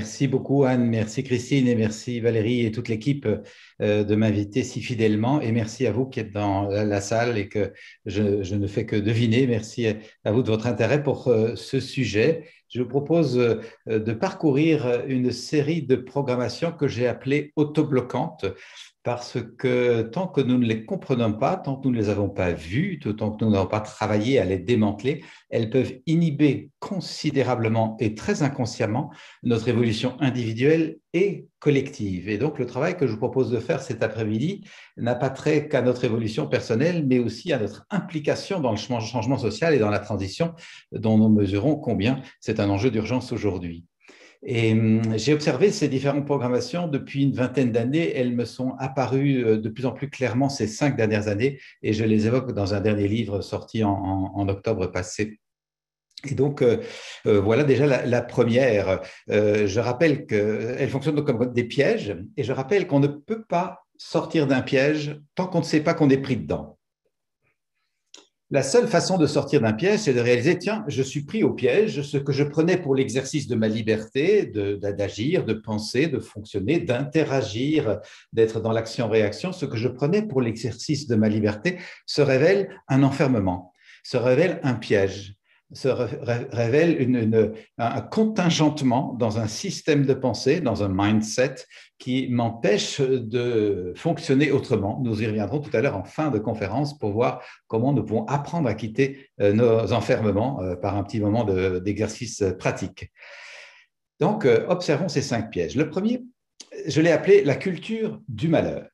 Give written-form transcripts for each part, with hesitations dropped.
Merci beaucoup Anne, merci Christine et merci Valérie et toute l'équipe de m'inviter si fidèlement et merci à vous qui êtes dans la salle et que je ne fais que deviner. Merci à vous de votre intérêt pour ce sujet. Je vous propose de parcourir une série de programmations que j'ai appelées autobloquantes parce que tant que nous ne les comprenons pas, tant que nous ne les avons pas vues, tant que nous n'avons pas travaillé à les démanteler, elles peuvent inhiber considérablement et très inconsciemment notre évolution individuelle et collective. Et donc, le travail que je vous propose de faire cet après-midi n'a pas trait qu'à notre évolution personnelle, mais aussi à notre implication dans le changement social et dans la transition dont nous mesurons combien c'est un enjeu d'urgence aujourd'hui. Et j'ai observé ces différentes programmations depuis une vingtaine d'années. Elles me sont apparues de plus en plus clairement ces 5 dernières années et je les évoque dans un dernier livre sorti en octobre passé. Et donc, voilà déjà la première. Je rappelle qu'elle fonctionne donc comme des pièges et je rappelle qu'on ne peut pas sortir d'un piège tant qu'on ne sait pas qu'on est pris dedans. La seule façon de sortir d'un piège, c'est de réaliser, tiens, je suis pris au piège, ce que je prenais pour l'exercice de ma liberté, d'agir, de penser, de fonctionner, d'interagir, d'être dans l'action-réaction, ce que je prenais pour l'exercice de ma liberté se révèle un enfermement, se révèle un piège, se révèle un contingentement dans un système de pensée, dans un mindset qui m'empêche de fonctionner autrement. Nous y reviendrons tout à l'heure en fin de conférence pour voir comment nous pouvons apprendre à quitter nos enfermements par un petit moment d'exercice pratique. Donc, observons ces 5 pièges. Le premier, je l'ai appelé la culture du malheur.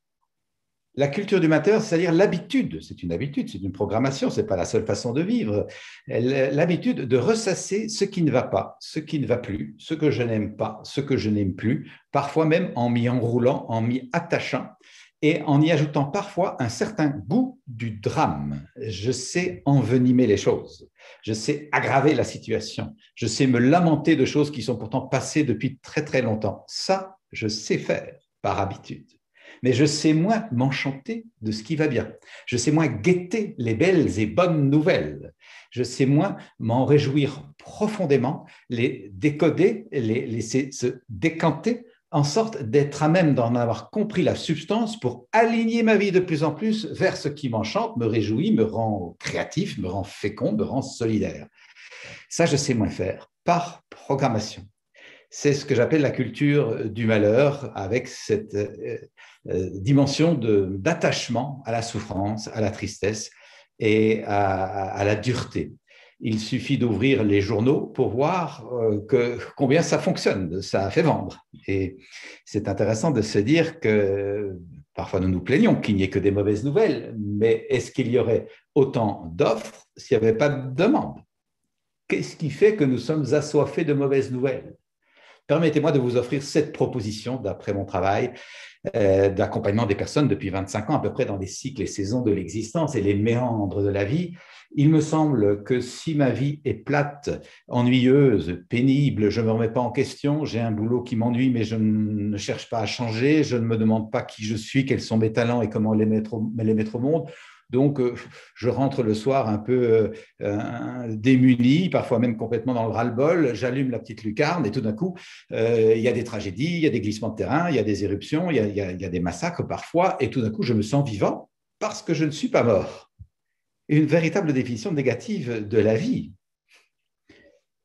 La culture du malheur, c'est-à-dire l'habitude, c'est une habitude, c'est une programmation, ce n'est pas la seule façon de vivre, l'habitude de ressasser ce qui ne va pas, ce qui ne va plus, ce que je n'aime pas, ce que je n'aime plus, parfois même en m'y enroulant, en m'y attachant et en y ajoutant parfois un certain goût du drame. Je sais envenimer les choses, je sais aggraver la situation, je sais me lamenter de choses qui sont pourtant passées depuis très très longtemps. Ça, je sais faire par habitude. Mais je sais moins m'enchanter de ce qui va bien. Je sais moins guetter les belles et bonnes nouvelles. Je sais moins m'en réjouir profondément, les décoder, les laisser se décanter en sorte d'être à même d'en avoir compris la substance pour aligner ma vie de plus en plus vers ce qui m'enchante, me réjouit, me rend créatif, me rend fécond, me rend solidaire. Ça, je sais moins faire par programmation. C'est ce que j'appelle la culture du malheur, avec cette dimension d'attachement à la souffrance, à la tristesse et à la dureté. Il suffit d'ouvrir les journaux pour voir combien ça fonctionne, ça a fait vendre. Et c'est intéressant de se dire que parfois nous nous plaignons qu'il n'y ait que des mauvaises nouvelles, mais est-ce qu'il y aurait autant d'offres s'il n'y avait pas de demande? Qu'est-ce qui fait que nous sommes assoiffés de mauvaises nouvelles? Permettez-moi de vous offrir cette proposition d'après mon travail d'accompagnement des personnes depuis 25 ans à peu près dans les cycles et saisons de l'existence et les méandres de la vie. Il me semble que si ma vie est plate, ennuyeuse, pénible, je ne me remets pas en question, j'ai un boulot qui m'ennuie mais je ne cherche pas à changer, je ne me demande pas qui je suis, quels sont mes talents et comment les mettre au monde. Donc, je rentre le soir un peu démuni, parfois même complètement dans le ras-le-bol, j'allume la petite lucarne et tout d'un coup, il y a des tragédies, il y a des glissements de terrain, il y a des éruptions, il y a des massacres parfois, et tout d'un coup, je me sens vivant parce que je ne suis pas mort. Une véritable définition négative de la vie.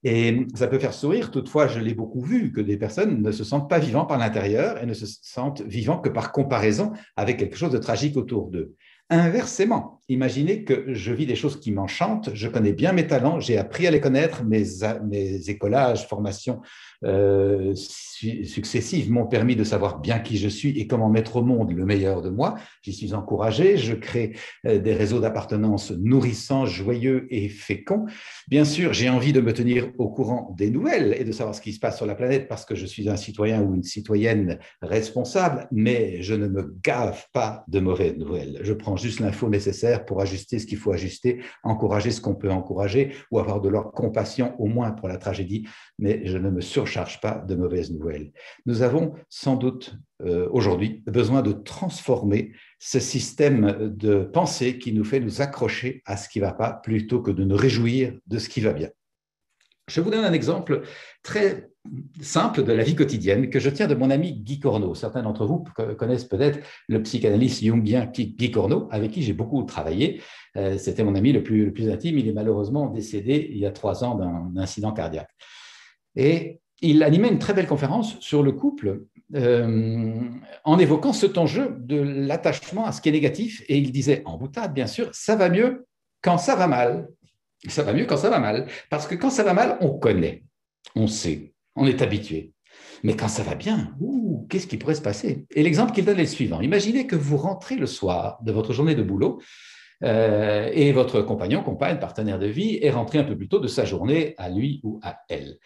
Et ça peut faire sourire, toutefois, je l'ai beaucoup vu, que des personnes ne se sentent pas vivants par l'intérieur et ne se sentent vivants que par comparaison avec quelque chose de tragique autour d'eux. Inversement, imaginez que je vis des choses qui m'enchantent, je connais bien mes talents, j'ai appris à les connaître, mes écolages, formations successives m'ont permis de savoir bien qui je suis et comment mettre au monde le meilleur de moi. J'y suis encouragé, je crée des réseaux d'appartenance nourrissants, joyeux et féconds. Bien sûr, j'ai envie de me tenir au courant des nouvelles et de savoir ce qui se passe sur la planète parce que je suis un citoyen ou une citoyenne responsable, mais je ne me gave pas de mauvaises nouvelles. Je prends juste l'info nécessaire pour ajuster ce qu'il faut ajuster, encourager ce qu'on peut encourager ou avoir de leur compassion au moins pour la tragédie, mais je ne me surcharge pas de mauvaises nouvelles. Nous avons sans doute aujourd'hui besoin de transformer ce système de pensée qui nous fait nous accrocher à ce qui ne va pas plutôt que de nous réjouir de ce qui va bien. Je vous donne un exemple très simple de la vie quotidienne que je tiens de mon ami Guy Corneau. Certains d'entre vous connaissent peut-être le psychanalyste jungien Guy Corneau, avec qui j'ai beaucoup travaillé. C'était mon ami le plus intime. Il est malheureusement décédé il y a 3 ans d'un incident cardiaque. Et il animait une très belle conférence sur le couple en évoquant cet enjeu de l'attachement à ce qui est négatif. Et il disait, en boutade, bien sûr, ça va mieux quand ça va mal. Ça va mieux quand ça va mal. Parce que quand ça va mal, on connaît, on sait, on est habitué. Mais quand ça va bien, qu'est-ce qui pourrait se passer? Et l'exemple qu'il donne est le suivant. Imaginez que vous rentrez le soir de votre journée de boulot et votre compagnon, compagne, partenaire de vie est rentré un peu plus tôt de sa journée à lui ou à elle.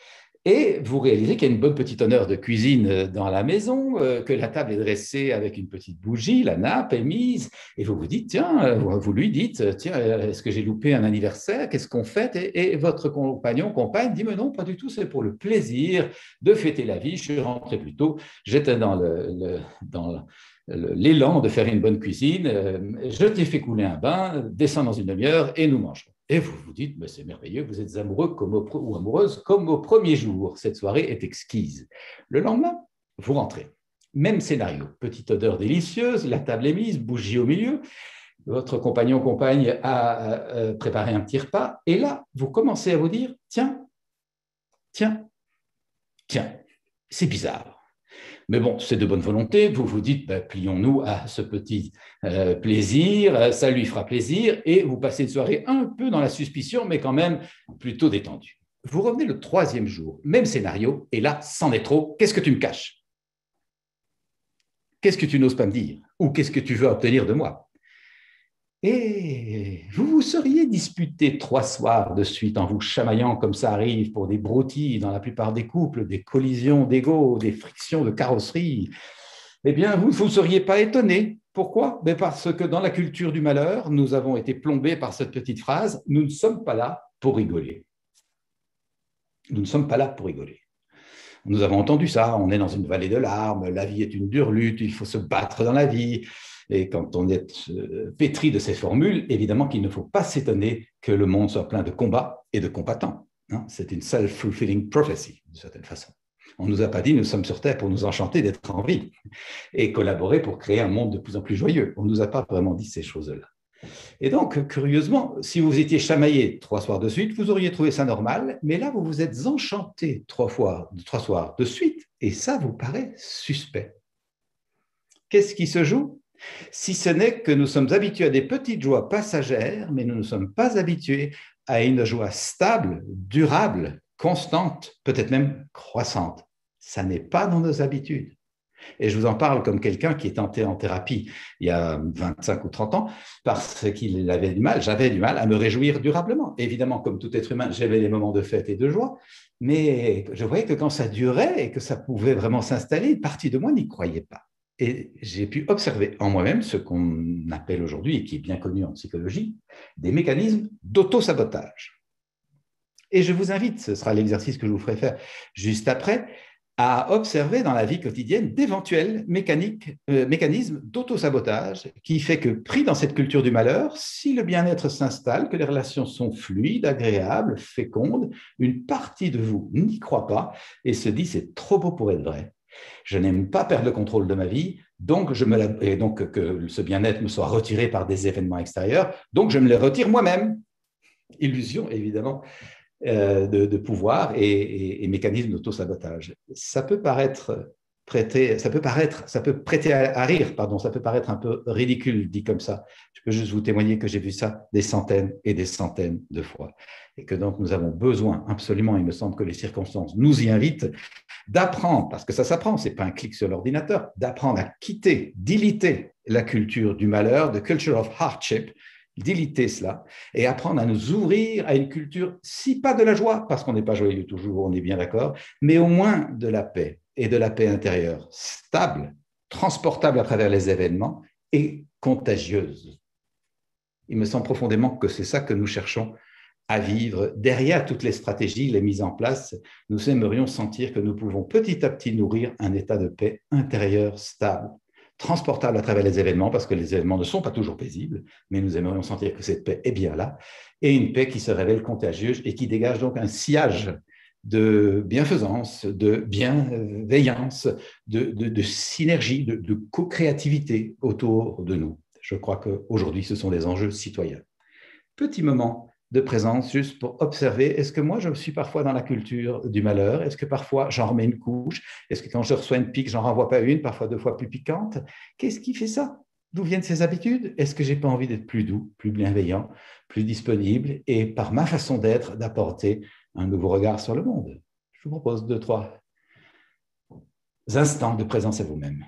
Et vous réalisez qu'il y a une bonne petite honneur de cuisine dans la maison, que la table est dressée avec une petite bougie, la nappe est mise, et vous vous dites, tiens, vous lui dites, tiens, est-ce que j'ai loupé un anniversaire? Qu'est-ce qu'on fête? Et votre compagnon, compagne dit, mais non, pas du tout, c'est pour le plaisir de fêter la vie. Je suis rentré plus tôt, j'étais dans l'élan de faire une bonne cuisine, je t'ai fait couler un bain, descends dans une demi-heure et nous mangerons. Et vous vous dites, c'est merveilleux, vous êtes amoureux ou amoureuse comme au premier jour. Cette soirée est exquise. Le lendemain, vous rentrez. Même scénario. Petite odeur délicieuse, la table est mise, bougie au milieu. Votre compagnon, compagne a préparé un petit repas. Et là, vous commencez à vous dire, tiens, c'est bizarre. Mais bon, c'est de bonne volonté. Vous vous dites, plions-nous à ce petit plaisir, ça lui fera plaisir, et vous passez une soirée un peu dans la suspicion, mais quand même plutôt détendue. Vous revenez le 3e jour, même scénario, et là, c'en est trop. Qu'est-ce que tu me caches? Qu'est-ce que tu n'oses pas me dire? Ou qu'est-ce que tu veux obtenir de moi? Et vous vous seriez disputé 3 soirs de suite en vous chamaillant comme ça arrive pour des broutilles dans la plupart des couples, des collisions d'ego, des frictions de carrosserie. Eh bien, vous ne seriez pas étonné. Pourquoi? Parce que dans la culture du malheur, nous avons été plombés par cette petite phrase, nous ne sommes pas là pour rigoler. Nous ne sommes pas là pour rigoler. Nous avons entendu ça, on est dans une vallée de larmes, la vie est une dure lutte, il faut se battre dans la vie. Et quand on est pétri de ces formules, évidemment qu'il ne faut pas s'étonner que le monde soit plein de combats et de combattants. C'est une self-fulfilling prophecy, d'une certaine façon. On ne nous a pas dit, nous sommes sur Terre pour nous enchanter d'être en vie et collaborer pour créer un monde de plus en plus joyeux. On ne nous a pas vraiment dit ces choses-là. Et donc, curieusement, si vous étiez chamaillé 3 soirs de suite, vous auriez trouvé ça normal, mais là, vous vous êtes enchanté 3 soirs de suite, et ça vous paraît suspect. Qu'est-ce qui se joue? Si ce n'est que nous sommes habitués à des petites joies passagères, mais nous ne sommes pas habitués à une joie stable, durable, constante, peut-être même croissante. Ça n'est pas dans nos habitudes. Et je vous en parle comme quelqu'un qui est entré en thérapie il y a 25 ou 30 ans parce qu'il avait du mal, j'avais du mal à me réjouir durablement. Évidemment, comme tout être humain, j'avais des moments de fête et de joie, mais je voyais que quand ça durait et que ça pouvait vraiment s'installer, une partie de moi n'y croyait pas. Et j'ai pu observer en moi-même ce qu'on appelle aujourd'hui, et qui est bien connu en psychologie, des mécanismes d'auto-sabotage. Et je vous invite, ce sera l'exercice que je vous ferai faire juste après, à observer dans la vie quotidienne d'éventuels mécanismes d'auto-sabotage qui fait que, pris dans cette culture du malheur, si le bien-être s'installe, que les relations sont fluides, agréables, fécondes, une partie de vous n'y croit pas et se dit c'est trop beau pour être vrai. Je n'aime pas perdre le contrôle de ma vie, donc que ce bien-être me soit retiré par des événements extérieurs, donc je me les retire moi-même. Illusion, évidemment, de pouvoir et mécanismes d'auto-sabotage. Ça peut prêter à rire, ça peut paraître un peu ridicule dit comme ça. Je peux juste vous témoigner que j'ai vu ça des centaines et des centaines de fois. Et que donc nous avons besoin absolument, il me semble que les circonstances nous y invitent, d'apprendre, parce que ça s'apprend, ce n'est pas un clic sur l'ordinateur, d'apprendre à quitter, d'iliter la culture du malheur, the culture of hardship, d'iliter cela et apprendre à nous ouvrir à une culture, si pas de la joie, parce qu'on n'est pas joyeux toujours, on est bien d'accord, mais au moins de la paix et de la paix intérieure, stable, transportable à travers les événements et contagieuse. Il me semble profondément que c'est ça que nous cherchons à vivre. Derrière toutes les stratégies, les mises en place, nous aimerions sentir que nous pouvons petit à petit nourrir un état de paix intérieure stable, transportable à travers les événements, parce que les événements ne sont pas toujours paisibles, mais nous aimerions sentir que cette paix est bien là, et une paix qui se révèle contagieuse et qui dégage donc un sillage de bienfaisance, de bienveillance, de synergie, de co-créativité autour de nous. Je crois qu'aujourd'hui, ce sont des enjeux citoyens. Petit moment de présence juste pour observer, est-ce que moi, je suis parfois dans la culture du malheur? Est-ce que parfois, j'en remets une couche? Est-ce que quand je reçois une pique, j'en renvoie pas une, parfois 2 fois plus piquante? Qu'est-ce qui fait ça? D'où viennent ces habitudes? Est-ce que j'ai pas envie d'être plus doux, plus bienveillant, plus disponible et par ma façon d'être, d'apporter un nouveau regard sur le monde? Je vous propose 2, 3 instants de présence à vous-même.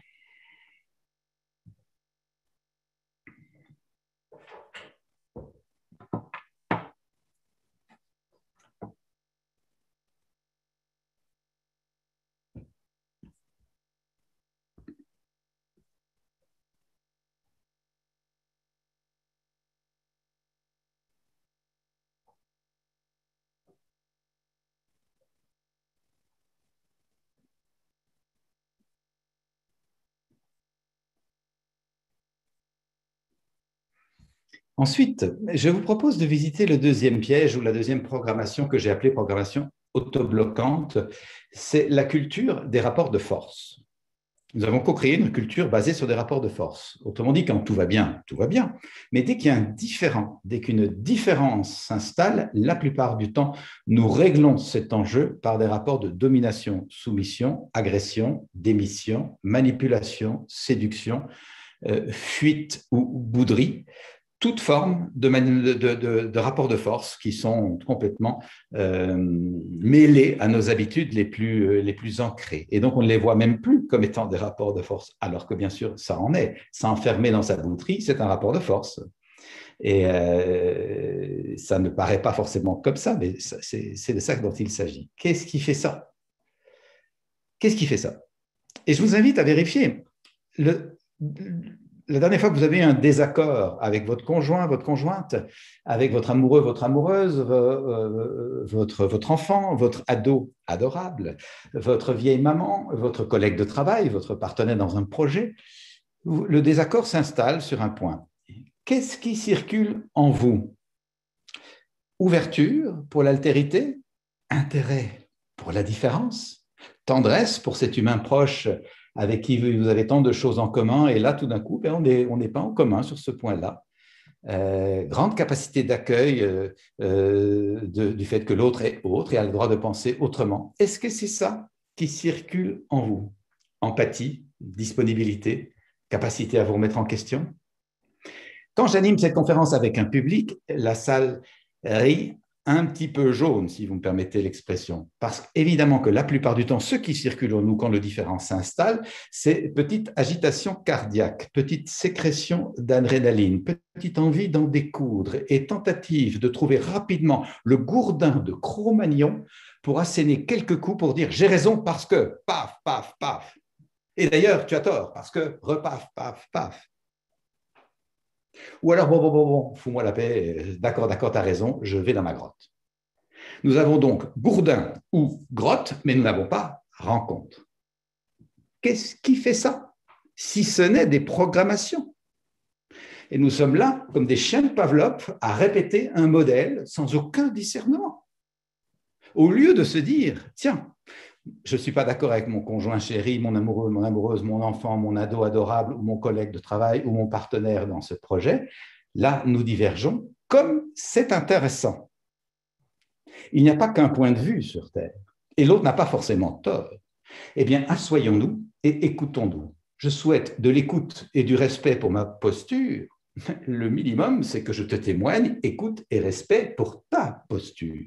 Ensuite, je vous propose de visiter le deuxième piège ou la deuxième programmation que j'ai appelée programmation autobloquante. C'est la culture des rapports de force. Nous avons co-créé une culture basée sur des rapports de force. Autrement dit, quand tout va bien, tout va bien. Mais dès qu'il y a un différent, dès qu'une différence s'installe, la plupart du temps, nous réglons cet enjeu par des rapports de domination, soumission, agression, démission, manipulation, séduction, fuite ou bouderie, toute forme de rapports de force qui sont complètement mêlés à nos habitudes les plus ancrées. Et donc, on ne les voit même plus comme étant des rapports de force, alors que bien sûr, ça en est. S'enfermer dans sa bouterie, c'est un rapport de force. Et ça ne paraît pas forcément comme ça, mais c'est de ça dont il s'agit. Qu'est-ce qui fait ça? Qu'est-ce qui fait ça? Et je vous invite à vérifier. La dernière fois que vous avez eu un désaccord avec votre conjoint, votre conjointe, avec votre amoureux, votre amoureuse, votre enfant, votre ado adorable, votre vieille maman, votre collègue de travail, votre partenaire dans un projet, le désaccord s'installe sur un point. Qu'est-ce qui circule en vous? Ouverture pour l'altérité, intérêt pour la différence, tendresse pour cet humain proche avec qui vous avez tant de choses en commun, et là, tout d'un coup, on n'est pas en commun sur ce point-là. Grande capacité d'accueil du fait que l'autre est autre et a le droit de penser autrement. Est-ce que c'est ça qui circule en vous? Empathie, disponibilité, capacité à vous remettre en question? Quand j'anime cette conférence avec un public, la salle rit un petit peu jaune, si vous me permettez l'expression. Parce évidemment que la plupart du temps, ce qui circule en nous quand le différent s'installe, c'est petite agitation cardiaque, petite sécrétion d'adrénaline, petite envie d'en découdre et tentative de trouver rapidement le gourdin de Cro-Magnon pour asséner quelques coups pour dire « j'ai raison parce que paf, paf, paf ». Et d'ailleurs, tu as tort parce que repaf, paf, paf. Ou alors, bon, fous-moi la paix, d'accord, tu as raison, je vais dans ma grotte. Nous avons donc gourdin ou grotte, mais nous n'avons pas rencontre. Qu'est-ce qui fait ça, si ce n'est des programmations? Et nous sommes là, comme des chiens de Pavlov, à répéter un modèle sans aucun discernement. Au lieu de se dire, tiens, je ne suis pas d'accord avec mon conjoint chéri, mon amoureux, mon amoureuse, mon enfant, mon ado adorable, ou mon collègue de travail, ou mon partenaire dans ce projet. Là, nous divergeons, comme c'est intéressant. Il n'y a pas qu'un point de vue sur Terre, et l'autre n'a pas forcément tort. Eh bien, assoyons-nous et écoutons-nous. Je souhaite de l'écoute et du respect pour ma posture. Le minimum, c'est que je te témoigne écoute et respect pour ta posture.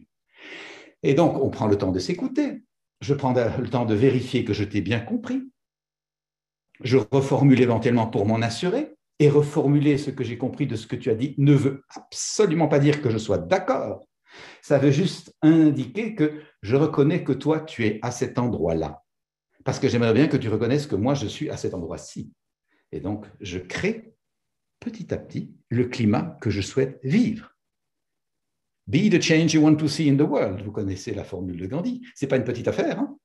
Et donc, on prend le temps de s'écouter. Je prends le temps de vérifier que je t'ai bien compris. Je reformule éventuellement pour m'en assurer. Et reformuler ce que j'ai compris de ce que tu as dit ne veut absolument pas dire que je sois d'accord. Ça veut juste indiquer que je reconnais que toi, tu es à cet endroit-là. Parce que j'aimerais bien que tu reconnaisses que moi, je suis à cet endroit-ci. Et donc, je crée petit à petit le climat que je souhaite vivre. Be the change you want to see in the world. Vous connaissez la formule de Gandhi. Ce n'est pas une petite affaire. Hein?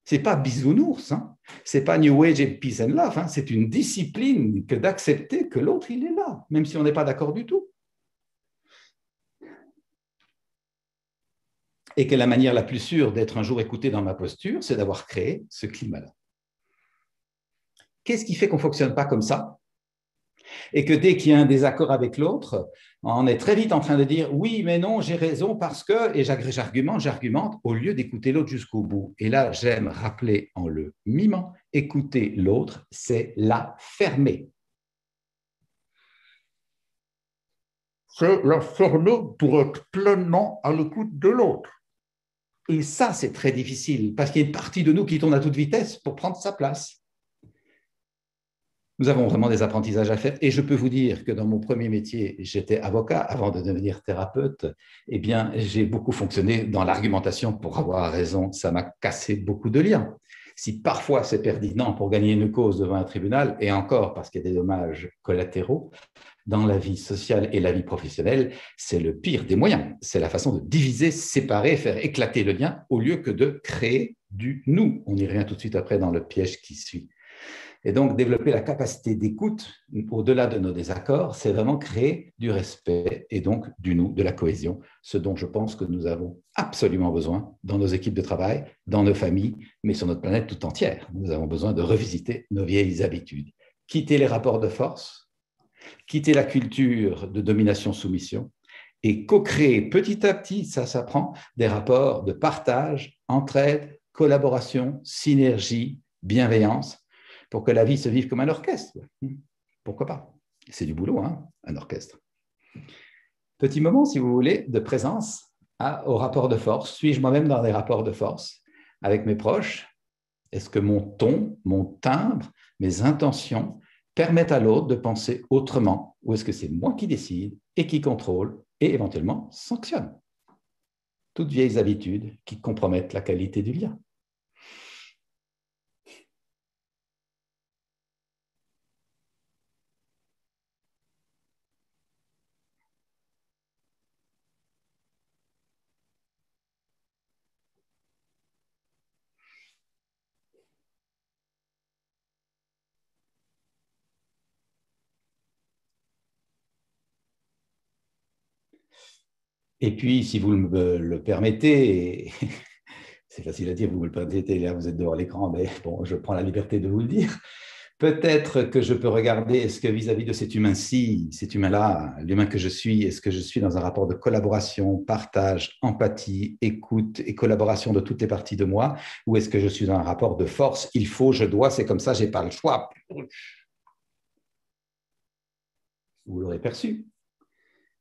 Ce n'est pas bisounours. Hein? Ce n'est pas New Age et Peace and Love. Hein? C'est une discipline que d'accepter que l'autre, il est là, même si on n'est pas d'accord du tout. et que la manière la plus sûre d'être un jour écouté dans ma posture, c'est d'avoir créé ce climat-là. Qu'est-ce qui fait qu'on ne fonctionne pas comme ça? Et que dès qu'il y a un désaccord avec l'autre, on est très vite en train de dire oui, mais non, j'ai raison parce que, et j'argumente, au lieu d'écouter l'autre jusqu'au bout. Et là, j'aime rappeler en le mimant, écouter l'autre, c'est la fermer. C'est la fermer pour être pleinement à l'écoute de l'autre. Et ça, c'est très difficile parce qu'il y a une partie de nous qui tourne à toute vitesse pour prendre sa place. Nous avons vraiment des apprentissages à faire. Et je peux vous dire que dans mon premier métier, j'étais avocat avant de devenir thérapeute. Eh bien, j'ai beaucoup fonctionné dans l'argumentation pour avoir raison. Ça m'a cassé beaucoup de liens. Si parfois c'est pertinent pour gagner une cause devant un tribunal, et encore parce qu'il y a des dommages collatéraux, dans la vie sociale et la vie professionnelle, c'est le pire des moyens. C'est la façon de diviser, séparer, faire éclater le lien au lieu que de créer du nous. On y revient tout de suite après dans le piège qui suit. Et donc, développer la capacité d'écoute au-delà de nos désaccords, c'est vraiment créer du respect et donc du nous, de la cohésion, ce dont je pense que nous avons absolument besoin dans nos équipes de travail, dans nos familles, mais sur notre planète tout entière. Nous avons besoin de revisiter nos vieilles habitudes, quitter les rapports de force, quitter la culture de domination-soumission et co-créer petit à petit, ça s'apprend, des rapports de partage, entraide, collaboration, synergie, bienveillance, pour que la vie se vive comme un orchestre. Pourquoi pas? C'est du boulot, hein, un orchestre. Petit moment, si vous voulez, de présence au rapport de force. Suis-je moi-même dans des rapports de force avec mes proches? Est-ce que mon ton, mon timbre, mes intentions permettent à l'autre de penser autrement? Ou est-ce que c'est moi qui décide et qui contrôle et éventuellement sanctionne? Toutes vieilles habitudes qui compromettent la qualité du lien. Et puis, si vous me le permettez, c'est facile à dire, vous me le permettez, là vous êtes devant l'écran, mais bon, je prends la liberté de vous le dire. Peut-être que je peux regarder, est-ce que vis-à-vis de cet humain-ci, cet humain-là, l'humain que je suis, est-ce que je suis dans un rapport de collaboration, partage, empathie, écoute et collaboration de toutes les parties de moi, ou est-ce que je suis dans un rapport de force, il faut, je dois, c'est comme ça, je n'ai pas le choix. Vous l'aurez perçu.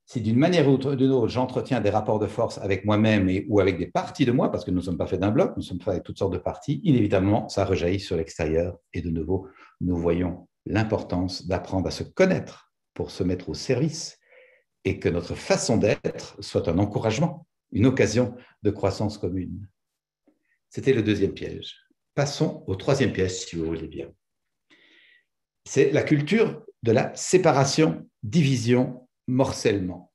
Si d'une manière ou d'une autre, j'entretiens des rapports de force avec moi-même ou avec des parties de moi, parce que nous ne sommes pas faits d'un bloc, nous sommes faits avec toutes sortes de parties, inévitablement, ça rejaillit sur l'extérieur. Et de nouveau, nous voyons l'importance d'apprendre à se connaître pour se mettre au service et que notre façon d'être soit un encouragement, une occasion de croissance commune. C'était le deuxième piège. Passons au troisième piège, si vous voulez bien. C'est la culture de la séparation, division, morcellement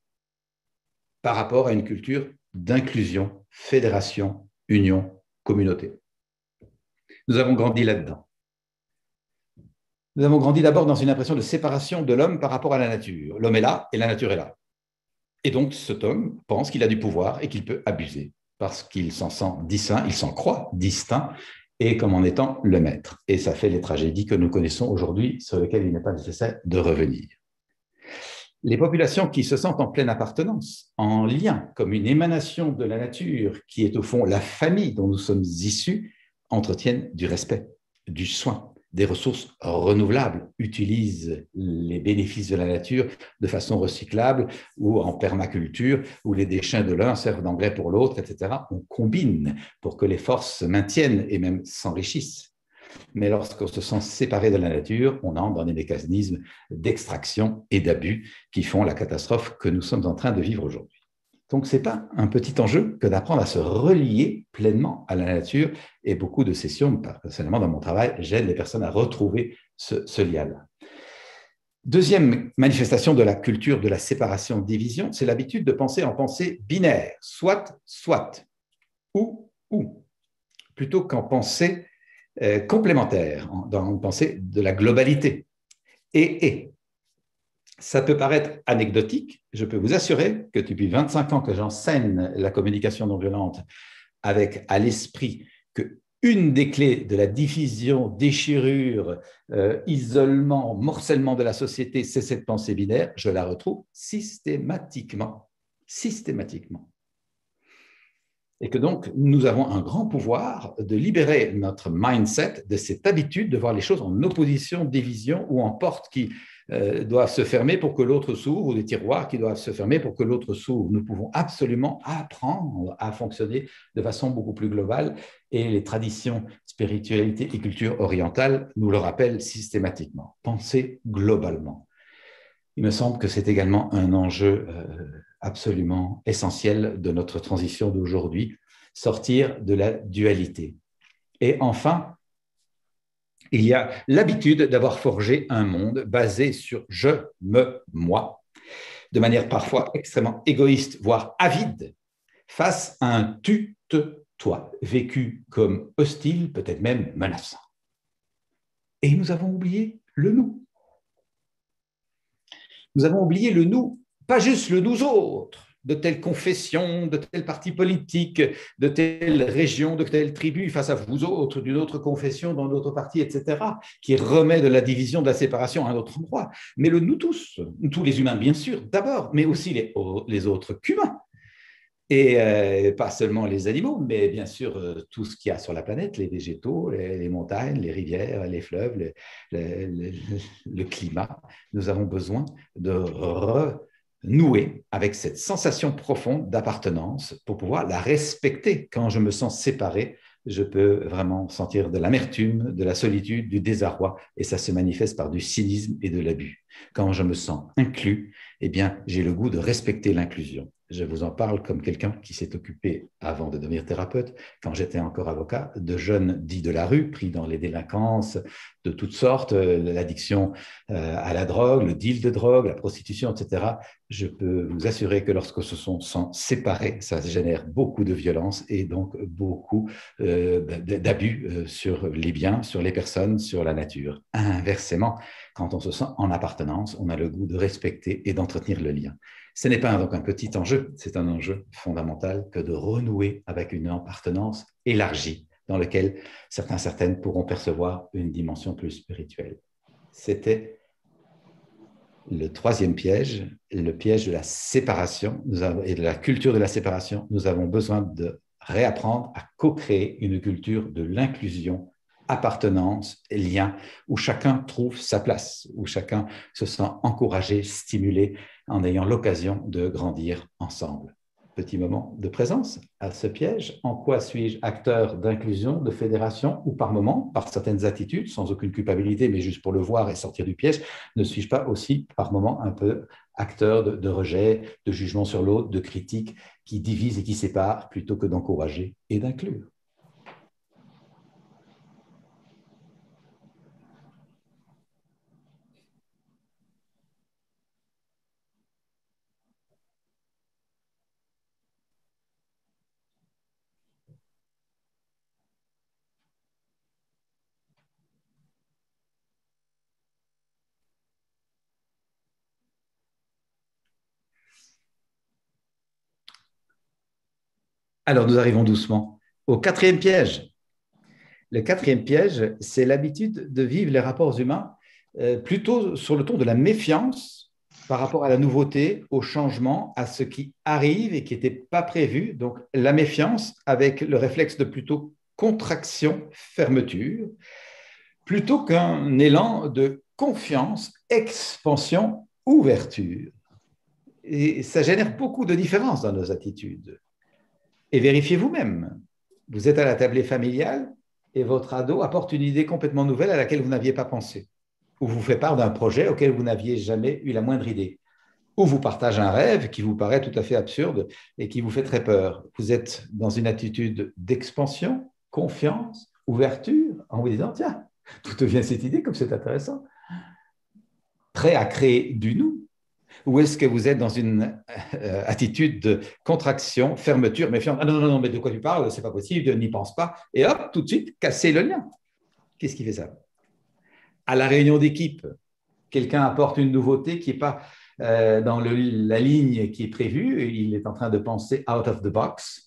par rapport à une culture d'inclusion, fédération, union, communauté. Nous avons grandi là-dedans. Nous avons grandi d'abord dans une impression de séparation de l'homme par rapport à la nature. L'homme est là et la nature est là. Et donc cet homme pense qu'il a du pouvoir et qu'il peut abuser parce qu'il s'en sent distinct, il s'en croit distinct et comme en étant le maître. Et ça fait les tragédies que nous connaissons aujourd'hui sur lesquelles il n'est pas nécessaire de revenir. Les populations qui se sentent en pleine appartenance, en lien, comme une émanation de la nature, qui est au fond la famille dont nous sommes issus, entretiennent du respect, du soin, des ressources renouvelables, utilisent les bénéfices de la nature de façon recyclable ou en permaculture, où les déchets de l'un servent d'engrais pour l'autre, etc. On combine pour que les forces se maintiennent et même s'enrichissent. Mais lorsqu'on se sent séparé de la nature, on entre dans des mécanismes d'extraction et d'abus qui font la catastrophe que nous sommes en train de vivre aujourd'hui. Donc, ce n'est pas un petit enjeu que d'apprendre à se relier pleinement à la nature. Et beaucoup de sessions, personnellement dans mon travail, j'aide les personnes à retrouver ce lien-là. Deuxième manifestation de la culture de la séparation-division, c'est l'habitude de penser en pensée binaire, soit, soit, ou, plutôt qu'en pensée complémentaire, dans une pensée de la globalité. Et. Ça peut paraître anecdotique. Je peux vous assurer que depuis 25 ans que j'enseigne la communication non violente avec à l'esprit que une des clés de la division, déchirure, isolement, morcellement de la société, c'est cette pensée binaire, je la retrouve systématiquement. Systématiquement. Et que donc, nous avons un grand pouvoir de libérer notre mindset de cette habitude de voir les choses en opposition, division ou en porte qui doivent se fermer pour que l'autre s'ouvre ou des tiroirs qui doivent se fermer pour que l'autre s'ouvre. Nous pouvons absolument apprendre à fonctionner de façon beaucoup plus globale et les traditions, spiritualité et culture orientale nous le rappellent systématiquement. Penser globalement. Il me semble que c'est également un enjeu absolument essentiel de notre transition d'aujourd'hui, sortir de la dualité. Et enfin, il y a l'habitude d'avoir forgé un monde basé sur je, me, moi, de manière parfois extrêmement égoïste, voire avide, face à un tu, te, toi, vécu comme hostile, peut-être même menaçant. Et nous avons oublié le nous. Nous avons oublié le nous, pas juste le nous autres, de telle confession, de tel parti politique, de telle région, de telle tribu, face à vous autres, d'une autre confession, dans d'autres partis, etc., qui remet de la division, de la séparation à un autre endroit. Mais le nous tous les humains, bien sûr, d'abord, mais aussi les autres qu'humains. Et pas seulement les animaux, mais bien sûr tout ce qu'il y a sur la planète, les végétaux, les montagnes, les rivières, les fleuves, le climat. Nous avons besoin de renouer avec cette sensation profonde d'appartenance pour pouvoir la respecter. Quand je me sens séparé, je peux vraiment sentir de l'amertume, de la solitude, du désarroi, et ça se manifeste par du cynisme et de l'abus. Quand je me sens inclus, eh bien, j'ai le goût de respecter l'inclusion. Je vous en parle comme quelqu'un qui s'est occupé, avant de devenir thérapeute, quand j'étais encore avocat, de jeunes dits de la rue, pris dans les délinquances de toutes sortes, l'addiction à la drogue, le deal de drogue, la prostitution, etc. Je peux vous assurer que lorsque ce sont séparés, ça génère beaucoup de violence et donc beaucoup d'abus sur les biens, sur les personnes, sur la nature. Inversement, quand on se sent en appartenance, on a le goût de respecter et d'entretenir le lien. Ce n'est pas donc un petit enjeu, c'est un enjeu fondamental que de renouer avec une appartenance élargie dans laquelle certaines pourront percevoir une dimension plus spirituelle. C'était le troisième piège, le piège de la séparation et de la culture de la séparation. Nous avons besoin de réapprendre à co-créer une culture de l'inclusion, appartenance, lien, où chacun trouve sa place, où chacun se sent encouragé, stimulé, en ayant l'occasion de grandir ensemble. Petit moment de présence à ce piège. En quoi suis-je acteur d'inclusion, de fédération, ou par moment, par certaines attitudes, sans aucune culpabilité, mais juste pour le voir et sortir du piège, ne suis-je pas aussi par moment un peu acteur de rejet, de jugement sur l'autre, de critique qui divise et qui sépare plutôt que d'encourager et d'inclure? Alors, nous arrivons doucement au quatrième piège. Le quatrième piège, c'est l'habitude de vivre les rapports humains plutôt sur le ton de la méfiance par rapport à la nouveauté, au changement, à ce qui arrive et qui n'était pas prévu. Donc, la méfiance avec le réflexe de plutôt contraction, fermeture, plutôt qu'un élan de confiance, expansion, ouverture. Et ça génère beaucoup de différences dans nos attitudes. Et vérifiez vous-même. Vous êtes à la tablée familiale et votre ado apporte une idée complètement nouvelle à laquelle vous n'aviez pas pensé, ou vous fait part d'un projet auquel vous n'aviez jamais eu la moindre idée, ou vous partage un rêve qui vous paraît tout à fait absurde et qui vous fait très peur. Vous êtes dans une attitude d'expansion, confiance, ouverture, en vous disant, tiens, d'où te vient cette idée, comme c'est intéressant, prêt à créer du nous. Ou est-ce que vous êtes dans une attitude de contraction, fermeture, méfiance? Ah non, non, non, mais de quoi tu parles? C'est pas possible, n'y pense pas. Et hop, tout de suite, casser le lien. Qu'est-ce qui fait ça? À la réunion d'équipe, quelqu'un apporte une nouveauté qui n'est pas dans la ligne qui est prévue, il est en train de penser out of the box.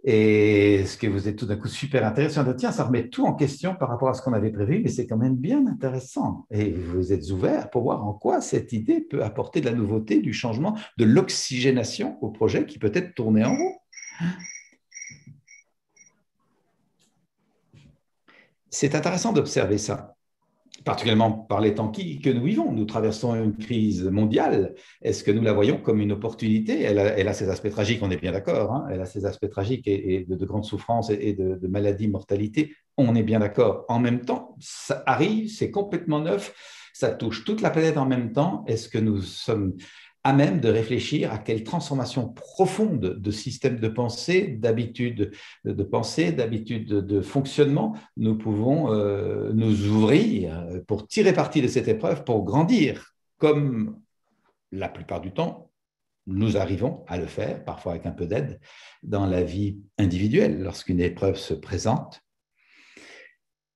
Et ce que vous êtes tout d'un coup super intéressant, tiens, ça remet tout en question par rapport à ce qu'on avait prévu, mais c'est quand même bien intéressant. Et vous êtes ouvert pour voir en quoi cette idée peut apporter de la nouveauté, du changement, de l'oxygénation au projet qui peut être tourné en rond. C'est intéressant d'observer ça, particulièrement par les temps que nous vivons. Nous traversons une crise mondiale. Est-ce que nous la voyons comme une opportunité? Elle a ses aspects tragiques, on est bien d'accord. Hein, elle a ses aspects tragiques et de grandes souffrances et de maladies, mortalité. On est bien d'accord. En même temps, ça arrive, c'est complètement neuf. Ça touche toute la planète en même temps. Est-ce que nous sommes à même de réfléchir à quelle transformation profonde de système de pensée, d'habitude de pensée, d'habitude de fonctionnement, nous pouvons nous ouvrir pour tirer parti de cette épreuve, pour grandir, comme la plupart du temps, nous arrivons à le faire, parfois avec un peu d'aide, dans la vie individuelle, lorsqu'une épreuve se présente.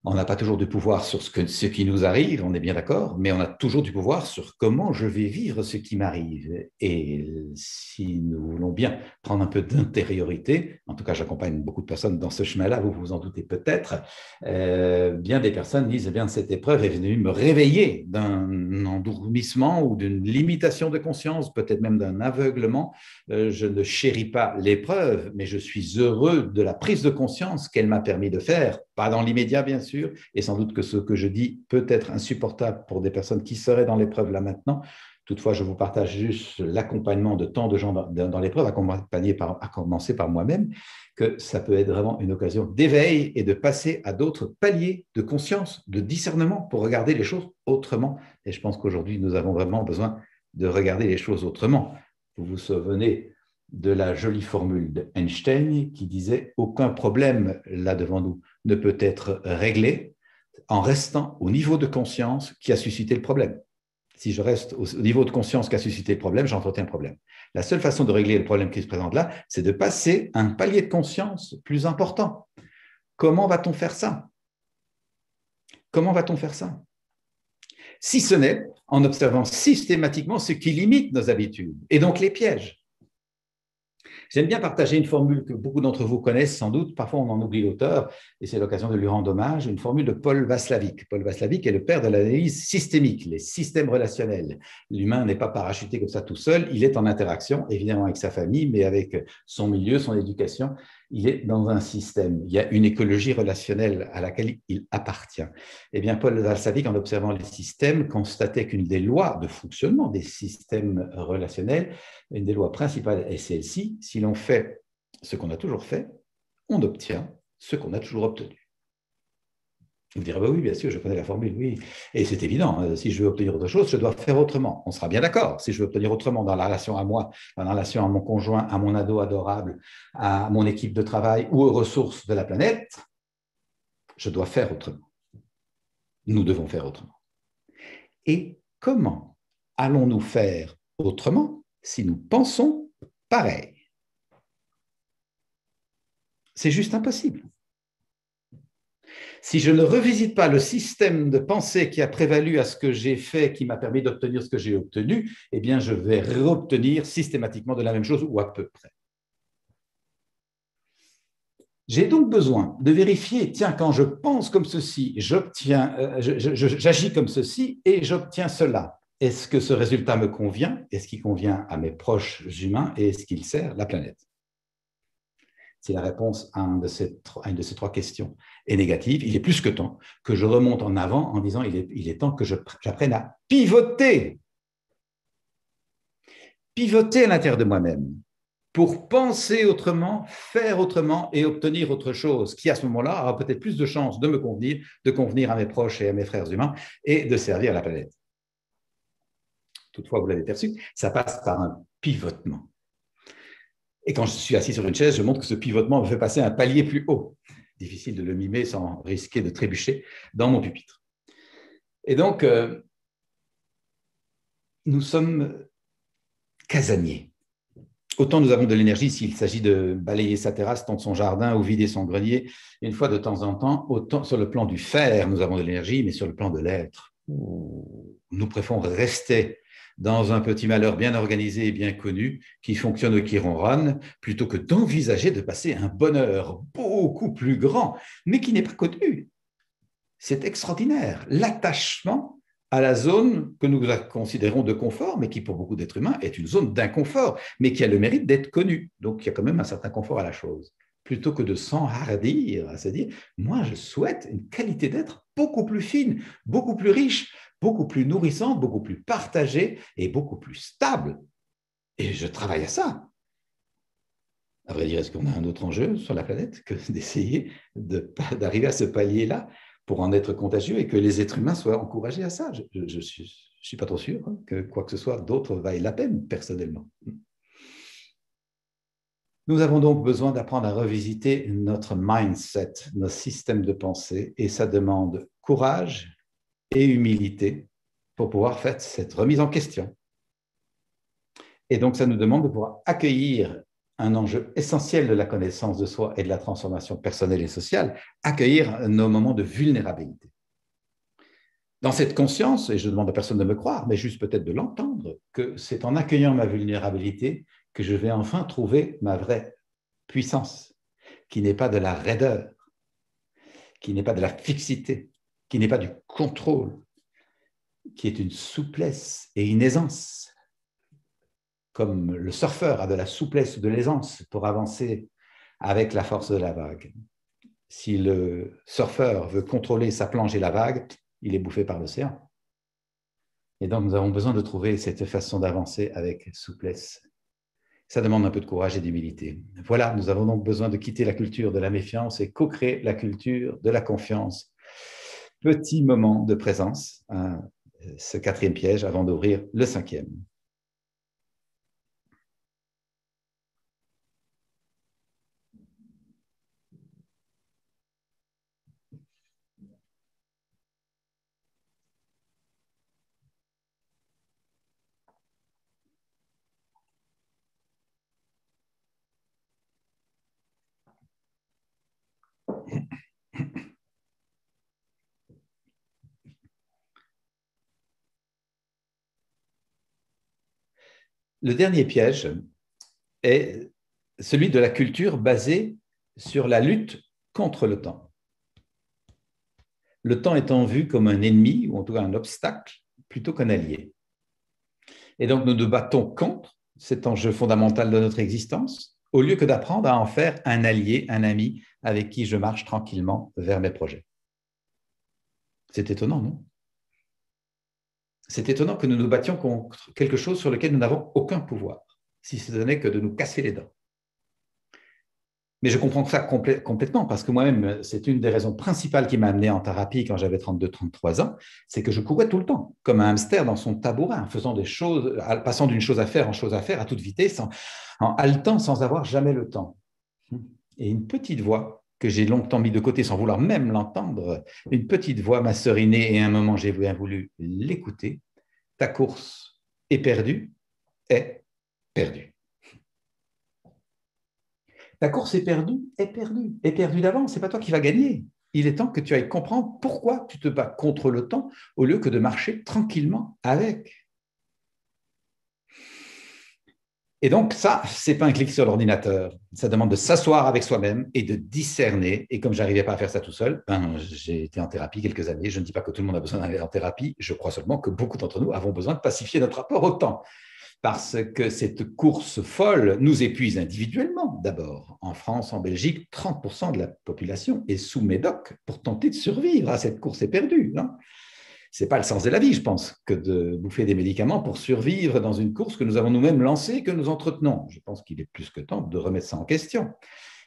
On n'a pas toujours du pouvoir sur ce qui nous arrive, on est bien d'accord, mais on a toujours du pouvoir sur comment je vais vivre ce qui m'arrive. Et si nous voulons bien prendre un peu d'intériorité, en tout cas j'accompagne beaucoup de personnes dans ce chemin-là, vous vous en doutez peut-être, bien des personnes disent, eh bien cette épreuve est venue me réveiller d'un endormissement ou d'une limitation de conscience, peut-être même d'un aveuglement. Je ne chéris pas l'épreuve, mais je suis heureux de la prise de conscience qu'elle m'a permis de faire, pas dans l'immédiat bien sûr, et sans doute que ce que je dis peut être insupportable pour des personnes qui seraient dans l'épreuve là maintenant. Toutefois, je vous partage juste l'accompagnement de tant de gens dans l'épreuve, à commencer par moi-même, que ça peut être vraiment une occasion d'éveil et de passer à d'autres paliers de conscience, de discernement pour regarder les choses autrement. Et je pense qu'aujourd'hui, nous avons vraiment besoin de regarder les choses autrement. Vous vous souvenez de la jolie formule d'Einstein qui disait « Aucun problème là devant nous ne peut être réglé en restant au niveau de conscience qui a suscité le problème. » Si je reste au niveau de conscience qui a suscité le problème, j'entretiens le problème. La seule façon de régler le problème qui se présente là, c'est de passer à un palier de conscience plus important. Comment va-t-on faire ça? Comment va-t-on faire ça? Si ce n'est en observant systématiquement ce qui limite nos habitudes et donc les pièges. J'aime bien partager une formule que beaucoup d'entre vous connaissent sans doute, parfois on en oublie l'auteur, et c'est l'occasion de lui rendre hommage, une formule de Paul Watzlawick. Paul Watzlawick est le père de l'analyse systémique, les systèmes relationnels. L'humain n'est pas parachuté comme ça tout seul, il est en interaction, évidemment avec sa famille, mais avec son milieu, son éducation, il est dans un système. Il y a une écologie relationnelle à laquelle il appartient. Eh bien, Paul Watzlawick, en observant les systèmes, constatait qu'une des lois de fonctionnement des systèmes relationnels, une des lois principales est celle-ci: si l'on fait ce qu'on a toujours fait, on obtient ce qu'on a toujours obtenu. Vous direz, bah oui, bien sûr, je connais la formule, oui. Et c'est évident, si je veux obtenir autre chose, je dois faire autrement. On sera bien d'accord. Si je veux obtenir autrement dans la relation à moi, dans la relation à mon conjoint, à mon ado adorable, à mon équipe de travail ou aux ressources de la planète, je dois faire autrement. Nous devons faire autrement. Et comment allons-nous faire autrement si nous pensons pareil? C'est juste impossible. Si je ne revisite pas le système de pensée qui a prévalu à ce que j'ai fait, qui m'a permis d'obtenir ce que j'ai obtenu, eh bien, je vais réobtenir systématiquement de la même chose ou à peu près. J'ai donc besoin de vérifier, tiens, quand je pense comme ceci, j'agis comme ceci et j'obtiens cela. Est-ce que ce résultat me convient? Est-ce qu'il convient à mes proches humains et est-ce qu'il sert la planète? Si la réponse à une de ces trois questions est négative, il est plus que temps que je remonte en avant en disant il est temps que j'apprenne à pivoter. Pivoter à l'intérieur de moi-même pour penser autrement, faire autrement et obtenir autre chose qui, à ce moment-là, aura peut-être plus de chances de me convenir, de convenir à mes proches et à mes frères humains et de servir la planète. Toutefois, vous l'avez perçu, ça passe par un pivotement. Et quand je suis assis sur une chaise, je montre que ce pivotement me fait passer un palier plus haut. Difficile de le mimer sans risquer de trébucher dans mon pupitre. Et donc, nous sommes casaniers. Autant nous avons de l'énergie s'il s'agit de balayer sa terrasse, tondre son jardin ou vider son grenier, une fois de temps en temps, autant sur le plan du faire, nous avons de l'énergie, mais sur le plan de l'être, nous préférons rester dans un petit malheur bien organisé et bien connu, qui fonctionne ou qui ronronne, plutôt que d'envisager de passer un bonheur beaucoup plus grand, mais qui n'est pas connu. C'est extraordinaire. L'attachement à la zone que nous considérons de confort, mais qui pour beaucoup d'êtres humains est une zone d'inconfort, mais qui a le mérite d'être connue. Donc il y a quand même un certain confort à la chose. Plutôt que de s'enhardir à se dire, moi je souhaite une qualité d'être beaucoup plus fine, beaucoup plus riche, beaucoup plus nourrissante, beaucoup plus partagée et beaucoup plus stable. Et je travaille à ça. À vrai dire, est-ce qu'on a un autre enjeu sur la planète que d'essayer d'arriver à ce palier-là pour en être contagieux et que les êtres humains soient encouragés à ça? Je ne suis pas trop sûr que quoi que ce soit d'autre vaille la peine, personnellement. Nous avons donc besoin d'apprendre à revisiter notre mindset, nos systèmes de pensée, et ça demande courage et humilité pour pouvoir faire cette remise en question. Et donc, ça nous demande de pouvoir accueillir un enjeu essentiel de la connaissance de soi et de la transformation personnelle et sociale, accueillir nos moments de vulnérabilité. Dans cette conscience, et je ne demande à personne de me croire, mais juste peut-être de l'entendre, que c'est en accueillant ma vulnérabilité que je vais enfin trouver ma vraie puissance, qui n'est pas de la raideur, qui n'est pas de la fixité, qui n'est pas du contrôle, qui est une souplesse et une aisance. Comme le surfeur a de la souplesse ou de l'aisance pour avancer avec la force de la vague. Si le surfeur veut contrôler sa planche et la vague, il est bouffé par l'océan. Et donc, nous avons besoin de trouver cette façon d'avancer avec souplesse. Ça demande un peu de courage et d'humilité. Voilà, nous avons donc besoin de quitter la culture de la méfiance et co-créer la culture de la confiance. Petit moment de présence, ce 4e piège avant d'ouvrir le 5e. Le dernier piège est celui de la culture basée sur la lutte contre le temps. Le temps étant vu comme un ennemi, ou en tout cas un obstacle, plutôt qu'un allié. Et donc nous nous battons contre cet enjeu fondamental de notre existence, au lieu que d'apprendre à en faire un allié, un ami avec qui je marche tranquillement vers mes projets. C'est étonnant, non? C'est étonnant que nous nous battions contre quelque chose sur lequel nous n'avons aucun pouvoir, si ce n'est que de nous casser les dents. Mais je comprends ça complètement, parce que moi-même, c'est une des raisons principales qui m'a amené en thérapie quand j'avais 32-33 ans, c'est que je courais tout le temps, comme un hamster dans son tabouret, en faisant des choses, passant d'une chose à faire en chose à faire à toute vitesse, en haletant sans avoir jamais le temps. Et une petite voix que j'ai longtemps mis de côté sans vouloir même l'entendre, une petite voix m'a seriné et à un moment j'ai bien voulu l'écouter. Ta course est perdue, est perdue. Ta course est perdue, est perdue d'avance. Ce n'est pas toi qui vas gagner. Il est temps que tu ailles comprendre pourquoi tu te bats contre le temps au lieu que de marcher tranquillement avec. Et donc, ça, ce n'est pas un clic sur l'ordinateur. Ça demande de s'asseoir avec soi-même et de discerner. Et comme je n'arrivais pas à faire ça tout seul, j'ai été en thérapie quelques années. Je ne dis pas que tout le monde a besoin d'aller en thérapie. Je crois seulement que beaucoup d'entre nous avons besoin de pacifier notre rapport au temps. Parce que cette course folle nous épuise individuellement d'abord. En France, en Belgique, 30% de la population est sous médoc pour tenter de survivre à cette course éperdue. Ce n'est pas le sens de la vie, je pense, que de bouffer des médicaments pour survivre dans une course que nous avons nous-mêmes lancée, que nous entretenons. Je pense qu'il est plus que temps de remettre ça en question.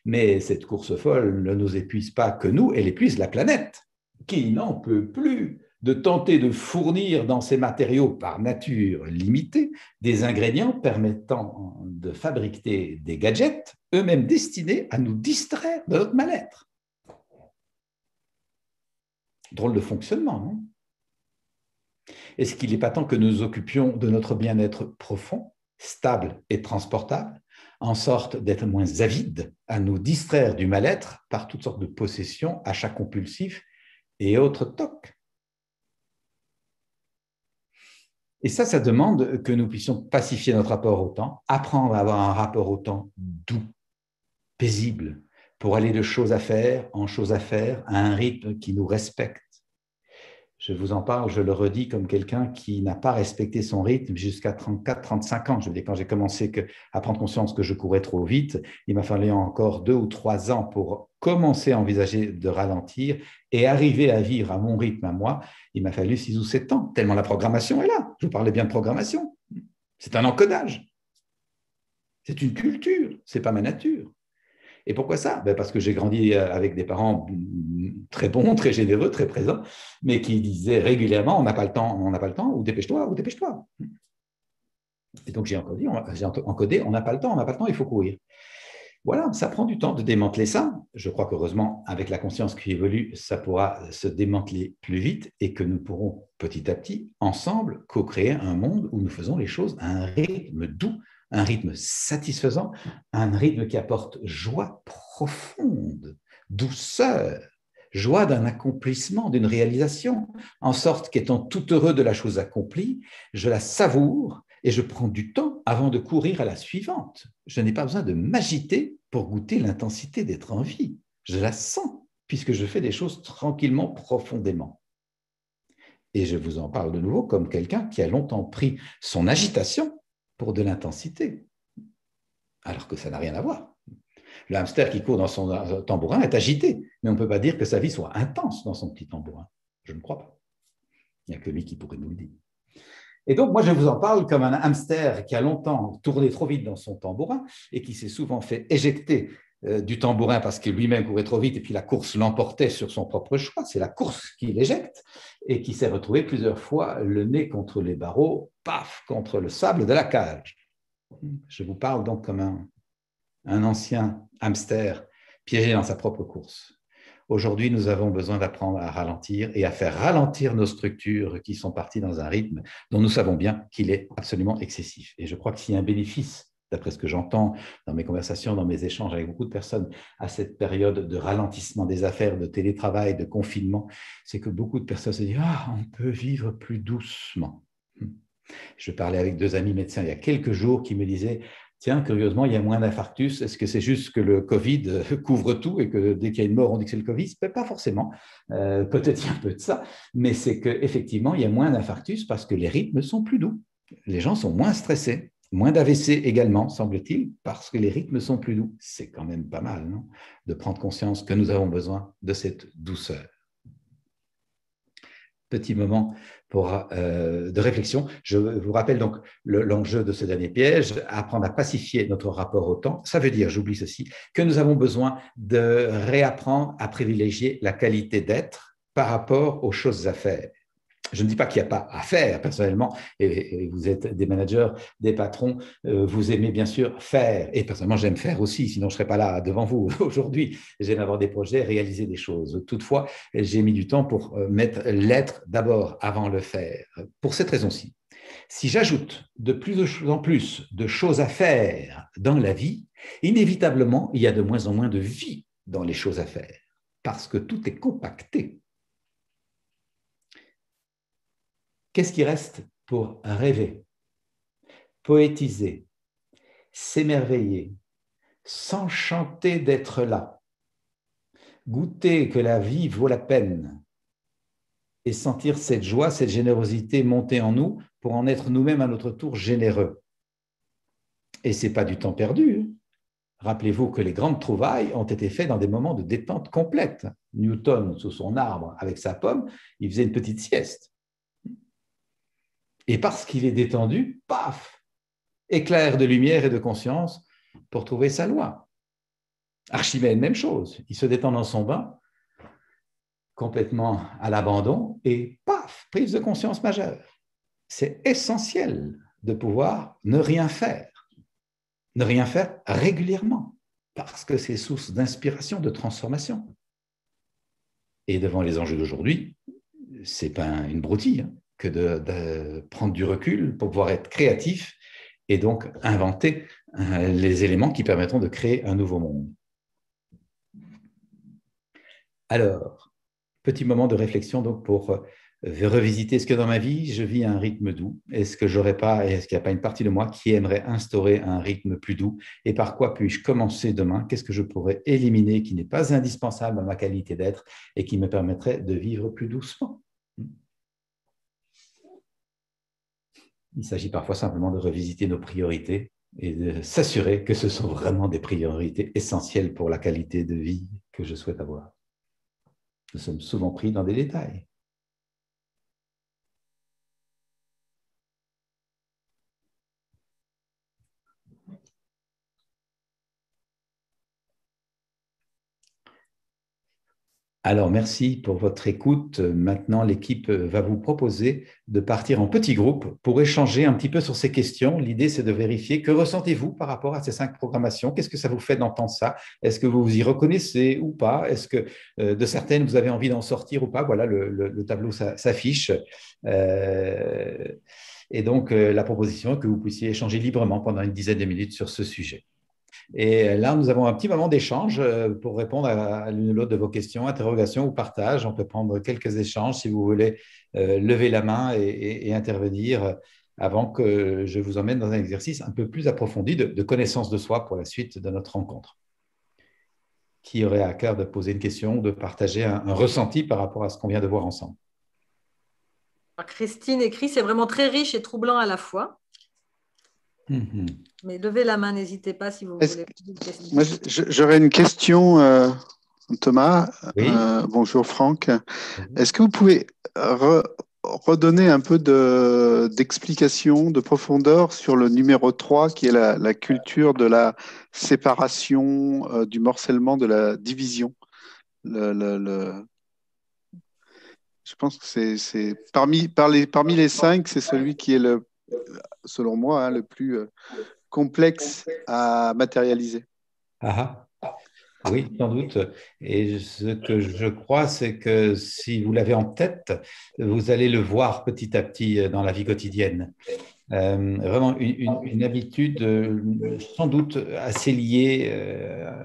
Mais cette course folle ne nous épuise pas que nous, elle épuise la planète, qui n'en peut plus de tenter de fournir dans ces matériaux par nature limités des ingrédients permettant de fabriquer des gadgets, eux-mêmes destinés à nous distraire de notre mal-être. Drôle de fonctionnement, non? Est-ce qu'il n'est pas temps que nous nous occupions de notre bien-être profond, stable et transportable, en sorte d'être moins avides à nous distraire du mal-être par toutes sortes de possessions, achats compulsifs et autres tocs? Et ça demande que nous puissions pacifier notre rapport au temps, apprendre à avoir un rapport au temps doux, paisible, pour aller de choses à faire en choses à faire, à un rythme qui nous respecte. Je vous en parle, je le redis, comme quelqu'un qui n'a pas respecté son rythme jusqu'à 34, 35 ans. Je veux dire, quand j'ai commencé à prendre conscience que je courais trop vite, il m'a fallu encore 2 ou 3 ans pour commencer à envisager de ralentir et arriver à vivre à mon rythme à moi. Il m'a fallu 6 ou 7 ans, tellement la programmation est là. Je vous parlais bien de programmation. C'est un encodage. C'est une culture, ce n'est pas ma nature. Et pourquoi ça? Parce que j'ai grandi avec des parents très bons, très généreux, très présents, mais qui disaient régulièrement, on n'a pas le temps, ou dépêche-toi, ou dépêche-toi. Et donc j'ai encodé, on n'a pas le temps, il faut courir. Voilà, ça prend du temps de démanteler ça. Je crois qu'heureusement, avec la conscience qui évolue, ça pourra se démanteler plus vite et que nous pourrons petit à petit, ensemble, co-créer un monde où nous faisons les choses à un rythme doux, un rythme satisfaisant, un rythme qui apporte joie profonde, douceur, joie d'un accomplissement, d'une réalisation, en sorte qu'étant tout heureux de la chose accomplie, je la savoure et je prends du temps avant de courir à la suivante. Je n'ai pas besoin de m'agiter pour goûter l'intensité d'être en vie. Je la sens puisque je fais des choses tranquillement, profondément. Et je vous en parle de nouveau comme quelqu'un qui a longtemps pris son agitation pour de l'intensité, alors que ça n'a rien à voir. Le hamster qui court dans son tambourin est agité, mais on ne peut pas dire que sa vie soit intense dans son petit tambourin. Je ne crois pas. Il n'y a que lui qui pourrait nous le dire. Et donc, moi, je vous en parle comme un hamster qui a longtemps tourné trop vite dans son tambourin et qui s'est souvent fait éjecter du tambourin parce que lui-même courait trop vite et puis la course l'emportait sur son propre choix. C'est la course qui l'éjecte et qui s'est retrouvé plusieurs fois le nez contre les barreaux, paf, contre le sable de la cage. Je vous parle donc comme un ancien hamster piégé dans sa propre course. Aujourd'hui, nous avons besoin d'apprendre à ralentir et à faire ralentir nos structures qui sont parties dans un rythme dont nous savons bien qu'il est absolument excessif. Et je crois que s'il y a un bénéfice, d'après ce que j'entends dans mes conversations, dans mes échanges avec beaucoup de personnes à cette période de ralentissement des affaires, de télétravail, de confinement, c'est que beaucoup de personnes se disent « Ah, on peut vivre plus doucement ». Je parlais avec 2 amis médecins il y a quelques jours qui me disaient « Tiens, curieusement, il y a moins d'infarctus. Est-ce que c'est juste que le Covid couvre tout et que dès qu'il y a une mort, on dit que c'est le Covid ?» Pas forcément. Peut-être il y a un peu de ça, mais c'est qu'effectivement, il y a moins d'infarctus parce que les rythmes sont plus doux. Les gens sont moins stressés, moins d'AVC également, semble-t-il, parce que les rythmes sont plus doux. C'est quand même pas mal, non? De prendre conscience que nous avons besoin de cette douceur. Petit moment de réflexion. Je vous rappelle donc l'enjeu de ce dernier piège, apprendre à pacifier notre rapport au temps. Ça veut dire, j'oublie ceci, que nous avons besoin de réapprendre à privilégier la qualité d'être par rapport aux choses à faire. Je ne dis pas qu'il n'y a pas à faire personnellement, et vous êtes des managers, des patrons, vous aimez bien sûr faire, et personnellement j'aime faire aussi, sinon je ne serais pas là devant vous aujourd'hui. J'aime avoir des projets, réaliser des choses. Toutefois, j'ai mis du temps pour mettre l'être d'abord avant le faire. Pour cette raison-ci, si j'ajoute de plus en plus de choses à faire dans la vie, inévitablement, il y a de moins en moins de vie dans les choses à faire, parce que tout est compacté. Qu'est-ce qui reste pour rêver, poétiser, s'émerveiller, s'enchanter d'être là, goûter que la vie vaut la peine et sentir cette joie, cette générosité monter en nous pour en être nous-mêmes à notre tour généreux. Et ce n'est pas du temps perdu. Rappelez-vous que les grandes trouvailles ont été faites dans des moments de détente complète. Newton, sous son arbre, avec sa pomme, il faisait une petite sieste. Et parce qu'il est détendu, paf, éclair de lumière et de conscience pour trouver sa loi. Archimède, même chose. Il se détend dans son bain, complètement à l'abandon, et paf, prise de conscience majeure. C'est essentiel de pouvoir ne rien faire régulièrement, parce que c'est source d'inspiration, de transformation. Et devant les enjeux d'aujourd'hui, ce n'est pas une broutille que de prendre du recul pour pouvoir être créatif et donc inventer les éléments qui permettront de créer un nouveau monde. Alors, petit moment de réflexion donc pour revisiter ce que dans ma vie, je vis à un rythme doux. Est-ce que j'aurais pas, est-ce qu'il n'y a pas une partie de moi qui aimerait instaurer un rythme plus doux? Et par quoi puis-je commencer demain? Qu'est-ce que je pourrais éliminer qui n'est pas indispensable à ma qualité d'être et qui me permettrait de vivre plus doucement? Il s'agit parfois simplement de revisiter nos priorités et de s'assurer que ce sont vraiment des priorités essentielles pour la qualité de vie que je souhaite avoir. Nous sommes souvent pris dans des détails. Alors, merci pour votre écoute. Maintenant, l'équipe va vous proposer de partir en petits groupes pour échanger un petit peu sur ces questions. L'idée, c'est de vérifier que ressentez-vous par rapport à ces 5 programmations. Qu'est-ce que ça vous fait d'entendre ça? Est-ce que vous vous y reconnaissez ou pas? Est-ce que de certaines, vous avez envie d'en sortir ou pas? Voilà, le tableau s'affiche. Et donc, la proposition est que vous puissiez échanger librement pendant une dizaine de minutes sur ce sujet. Et là, nous avons un petit moment d'échange pour répondre à l'une ou l'autre de vos questions, interrogations ou partages. On peut prendre quelques échanges si vous voulez lever la main et intervenir avant que je vous emmène dans un exercice un peu plus approfondi de connaissance de soi pour la suite de notre rencontre. Qui aurait à cœur de poser une question, de partager un ressenti par rapport à ce qu'on vient de voir ensemble? Christine écrit, c'est vraiment très riche et troublant à la fois. Mais levez la main, n'hésitez pas si vous voulez poser une question. Moi, j'aurais une question, Thomas. Oui. Bonjour Franck. Est-ce que vous pouvez redonner un peu d'explication, de profondeur sur le numéro 3, qui est la culture de la séparation, du morcellement, de la division? Je pense que c'est parmi les 5, c'est celui qui est selon moi, le plus complexe à matérialiser. Oui, sans doute. Et ce que je crois, c'est que si vous l'avez en tête, vous allez le voir petit à petit dans la vie quotidienne. Vraiment une habitude sans doute assez liée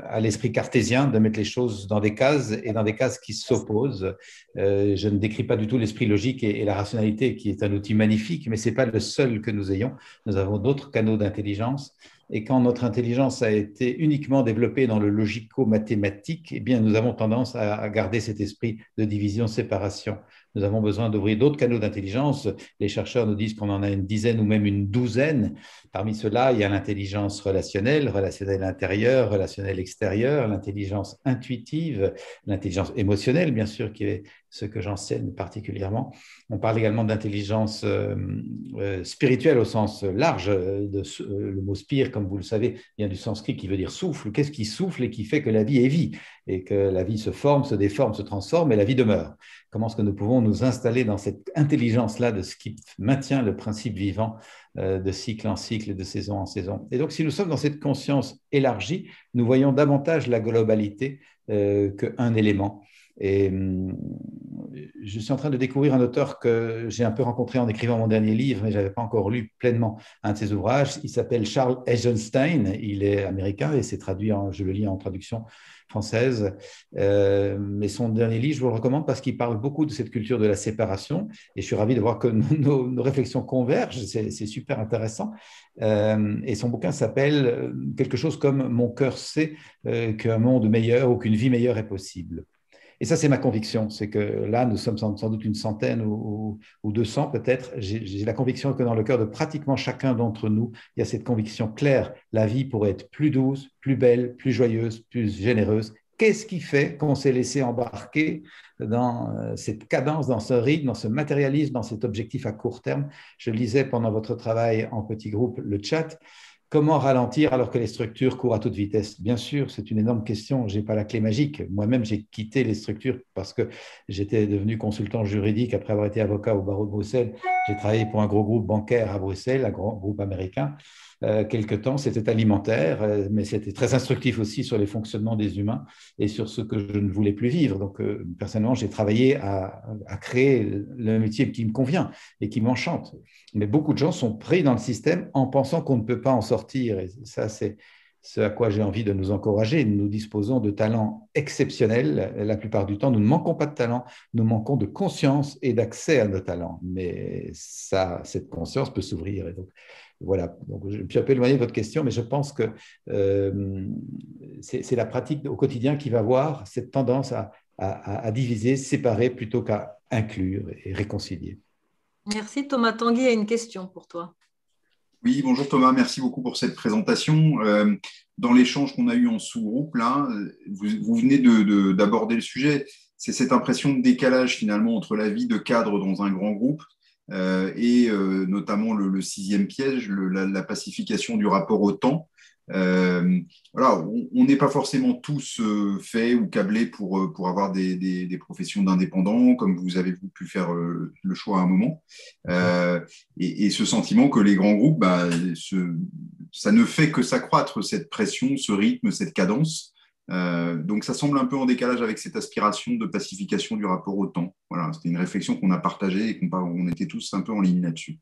à l'esprit cartésien de mettre les choses dans des cases et dans des cases qui s'opposent. Je ne décris pas du tout l'esprit logique et la rationalité qui est un outil magnifique, mais ce n'est pas le seul que nous ayons. Nous avons d'autres canaux d'intelligence. Et quand notre intelligence a été uniquement développée dans le logico-mathématique, eh bien, nous avons tendance à garder cet esprit de division-séparation. Nous avons besoin d'ouvrir d'autres canaux d'intelligence. Les chercheurs nous disent qu'on en a une dizaine ou même une douzaine. Parmi ceux-là, il y a l'intelligence relationnelle, relationnelle intérieure, relationnelle extérieure, l'intelligence intuitive, l'intelligence émotionnelle, bien sûr, qui est ce que j'enseigne particulièrement. On parle également d'intelligence spirituelle au sens large. Le mot spire, comme vous le savez, vient du sanskrit qui veut dire souffle. Qu'est-ce qui souffle et qui fait que la vie est vie et que la vie se forme, se déforme, se transforme et la vie demeure? Comment est-ce que nous pouvons nous installer dans cette intelligence-là de ce qui maintient le principe vivant de cycle en cycle et de saison en saison? Et donc, si nous sommes dans cette conscience élargie, nous voyons davantage la globalité qu'un élément. Et je suis en train de découvrir un auteur que j'ai un peu rencontré en écrivant mon dernier livre, mais je n'avais pas encore lu pleinement un de ses ouvrages. Il s'appelle Charles Eisenstein. Il est américain et c'est traduit, je le lis en traduction française. Mais son dernier livre, je vous le recommande parce qu'il parle beaucoup de cette culture de la séparation. Et je suis ravi de voir que nos réflexions convergent. C'est super intéressant. Et son bouquin s'appelle quelque chose comme Mon cœur sait qu'un monde meilleur ou qu'une vie meilleure est possible. Et ça, c'est ma conviction. C'est que là, nous sommes sans doute une centaine ou 200 peut-être. J'ai la conviction que dans le cœur de pratiquement chacun d'entre nous, il y a cette conviction claire. La vie pourrait être plus douce, plus belle, plus joyeuse, plus généreuse. Qu'est-ce qui fait qu'on s'est laissé embarquer dans cette cadence, dans ce rythme, dans ce matérialisme, dans cet objectif à court terme? Je lisais pendant votre travail en petit groupe le chat. Comment ralentir alors que les structures courent à toute vitesse? Bien sûr, c'est une énorme question. Je n'ai pas la clé magique. Moi-même, j'ai quitté les structures parce que j'étais devenu consultant juridique après avoir été avocat au barreau de Bruxelles. J'ai travaillé pour un gros groupe bancaire à Bruxelles, un grand groupe américain. Quelque temps, c'était alimentaire, mais c'était très instructif aussi sur les fonctionnements des humains et sur ce que je ne voulais plus vivre. Donc, personnellement, j'ai travaillé à créer le métier qui me convient et qui m'enchante. Mais beaucoup de gens sont pris dans le système en pensant qu'on ne peut pas en sortir. Et ça, c'est ce à quoi j'ai envie de nous encourager. Nous disposons de talents exceptionnels. La plupart du temps, nous ne manquons pas de talent, nous manquons de conscience et d'accès à nos talents. Mais ça, cette conscience peut s'ouvrir. Et donc, voilà. Donc, je me suis un peu éloigné de votre question, mais je pense que c'est la pratique au quotidien qui va avoir cette tendance à diviser, séparer plutôt qu'à inclure et réconcilier. Merci. Thomas Tanguy a une question pour toi. Oui, bonjour Thomas, merci beaucoup pour cette présentation. Dans l'échange qu'on a eu en sous-groupe, là, vous venez d'aborder le sujet. C'est cette impression de décalage finalement entre la vie de cadre dans un grand groupe et notamment le sixième piège, la pacification du rapport au temps. Voilà, on n'est pas forcément tous faits ou câblés pour avoir des professions d'indépendants, comme vous avez pu faire le choix à un moment. Et ce sentiment que les grands groupes, ça ne fait que s'accroître, cette pression, ce rythme, cette cadence. Donc ça semble un peu en décalage avec cette aspiration de pacification du rapport au temps. Voilà, c'était une réflexion qu'on a partagée et qu'on était tous un peu en ligne là-dessus.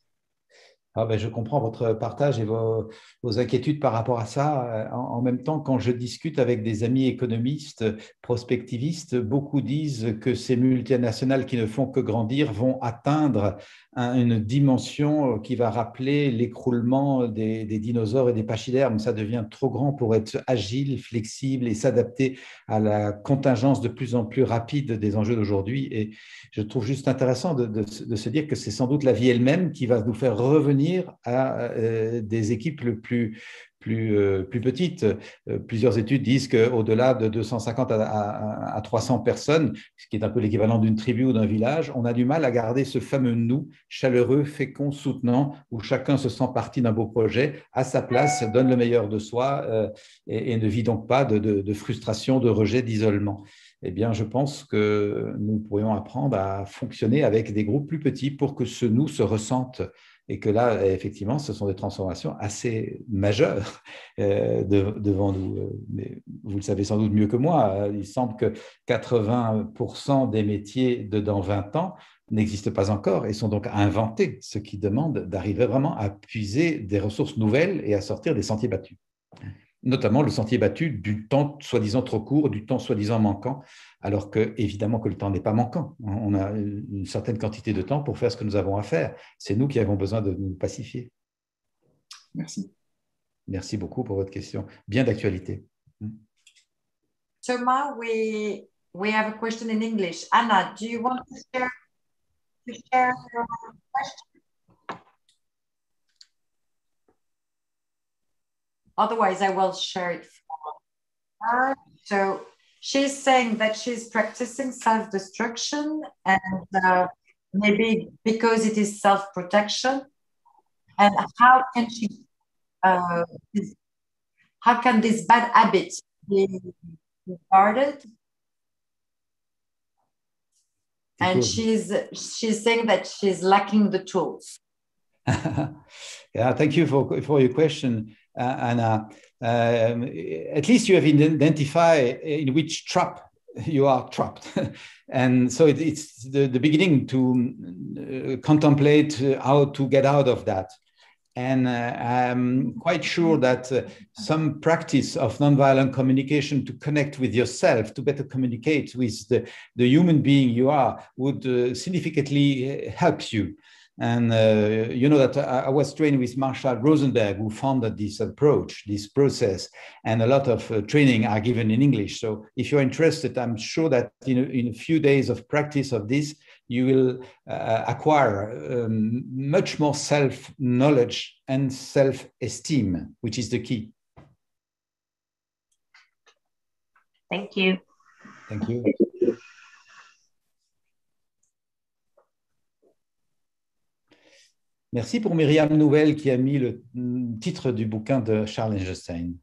Ah ben, je comprends votre partage et vos inquiétudes par rapport à ça. En même temps, quand je discute avec des amis économistes, prospectivistes, beaucoup disent que ces multinationales qui ne font que grandir vont atteindre une dimension qui va rappeler l'écroulement des dinosaures et des pachydermes. Ça devient trop grand pour être agile, flexible et s'adapter à la contingence de plus en plus rapide des enjeux d'aujourd'hui. Et je trouve juste intéressant de se dire que c'est sans doute la vie elle-même qui va nous faire revenir à des équipes plus petites. Plusieurs études disent qu'au-delà de 250 à 300 personnes, ce qui est un peu l'équivalent d'une tribu ou d'un village, on a du mal à garder ce fameux nous chaleureux, fécond, soutenant, où chacun se sent partie d'un beau projet, à sa place, donne le meilleur de soi et ne vit donc pas de frustration, de rejet, d'isolement. Eh bien, je pense que nous pourrions apprendre à fonctionner avec des groupes plus petits pour que ce nous se ressente. Et que là, effectivement, ce sont des transformations assez majeures devant nous. Mais vous le savez sans doute mieux que moi, il semble que 80% des métiers de dans 20 ans n'existent pas encore et sont donc à inventer, ce qui demande d'arriver vraiment à puiser des ressources nouvelles et à sortir des sentiers battus. Notamment le sentier battu du temps soi-disant trop court, du temps soi-disant manquant, alors que évidemment que le temps n'est pas manquant. On a une certaine quantité de temps pour faire ce que nous avons à faire. C'est nous qui avons besoin de nous pacifier. Merci. Merci beaucoup pour votre question. Bien d'actualité. Thomas, we have a question in English. Anna, do you want to share your question? Otherwise, I will share it for her. So she's saying that she's practicing self-destruction and maybe because it is self-protection. And how can this bad habit be regarded? And she's saying that she's lacking the tools. Yeah, thank you for your question. Anna, at least you have identified in which trap you are trapped. And so it's the beginning to contemplate how to get out of that. And I'm quite sure that some practice of nonviolent communication to connect with yourself, to better communicate with the human being you are, would significantly help you. And you know that I was trained with Marshall Rosenberg, who founded this approach, this process, and a lot of training are given in English. So if you're interested, I'm sure that in a few days of practice of this, you will acquire much more self-knowledge and self-esteem, which is the key. Thank you. Thank you. Merci pour Myriam Nouvelle qui a mis le titre du bouquin de Charles Eisenstein.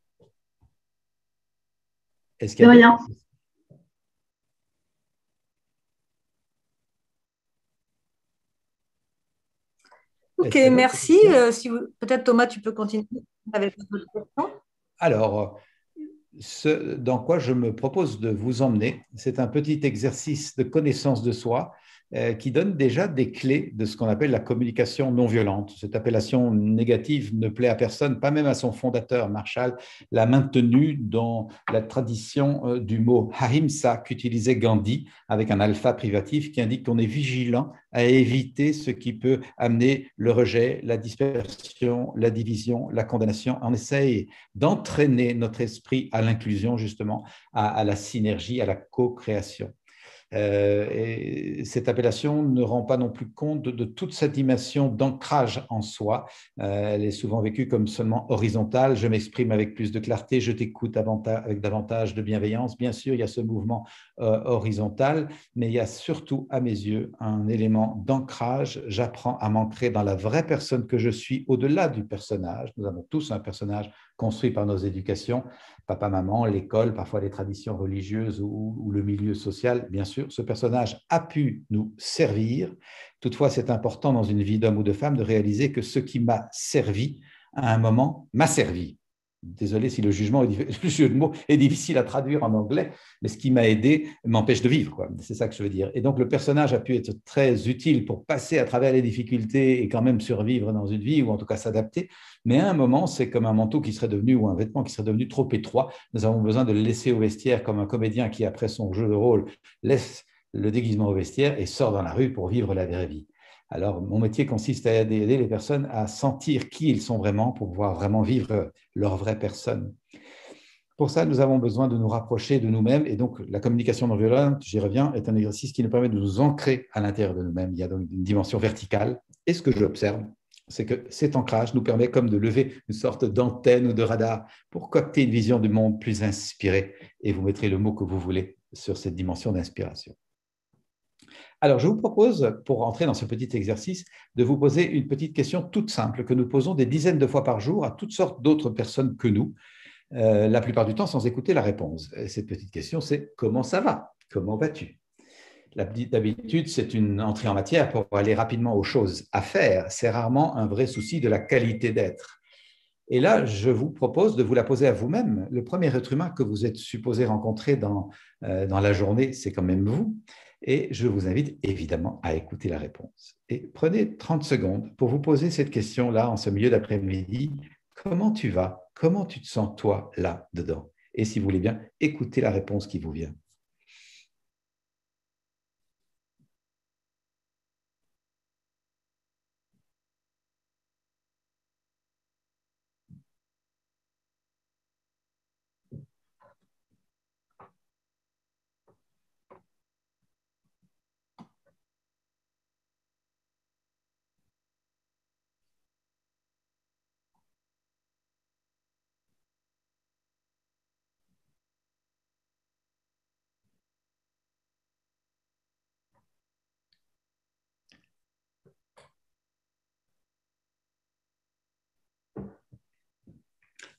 Est-ce qu'il y a rien. Ok, merci. Peut-être Thomas, tu peux continuer avec d'autres questions. Alors, ce dans quoi je me propose de vous emmener, c'est un petit exercice de connaissance de soi qui donne déjà des clés de ce qu'on appelle la communication non violente. Cette appellation négative ne plaît à personne, pas même à son fondateur. Marshall l'a maintenue dans la tradition du mot ahimsa qu'utilisait Gandhi avec un alpha privatif qui indique qu'on est vigilant à éviter ce qui peut amener le rejet, la dispersion, la division, la condamnation. On essaye d'entraîner notre esprit à l'inclusion, justement, à la synergie, à la co-création. Et cette appellation ne rend pas non plus compte de toute cette dimension d'ancrage en soi. Elle est souvent vécue comme seulement horizontale. Je m'exprime avec plus de clarté, je t'écoute avec davantage de bienveillance. Bien sûr, il y a ce mouvement horizontal, mais il y a surtout, à mes yeux, un élément d'ancrage. J'apprends à m'ancrer dans la vraie personne que je suis, au-delà du personnage. Nous avons tous un personnage construit par nos éducations, papa, maman, l'école, parfois les traditions religieuses ou le milieu social. Bien sûr, ce personnage a pu nous servir. Toutefois, c'est important dans une vie d'homme ou de femme de réaliser que ce qui m'a servi, à un moment, m'a servi. Désolé si le jeu de mots est difficile à traduire en anglais, mais ce qui m'a aidé m'empêche de vivre. C'est ça que je veux dire. Et donc, le personnage a pu être très utile pour passer à travers les difficultés et quand même survivre dans une vie, ou en tout cas s'adapter. Mais à un moment, c'est comme un manteau qui serait devenu, ou un vêtement qui serait devenu trop étroit. Nous avons besoin de le laisser au vestiaire, comme un comédien qui, après son jeu de rôle, laisse le déguisement au vestiaire et sort dans la rue pour vivre la vraie vie. Alors, mon métier consiste à aider les personnes à sentir qui ils sont vraiment pour pouvoir vraiment vivre leur vraie personne. Pour ça, nous avons besoin de nous rapprocher de nous-mêmes. Et donc, la communication non violente, j'y reviens, est un exercice qui nous permet de nous ancrer à l'intérieur de nous-mêmes. Il y a donc une dimension verticale. Et ce que j'observe, c'est que cet ancrage nous permet comme de lever une sorte d'antenne ou de radar pour capter une vision du monde plus inspirée. Et vous mettrez le mot que vous voulez sur cette dimension d'inspiration. Alors, je vous propose, pour entrer dans ce petit exercice, de vous poser une petite question toute simple que nous posons des dizaines de fois par jour à toutes sortes d'autres personnes que nous, la plupart du temps sans écouter la réponse. Et cette petite question, c'est « Comment ça va ? Comment vas-tu » D'habitude, c'est une entrée en matière pour aller rapidement aux choses à faire. C'est rarement un vrai souci de la qualité d'être. Et là, je vous propose de vous la poser à vous-même. Le premier être humain que vous êtes supposé rencontrer dans la journée, c'est quand même vous. Et je vous invite évidemment à écouter la réponse. Et prenez 30 secondes pour vous poser cette question-là en ce milieu d'après-midi. Comment tu vas? Comment tu te sens toi là-dedans? Et si vous voulez bien, écoutez la réponse qui vous vient.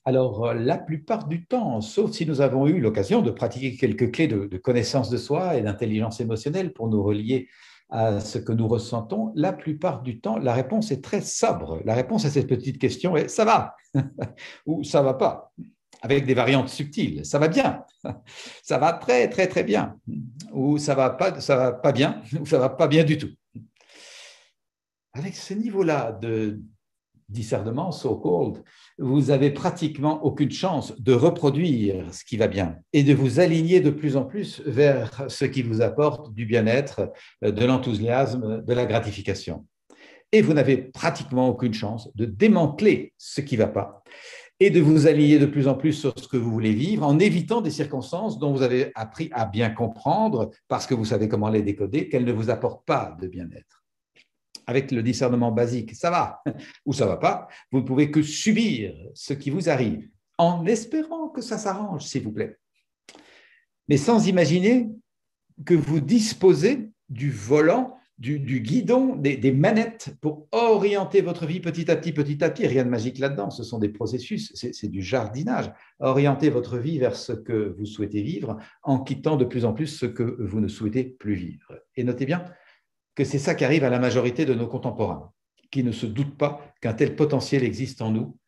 Alors, la plupart du temps, sauf si nous avons eu l'occasion de pratiquer quelques clés de connaissance de soi et d'intelligence émotionnelle pour nous relier à ce que nous ressentons, la plupart du temps, la réponse est très sobre. La réponse à cette petite question est « ça va » ou « ça va pas », avec des variantes subtiles. « Ça va bien »,« ça va très, très, très bien » ou « ça va pas bien » ou « ça va pas bien du tout ». Avec ce niveau-là de discernement, so-called, vous avez pratiquement aucune chance de reproduire ce qui va bien et de vous aligner de plus en plus vers ce qui vous apporte du bien-être, de l'enthousiasme, de la gratification. Et vous n'avez pratiquement aucune chance de démanteler ce qui ne va pas et de vous aligner de plus en plus sur ce que vous voulez vivre en évitant des circonstances dont vous avez appris à bien comprendre parce que vous savez comment les décoder, qu'elles ne vous apportent pas de bien-être. Avec le discernement basique, ça va ou ça ne va pas, vous ne pouvez que subir ce qui vous arrive en espérant que ça s'arrange, s'il vous plaît. Mais sans imaginer que vous disposez du volant, du guidon, des manettes pour orienter votre vie petit à petit, rien de magique là-dedans, ce sont des processus, c'est du jardinage. Orienter votre vie vers ce que vous souhaitez vivre en quittant de plus en plus ce que vous ne souhaitez plus vivre. Et notez bien que c'est ça qui arrive à la majorité de nos contemporains, qui ne se doutent pas qu'un tel potentiel existe en nous,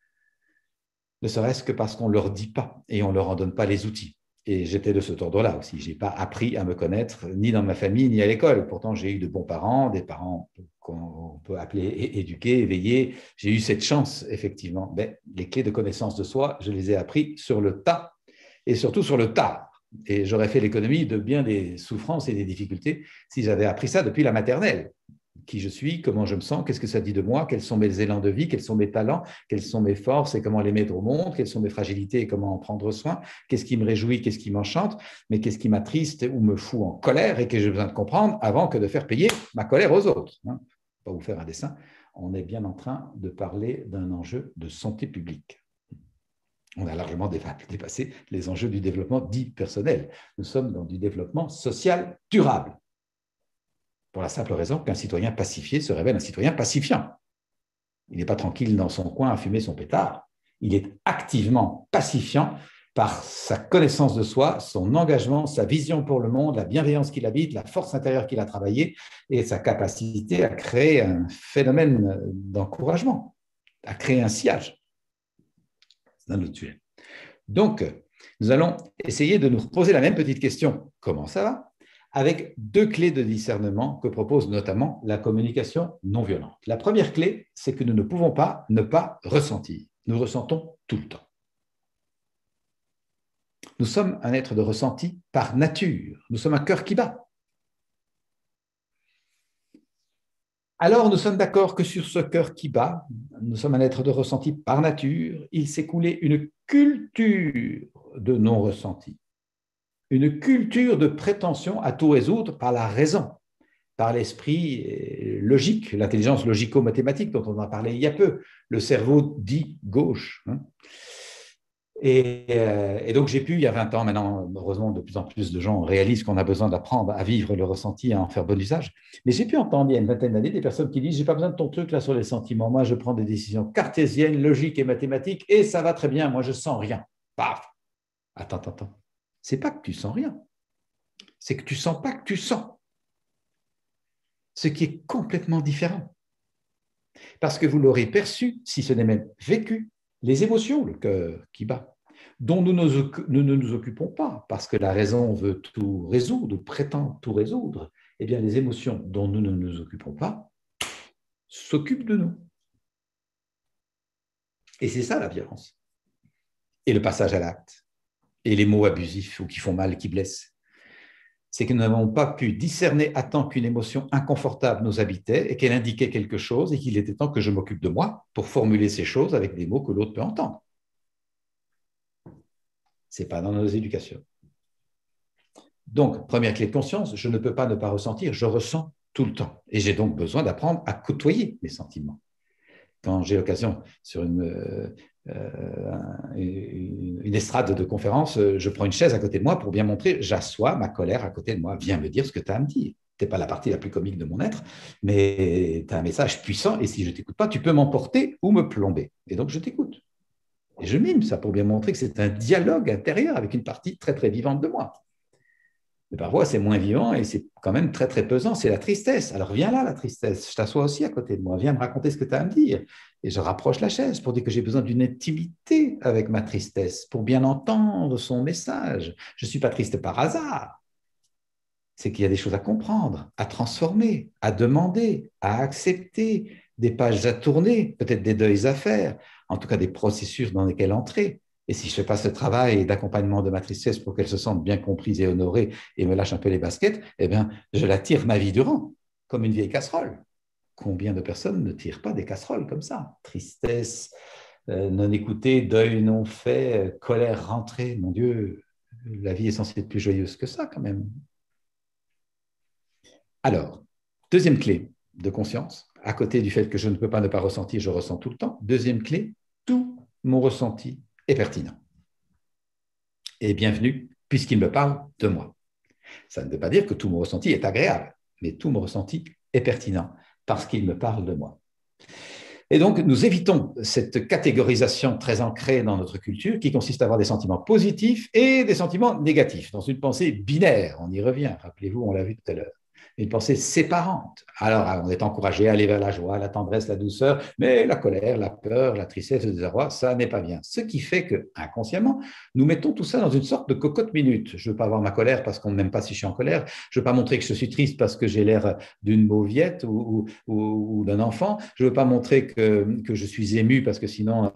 ne serait-ce que parce qu'on ne leur dit pas et on ne leur en donne pas les outils. Et j'étais de cet ordre-là aussi. Je n'ai pas appris à me connaître ni dans ma famille ni à l'école. Pourtant, j'ai eu de bons parents, des parents qu'on peut appeler éduqués, éveillés. J'ai eu cette chance, effectivement. Mais les clés de connaissance de soi, je les ai appris sur le tas et surtout sur le tard. Et j'aurais fait l'économie de bien des souffrances et des difficultés si j'avais appris ça depuis la maternelle. Qui je suis, comment je me sens, qu'est-ce que ça dit de moi, quels sont mes élans de vie, quels sont mes talents, quelles sont mes forces et comment les mettre au monde, quelles sont mes fragilités et comment en prendre soin, qu'est-ce qui me réjouit, qu'est-ce qui m'enchante, mais qu'est-ce qui m'attriste ou me fout en colère et que j'ai besoin de comprendre avant que de faire payer ma colère aux autres. Pas vous faire un dessin, on est bien en train de parler d'un enjeu de santé publique. On a largement dépassé les enjeux du développement dit personnel. Nous sommes dans du développement social durable. Pour la simple raison qu'un citoyen pacifié se révèle un citoyen pacifiant. Il n'est pas tranquille dans son coin à fumer son pétard. Il est activement pacifiant par sa connaissance de soi, son engagement, sa vision pour le monde, la bienveillance qu'il habite, la force intérieure qu'il a travaillée et sa capacité à créer un phénomène d'encouragement, à créer un sillage. C'est un autre sujet. Donc, nous allons essayer de nous poser la même petite question. Comment ça va ? Avec deux clés de discernement que propose notamment la communication non violente. La première clé, c'est que nous ne pouvons pas ne pas ressentir. Nous ressentons tout le temps. Nous sommes un être de ressenti par nature. Nous sommes un cœur qui bat. Alors, nous sommes d'accord que sur ce cœur qui bat, nous sommes un être de ressenti par nature. Il s'est coulé une culture de non-ressenti. Une culture de prétention à tout résoudre par la raison, par l'esprit logique, l'intelligence logico-mathématique dont on a parlé il y a peu, le cerveau dit gauche. Et donc j'ai pu, il y a 20 ans maintenant, heureusement de plus en plus de gens réalisent qu'on a besoin d'apprendre à vivre le ressenti, à en faire bon usage, mais j'ai pu entendre il y a une vingtaine d'années des personnes qui disent « j'ai pas besoin de ton truc là sur les sentiments, moi je prends des décisions cartésiennes, logiques et mathématiques et ça va très bien, moi je sens rien. » Paf. Attends. C'est pas que tu sens rien, c'est que tu sens pas que tu sens. Ce qui est complètement différent. Parce que vous l'aurez perçu, si ce n'est même vécu, les émotions, le cœur qui bat, dont nous ne nous occupons pas, parce que la raison veut tout résoudre ou prétend tout résoudre, eh bien les émotions dont nous ne nous occupons pas s'occupent de nous. Et c'est ça la violence. Et le passage à l'acte. Et les mots abusifs ou qui font mal, qui blessent, c'est que nous n'avons pas pu discerner à temps qu'une émotion inconfortable nous habitait et qu'elle indiquait quelque chose et qu'il était temps que je m'occupe de moi pour formuler ces choses avec des mots que l'autre peut entendre. Ce n'est pas dans nos éducations. Donc, première clé de conscience, je ne peux pas ne pas ressentir, je ressens tout le temps. Et j'ai donc besoin d'apprendre à côtoyer mes sentiments. Quand j'ai l'occasion sur une estrade de conférence, je prends une chaise à côté de moi pour bien montrer, j'assois ma colère à côté de moi. Viens me dire ce que tu as à me dire. Tu n'es pas la partie la plus comique de mon être, mais tu as un message puissant et si je ne t'écoute pas, tu peux m'emporter ou me plomber. Et donc, je t'écoute. Et je mime ça pour bien montrer que c'est un dialogue intérieur avec une partie très, très vivante de moi. Mais parfois, c'est moins vivant et c'est quand même très, très pesant. C'est la tristesse. Alors, viens là, la tristesse. Je t'assois aussi à côté de moi. Viens me raconter ce que tu as à me dire. Et je rapproche la chaise pour dire que j'ai besoin d'une intimité avec ma tristesse, pour bien entendre son message. Je ne suis pas triste par hasard. C'est qu'il y a des choses à comprendre, à transformer, à demander, à accepter, des pages à tourner, peut-être des deuils à faire, en tout cas des processus dans lesquels entrer. Et si je ne fais pas ce travail d'accompagnement de ma tristesse pour qu'elle se sente bien comprise et honorée et me lâche un peu les baskets, eh bien, je la tire ma vie durant, comme une vieille casserole. Combien de personnes ne tirent pas des casseroles comme ça? Tristesse, non écoutée, deuil non fait, colère rentrée. Mon Dieu, la vie est censée être plus joyeuse que ça quand même. Alors, deuxième clé de conscience, à côté du fait que je ne peux pas ne pas ressentir, je ressens tout le temps. Deuxième clé, tout mon ressenti est pertinent. Et bienvenue, puisqu'il me parle de moi. Ça ne veut pas dire que tout mon ressenti est agréable, mais tout mon ressenti est pertinent parce qu'il me parle de moi. Et donc, nous évitons cette catégorisation très ancrée dans notre culture qui consiste à avoir des sentiments positifs et des sentiments négatifs, dans une pensée binaire. On y revient, rappelez-vous, on l'a vu tout à l'heure. une pensée séparante. Alors, on est encouragé à aller vers la joie, la tendresse, la douceur, mais la colère, la peur, la tristesse, le désarroi, ça n'est pas bien. Ce qui fait que, inconsciemment, nous mettons tout ça dans une sorte de cocotte minute. Je ne veux pas avoir ma colère parce qu'on ne m'aime pas si je suis en colère. Je ne veux pas montrer que je suis triste parce que j'ai l'air d'une mauviette ou d'un enfant. Je ne veux pas montrer que je suis ému parce que sinon,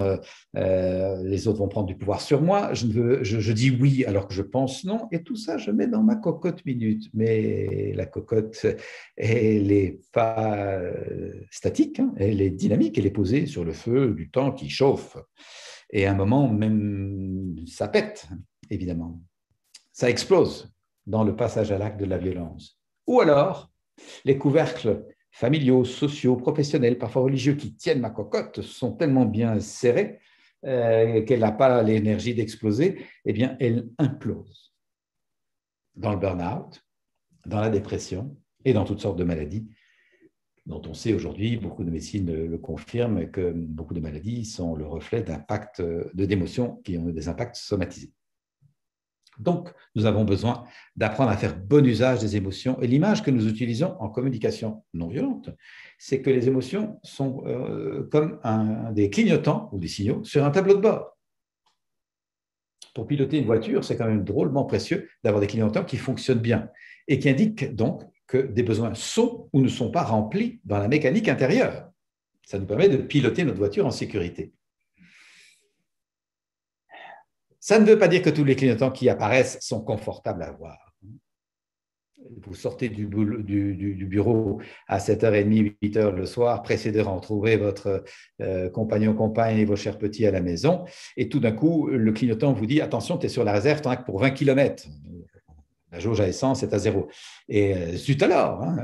les autres vont prendre du pouvoir sur moi. Je dis oui alors que je pense non. Et tout ça, je mets dans ma cocotte minute. Mais la cocotte, elle n'est pas statique, hein, elle est dynamique, elle est posée sur le feu du temps qui chauffe. Et à un moment, même, ça pète, évidemment. Ça explose dans le passage à l'acte de la violence. Ou alors, les couvercles familiaux, sociaux, professionnels, parfois religieux, qui tiennent ma cocotte, sont tellement bien serrés qu'elle n'a pas l'énergie d'exploser, eh bien, elle implose dans le burn-out, dans la dépression et dans toutes sortes de maladies dont on sait aujourd'hui, beaucoup de médecines le confirment, que beaucoup de maladies sont le reflet d'impacts, d'émotions qui ont des impacts somatisés. Donc, nous avons besoin d'apprendre à faire bon usage des émotions. Et l'image que nous utilisons en communication non violente, c'est que les émotions sont comme des clignotants ou des signaux sur un tableau de bord. Pour piloter une voiture, c'est quand même drôlement précieux d'avoir des clignotants qui fonctionnent bien et qui indiquent donc que des besoins sont ou ne sont pas remplis dans la mécanique intérieure. Ça nous permet de piloter notre voiture en sécurité. Ça ne veut pas dire que tous les clignotants qui apparaissent sont confortables à voir. Vous sortez du bureau à 7h30, 8h le soir, pressé de retrouver votre compagnon, compagne et vos chers petits à la maison, et tout d'un coup, le clignotant vous dit « Attention, tu es sur la réserve, tu n'en as que pour 20 km. » La jauge à essence est à 0. Et zut alors, hein,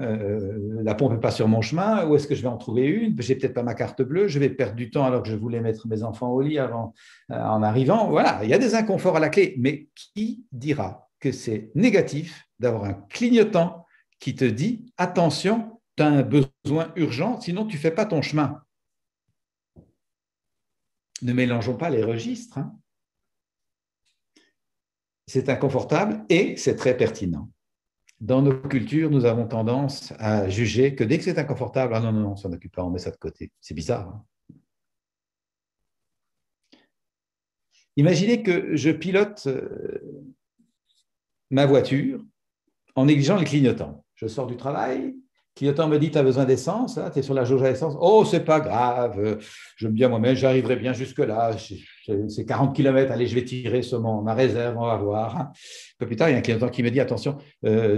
la pompe n'est pas sur mon chemin, où est-ce que je vais en trouver une? Je n'ai peut-être pas ma carte bleue, je vais perdre du temps alors que je voulais mettre mes enfants au lit en arrivant. Voilà, il y a des inconforts à la clé, mais qui dira que c'est négatif d'avoir un clignotant qui te dit « Attention, tu as un besoin urgent, sinon tu ne fais pas ton chemin. » Ne mélangeons pas les registres. Hein. C'est inconfortable et c'est très pertinent. Dans nos cultures, nous avons tendance à juger que dès que c'est inconfortable, ah non, non, non, on ne s'en occupe pas, on met ça de côté. C'est bizarre. Hein. Imaginez que je pilote ma voiture en négligeant les clignotants. Je sors du travail, le clignotant me dit « Tu as besoin d'essence, tu es sur la jauge à essence. » « Oh, c'est pas grave, je me dis à moi-même, j'arriverai bien jusque-là, c'est 40 km, allez, je vais tirer sur ma réserve, on va voir. » Un peu plus tard, il y a un clignotant qui me dit « Attention,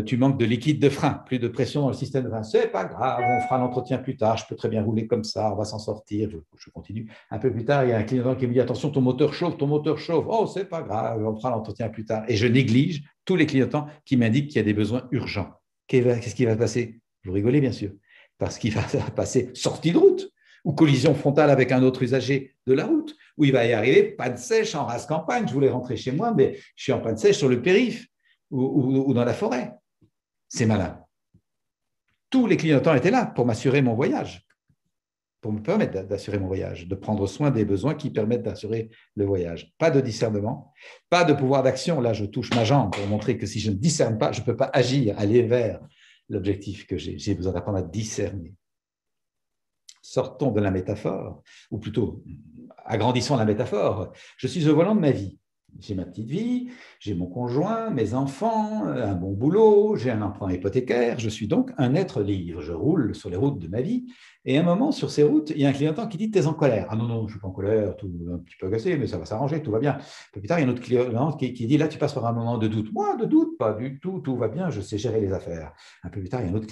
tu manques de liquide de frein, plus de pression dans le système de frein. » « C'est pas grave, on fera l'entretien plus tard, je peux très bien rouler comme ça, on va s'en sortir. » Je continue. Un peu plus tard, il y a un clignotant qui me dit « Attention, ton moteur chauffe, ton moteur chauffe. » « Oh, c'est pas grave, on fera l'entretien plus tard. » Et je néglige tous les clignotants qui m'indiquent qu'il y a des besoins urgents. Qu'est-ce qui va se passer? Vous rigolez, bien sûr, parce qu'il va passer sortie de route ou collision frontale avec un autre usager de la route, où il va y arriver panne sèche en race campagne. Je voulais rentrer chez moi, mais je suis en panne sèche sur le périph' ou dans la forêt. C'est malin. Tous les clignotants étaient là pour m'assurer mon voyage, pour me permettre d'assurer mon voyage, de prendre soin des besoins qui permettent d'assurer le voyage. Pas de discernement, pas de pouvoir d'action. Là, je touche ma jambe pour montrer que si je ne discerne pas, je ne peux pas agir, aller vers l'objectif que j'ai. J'ai besoin d'apprendre à discerner. Sortons de la métaphore, ou plutôt agrandissons la métaphore. Je suis au volant de ma vie. J'ai ma petite vie, j'ai mon conjoint, mes enfants, un bon boulot, j'ai un emprunt hypothécaire. Je suis donc un être libre. Je roule sur les routes de ma vie. Et à un moment, sur ces routes, il y a un clignotant qui dit « Tu es en colère. » « Ah non, non, je ne suis pas en colère, tout un petit peu agacé, mais ça va s'arranger, tout va bien. » Plus tard, il y a un autre clignotant qui dit « Là, tu passes par un moment de doute. » « Moi, de doute, pas du tout, tout va bien, je sais gérer les affaires. » Un peu plus tard, il y a un autre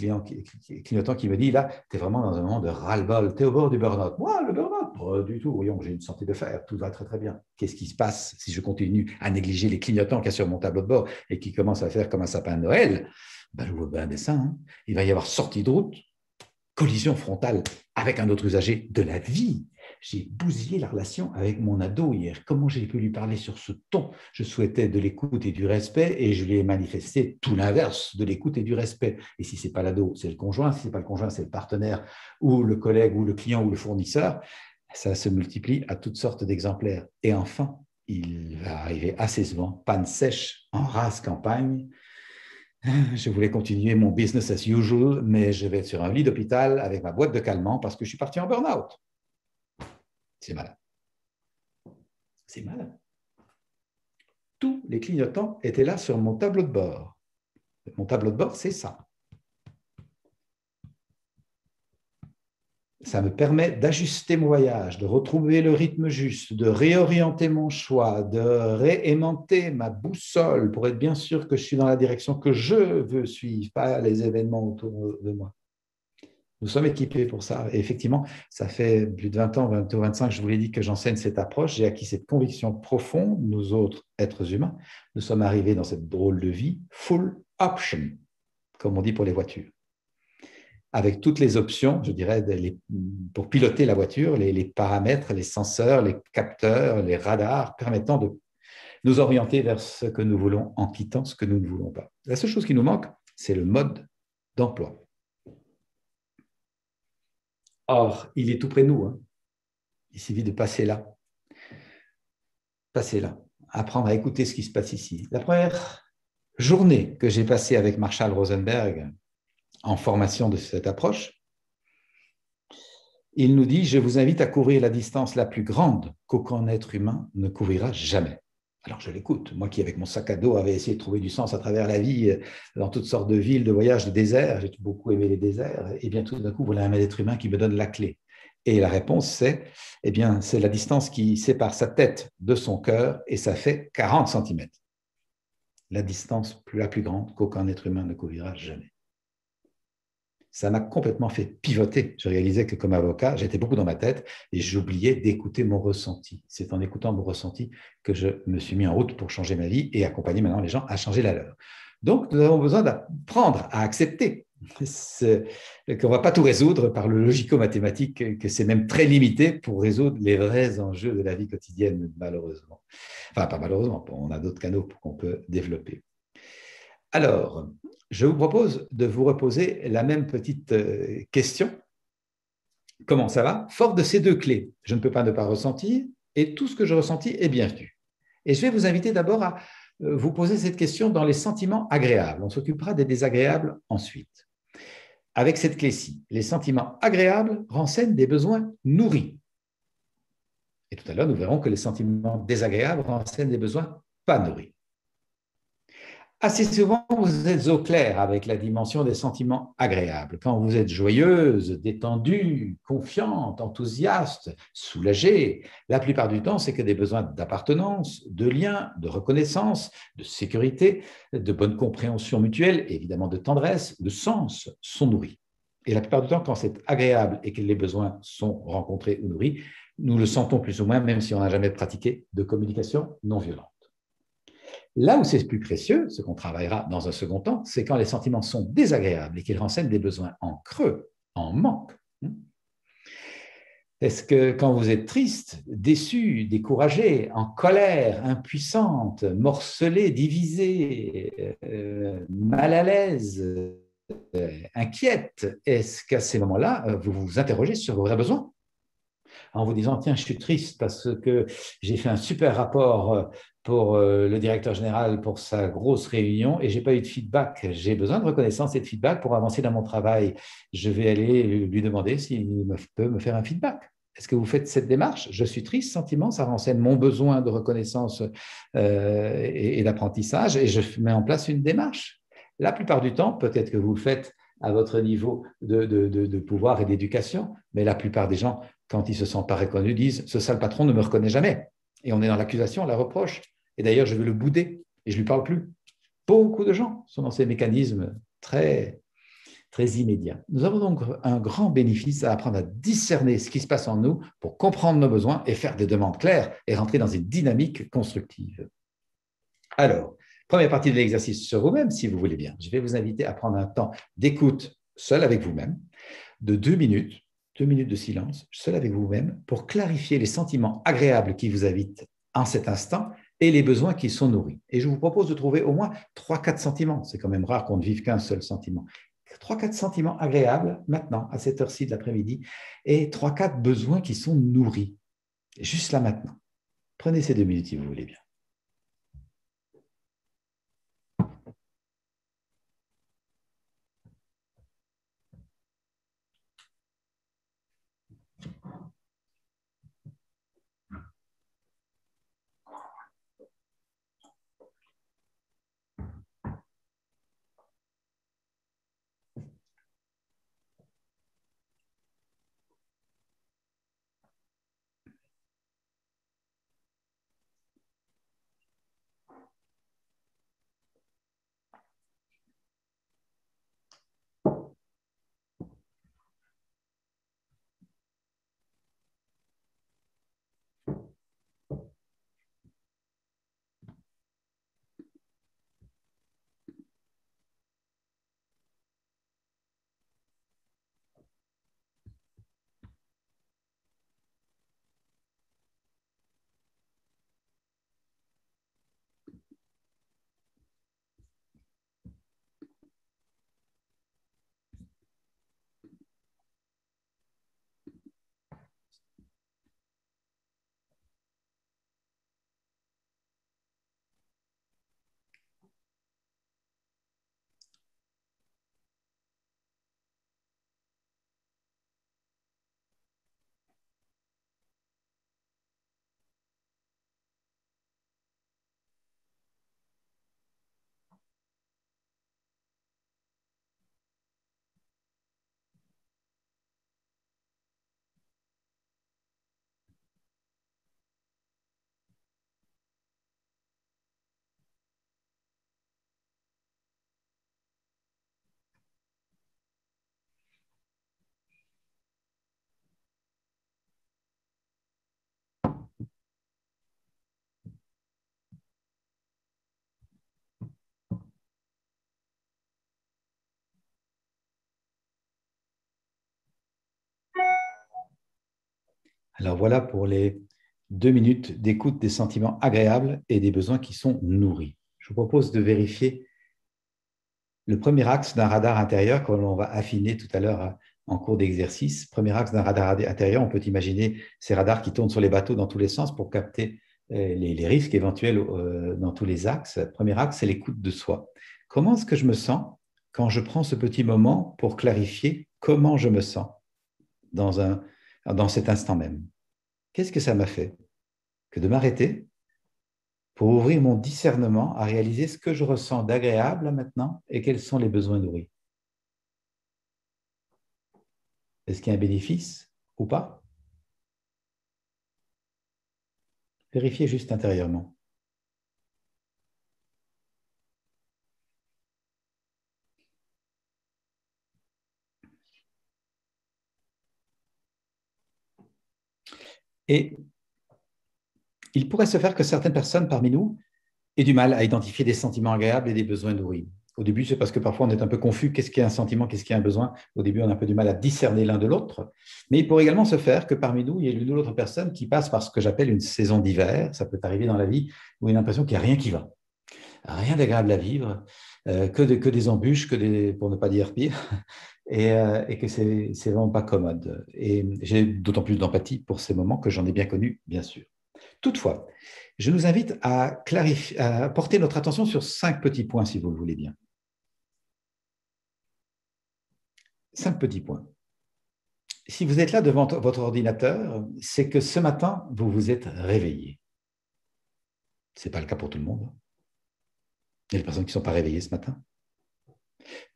clignotant qui me dit « Là, tu es vraiment dans un moment de ras-le-bol, tu es au bord du burn-out. » « Moi, le burn-out, pas du tout. Voyons, j'ai une santé de fer, tout va très très bien. » Qu'est-ce qui se passe si je continue à négliger les clignotants qu'il y a sur mon tableau de bord et qui commencent à faire comme un sapin de Noël? Ben, je vois bien un dessin. Hein. Il va y avoir sortie de route, collision frontale avec un autre usager de la vie. J'ai bousillé la relation avec mon ado hier. Comment j'ai pu lui parler sur ce ton? Je souhaitais de l'écoute et du respect et je lui ai manifesté tout l'inverse de l'écoute et du respect. Et si ce n'est pas l'ado, c'est le conjoint. Si ce n'est pas le conjoint, c'est le partenaire ou le collègue ou le client ou le fournisseur. Ça se multiplie à toutes sortes d'exemplaires. Et enfin, il va arriver assez souvent, panne sèche en race campagne. Je voulais continuer mon business as usual, mais je vais être sur un lit d'hôpital avec ma boîte de calmant parce que je suis parti en burn-out. C'est malin. C'est malin. Tous les clignotants étaient là sur mon tableau de bord. Mon tableau de bord, c'est ça. Ça me permet d'ajuster mon voyage, de retrouver le rythme juste, de réorienter mon choix, de réaimanter ma boussole pour être bien sûr que je suis dans la direction que je veux suivre, pas les événements autour de moi. Nous sommes équipés pour ça. Et effectivement, ça fait plus de 20 ans, 20 ou 25, je vous l'ai dit, que j'enseigne cette approche. J'ai acquis cette conviction profonde, nous autres êtres humains, nous sommes arrivés dans cette drôle de vie full option, comme on dit pour les voitures, avec toutes les options, je dirais, pour piloter la voiture, les paramètres, les senseurs, les capteurs, les radars, permettant de nous orienter vers ce que nous voulons en quittant ce que nous ne voulons pas. La seule chose qui nous manque, c'est le mode d'emploi. Or, il est tout près de nous. Hein. Il suffit de passer là. Passer là. Apprendre à écouter ce qui se passe ici. La première journée que j'ai passée avec Marshall Rosenberg en formation de cette approche, il nous dit « Je vous invite à couvrir la distance la plus grande qu'aucun être humain ne couvrira jamais ». Alors je l'écoute, moi qui avec mon sac à dos avais essayé de trouver du sens à travers la vie dans toutes sortes de villes, de voyages, de déserts, j'ai beaucoup aimé les déserts, et bien tout d'un coup voilà un être humain qui me donne la clé. Et la réponse c'est, eh bien c'est la distance qui sépare sa tête de son cœur et ça fait 40 cm. La distance la plus grande qu'aucun être humain ne couvrira jamais. Ça m'a complètement fait pivoter. Je réalisais que comme avocat, j'étais beaucoup dans ma tête et j'oubliais d'écouter mon ressenti. C'est en écoutant mon ressenti que je me suis mis en route pour changer ma vie et accompagner maintenant les gens à changer la leur. Donc, nous avons besoin d'apprendre à accepter qu'on ne va pas tout résoudre par le logico-mathématique, que c'est même très limité pour résoudre les vrais enjeux de la vie quotidienne, malheureusement. Enfin, pas malheureusement, on a d'autres canaux qu'on peut développer. Alors, je vous propose de vous reposer la même petite question. Comment ça va? Fort de ces deux clés, je ne peux pas ne pas ressentir et tout ce que je ressentis est bienvenu. Et je vais vous inviter d'abord à vous poser cette question dans les sentiments agréables. On s'occupera des désagréables ensuite. Avec cette clé-ci, les sentiments agréables renseignent des besoins nourris. Et tout à l'heure, nous verrons que les sentiments désagréables renseignent des besoins pas nourris. Assez souvent, vous êtes au clair avec la dimension des sentiments agréables. Quand vous êtes joyeuse, détendue, confiante, enthousiaste, soulagée, la plupart du temps, c'est que des besoins d'appartenance, de lien, de reconnaissance, de sécurité, de bonne compréhension mutuelle, évidemment de tendresse, de sens sont nourris. Et la plupart du temps, quand c'est agréable et que les besoins sont rencontrés ou nourris, nous le sentons plus ou moins, même si on n'a jamais pratiqué de communication non violente. Là où c'est plus précieux, ce qu'on travaillera dans un second temps, c'est quand les sentiments sont désagréables et qu'ils renseignent des besoins en creux, en manque. Est-ce que quand vous êtes triste, déçu, découragé, en colère, impuissante, morcelé, divisé, mal à l'aise, inquiète, est-ce qu'à ces moments-là, vous vous interrogez sur vos vrais besoins ? En vous disant, tiens, je suis triste parce que j'ai fait un super rapport pour le directeur général pour sa grosse réunion et je n'ai pas eu de feedback. J'ai besoin de reconnaissance et de feedback pour avancer dans mon travail. Je vais aller lui demander s'il peut me faire un feedback. Est-ce que vous faites cette démarche? Je suis triste, sentiment, ça renseigne mon besoin de reconnaissance et d'apprentissage et je mets en place une démarche. La plupart du temps, peut-être que vous le faites à votre niveau de pouvoir et d'éducation, mais la plupart des gens, quand ils ne se sentent pas reconnus, disent « ce sale patron ne me reconnaît jamais ». Et on est dans l'accusation, la reproche. Et d'ailleurs, je vais le bouder et je ne lui parle plus. Beaucoup de gens sont dans ces mécanismes très, très immédiats. Nous avons donc un grand bénéfice à apprendre à discerner ce qui se passe en nous pour comprendre nos besoins et faire des demandes claires et rentrer dans une dynamique constructive. Alors, première partie de l'exercice sur vous-même, si vous voulez bien. Je vais vous inviter à prendre un temps d'écoute seul avec vous-même de 2 minutes de silence, seul avec vous-même, pour clarifier les sentiments agréables qui vous habitent en cet instant et les besoins qui sont nourris. Et je vous propose de trouver au moins 3-4 sentiments. C'est quand même rare qu'on ne vive qu'un seul sentiment. 3-4 sentiments agréables maintenant, à cette heure-ci de l'après-midi, et 3-4 besoins qui sont nourris, juste là maintenant. Prenez ces 2 minutes si vous voulez bien. Alors voilà pour les 2 minutes d'écoute des sentiments agréables et des besoins qui sont nourris. Je vous propose de vérifier le premier axe d'un radar intérieur que l'on va affiner tout à l'heure en cours d'exercice. Premier axe d'un radar intérieur, on peut imaginer ces radars qui tournent sur les bateaux dans tous les sens pour capter les risques éventuels dans tous les axes. Premier axe, c'est l'écoute de soi. Comment est-ce que je me sens quand je prends ce petit moment pour clarifier comment je me sens dans cet instant même? Qu'est-ce que ça m'a fait que de m'arrêter pour ouvrir mon discernement à réaliser ce que je ressens d'agréable maintenant et quels sont les besoins nourris? Est-ce qu'il y a un bénéfice ou pas? Vérifiez juste intérieurement. Et il pourrait se faire que certaines personnes parmi nous aient du mal à identifier des sentiments agréables et des besoins nourris. Au début, c'est parce que parfois on est un peu confus. Qu'est-ce qui est un sentiment, qu'est-ce qui est un besoin? Au début, on a un peu du mal à discerner l'un de l'autre. Mais il pourrait également se faire que parmi nous, il y ait l'une ou l'autre personne qui passe par ce que j'appelle une saison d'hiver. Ça peut arriver dans la vie où il y a l'impression qu'il n'y a rien qui va. Rien d'agréable à vivre, que des embûches, pour ne pas dire pire, et que c'est vraiment pas commode. Et j'ai d'autant plus d'empathie pour ces moments que j'en ai bien connu, bien sûr. Toutefois, je nous invite à porter notre attention sur 5 petits points, si vous le voulez bien. 5 petits points. Si vous êtes là devant votre ordinateur, c'est que ce matin, vous vous êtes réveillé. Ce n'est pas le cas pour tout le monde. Il y a des personnes qui ne sont pas réveillées ce matin.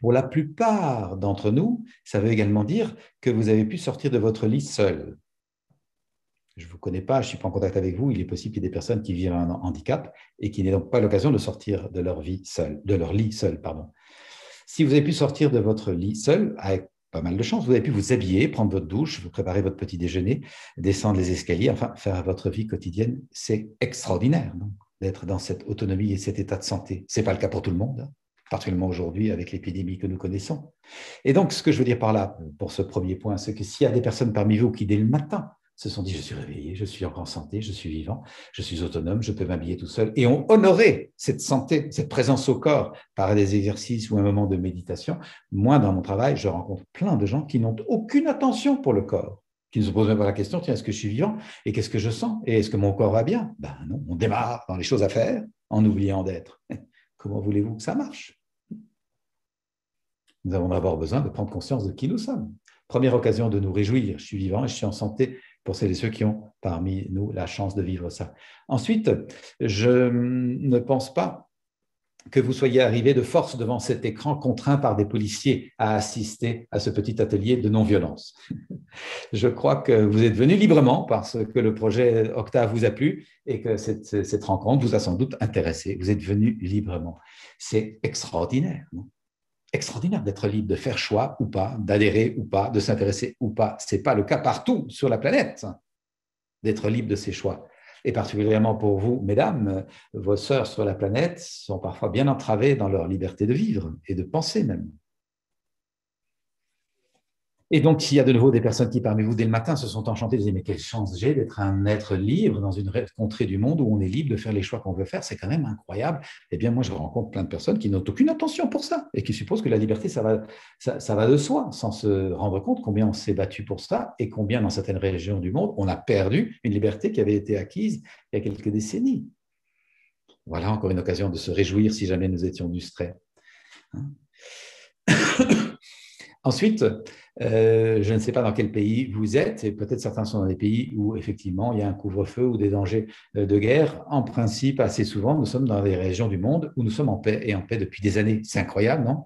Pour la plupart d'entre nous, ça veut également dire que vous avez pu sortir de votre lit seul. Je ne vous connais pas, je ne suis pas en contact avec vous. Il est possible qu'il y ait des personnes qui vivent un handicap et qui n'aient donc pas l'occasion de sortir de leur lit seul. Si vous avez pu sortir de votre lit seul, avec pas mal de chance, vous avez pu vous habiller, prendre votre douche, vous préparer votre petit déjeuner, descendre les escaliers, enfin faire votre vie quotidienne. C'est extraordinaire d'être dans cette autonomie et cet état de santé. Ce n'est pas le cas pour tout le monde, particulièrement aujourd'hui avec l'épidémie que nous connaissons. Et donc, ce que je veux dire par là, pour ce premier point, c'est que s'il y a des personnes parmi vous qui, dès le matin, se sont dit « je suis réveillé, je suis encore en santé, je suis vivant, je suis autonome, je peux m'habiller tout seul » et ont honoré cette santé, cette présence au corps par des exercices ou un moment de méditation. Moi, dans mon travail, je rencontre plein de gens qui n'ont aucune attention pour le corps, qui ne se posent même pas la question « tiens, est-ce que je suis vivant et qu'est-ce que je sens et est-ce que mon corps va bien ?» Ben non, on démarre dans les choses à faire en oubliant d'être. Comment voulez-vous que ça marche? Nous avons d'abord besoin de prendre conscience de qui nous sommes. Première occasion de nous réjouir, je suis vivant et je suis en santé, pour celles et ceux qui ont parmi nous la chance de vivre ça. Ensuite, je ne pense pas que vous soyez arrivés de force devant cet écran contraint par des policiers à assister à ce petit atelier de non-violence. Je crois que vous êtes venus librement parce que le projet Octave vous a plu et que cette rencontre vous a sans doute intéressé. Vous êtes venus librement. C'est extraordinaire, non ? Extraordinaire d'être libre, de faire choix ou pas, d'adhérer ou pas, de s'intéresser ou pas. Ce n'est pas le cas partout sur la planète d'être libre de ses choix. Et particulièrement pour vous, mesdames, vos sœurs sur la planète sont parfois bien entravées dans leur liberté de vivre et de penser même. Et donc, s'il y a de nouveau des personnes qui, parmi vous, dès le matin, se sont enchantées, disent « mais quelle chance j'ai d'être un être libre dans une contrée du monde où on est libre de faire les choix qu'on veut faire, c'est quand même incroyable. » Eh bien, moi, je rencontre plein de personnes qui n'ont aucune attention pour ça et qui supposent que la liberté, ça va de soi, sans se rendre compte combien on s'est battu pour ça et combien, dans certaines régions du monde, on a perdu une liberté qui avait été acquise il y a quelques décennies. Voilà encore une occasion de se réjouir si jamais nous étions distraits. Ensuite, je ne sais pas dans quel pays vous êtes, et peut-être certains sont dans des pays où effectivement il y a un couvre-feu ou des dangers de guerre. En principe, assez souvent, nous sommes dans des régions du monde où nous sommes en paix, et en paix depuis des années. C'est incroyable, non?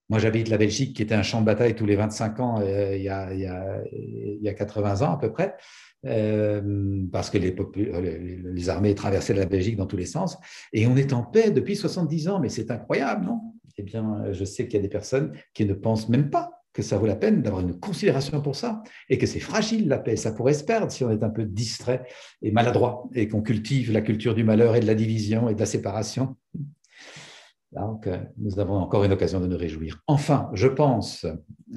Moi, j'habite la Belgique, qui était un champ de bataille tous les 25 ans, il y a 80 ans à peu près, parce que les armées traversaient la Belgique dans tous les sens, et on est en paix depuis 70 ans, mais c'est incroyable, non? Eh bien, je sais qu'il y a des personnes qui ne pensent même pas que ça vaut la peine d'avoir une considération pour ça et que c'est fragile la paix. Ça pourrait se perdre si on est un peu distrait et maladroit et qu'on cultive la culture du malheur et de la division et de la séparation. Donc, nous avons encore une occasion de nous réjouir. Enfin, je pense,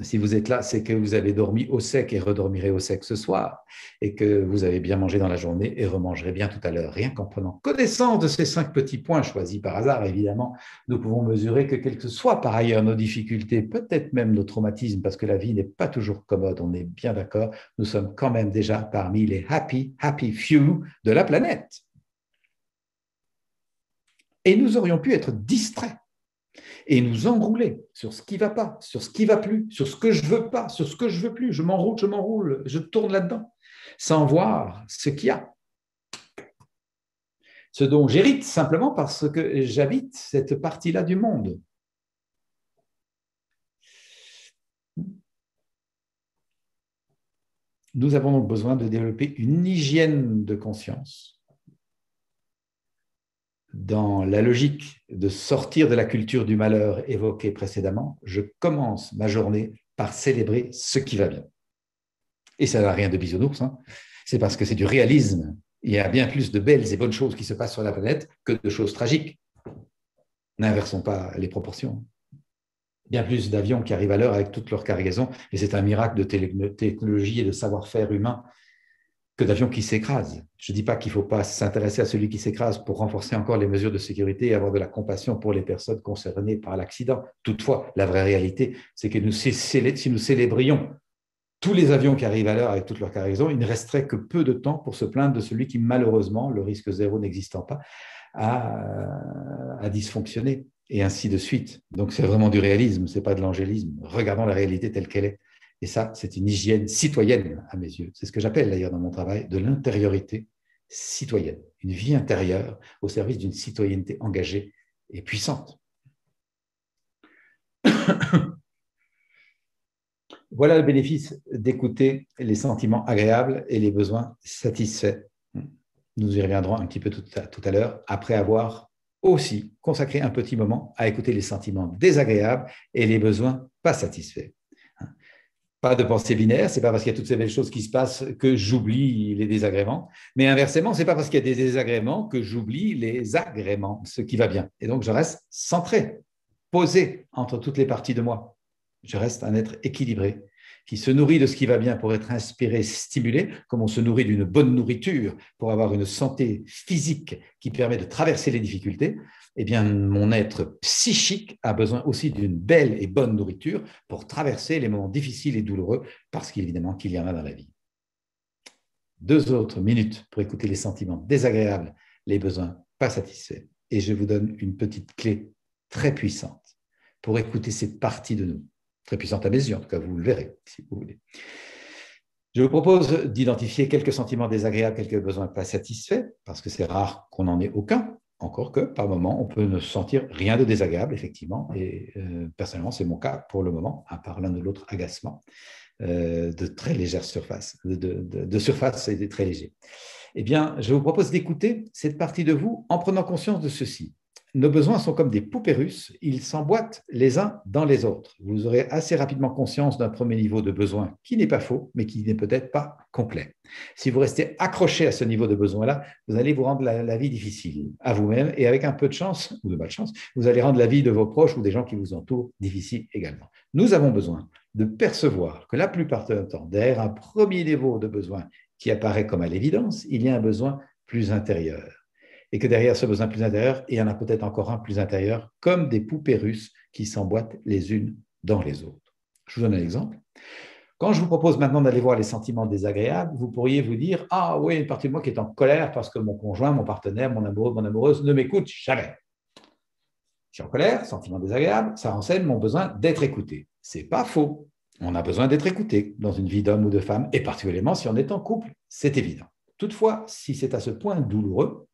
si vous êtes là, c'est que vous avez dormi au sec et redormirez au sec ce soir, et que vous avez bien mangé dans la journée et remangerez bien tout à l'heure. Rien qu'en prenant connaissance de ces 5 petits points choisis par hasard, évidemment, nous pouvons mesurer que quelles que soient par ailleurs nos difficultés, peut-être même nos traumatismes, parce que la vie n'est pas toujours commode, on est bien d'accord, nous sommes quand même déjà parmi les happy few de la planète. Et nous aurions pu être distraits et nous enrouler sur ce qui ne va pas, sur ce qui ne va plus, sur ce que je ne veux pas, sur ce que je ne veux plus. Je m'enroule, je tourne là-dedans, sans voir ce qu'il y a. Ce dont j'hérite simplement parce que j'habite cette partie-là du monde. Nous avons donc besoin de développer une hygiène de conscience dans la logique de sortir de la culture du malheur évoquée précédemment. Je commence ma journée par célébrer ce qui va bien. Et ça n'a rien de bisounours, hein. C'est parce que c'est du réalisme. Il y a bien plus de belles et bonnes choses qui se passent sur la planète que de choses tragiques. N'inversons pas les proportions. Bien plus d'avions qui arrivent à l'heure avec toute leur cargaison, et c'est un miracle de technologie et de savoir-faire humain, que d'avions qui s'écrasent. Je ne dis pas qu'il ne faut pas s'intéresser à celui qui s'écrase pour renforcer encore les mesures de sécurité et avoir de la compassion pour les personnes concernées par l'accident. Toutefois, la vraie réalité, c'est que si nous célébrions tous les avions qui arrivent à l'heure avec toute leur cargaison, il ne resterait que peu de temps pour se plaindre de celui qui, malheureusement, le risque zéro n'existant pas, a dysfonctionné, et ainsi de suite. Donc, c'est vraiment du réalisme, ce n'est pas de l'angélisme. Regardons la réalité telle qu'elle est. Et ça, c'est une hygiène citoyenne à mes yeux. C'est ce que j'appelle d'ailleurs dans mon travail de l'intériorité citoyenne. Une vie intérieure au service d'une citoyenneté engagée et puissante. Voilà le bénéfice d'écouter les sentiments agréables et les besoins satisfaits. Nous y reviendrons un petit peu tout à l'heure, après avoir aussi consacré un petit moment à écouter les sentiments désagréables et les besoins pas satisfaits. Pas de pensée binaire, ce n'est pas parce qu'il y a toutes ces belles choses qui se passent que j'oublie les désagréments, mais inversement, ce n'est pas parce qu'il y a des désagréments que j'oublie les agréments, ce qui va bien. Et donc, je reste centré, posé entre toutes les parties de moi. Je reste un être équilibré, qui se nourrit de ce qui va bien pour être inspiré, stimulé, comme on se nourrit d'une bonne nourriture pour avoir une santé physique qui permet de traverser les difficultés. Eh bien, mon être psychique a besoin aussi d'une belle et bonne nourriture pour traverser les moments difficiles et douloureux, parce qu'évidemment qu'il y en a dans la vie. 2 autres minutes pour écouter les sentiments désagréables, les besoins pas satisfaits. Et je vous donne une petite clé très puissante pour écouter cette partie de nous. Très puissante à mes yeux, en tout cas, vous le verrez, si vous voulez. Je vous propose d'identifier quelques sentiments désagréables, quelques besoins pas satisfaits, parce que c'est rare qu'on n'en ait aucun. Encore que, par moment, on peut ne sentir rien de désagréable, effectivement. Et personnellement, c'est mon cas pour le moment, à part l'un de l'autre agacement, de très légère surface, de surface et très léger. Eh bien, je vous propose d'écouter cette partie de vous en prenant conscience de ceci. Nos besoins sont comme des poupées russes, ils s'emboîtent les uns dans les autres. Vous aurez assez rapidement conscience d'un premier niveau de besoin qui n'est pas faux, mais qui n'est peut-être pas complet. Si vous restez accroché à ce niveau de besoin-là, vous allez vous rendre la vie difficile à vous-même, et avec un peu de chance, ou de malchance, vous allez rendre la vie de vos proches ou des gens qui vous entourent difficile également. Nous avons besoin de percevoir que la plupart du temps, derrière un premier niveau de besoin qui apparaît comme à l'évidence, il y a un besoin plus intérieur. Et que derrière ce besoin plus intérieur, il y en a peut-être encore un plus intérieur, comme des poupées russes qui s'emboîtent les unes dans les autres. Je vous donne un exemple. Quand je vous propose maintenant d'aller voir les sentiments désagréables, vous pourriez vous dire « Ah oui, une partie de moi qui est en colère parce que mon conjoint, mon partenaire, mon amoureux, mon amoureuse ne m'écoute jamais. » Je suis en colère, sentiment désagréable, ça renseigne mon besoin d'être écouté. Ce n'est pas faux. On a besoin d'être écouté dans une vie d'homme ou de femme, et particulièrement si on est en couple, c'est évident. Toutefois, si c'est à ce point douloureux,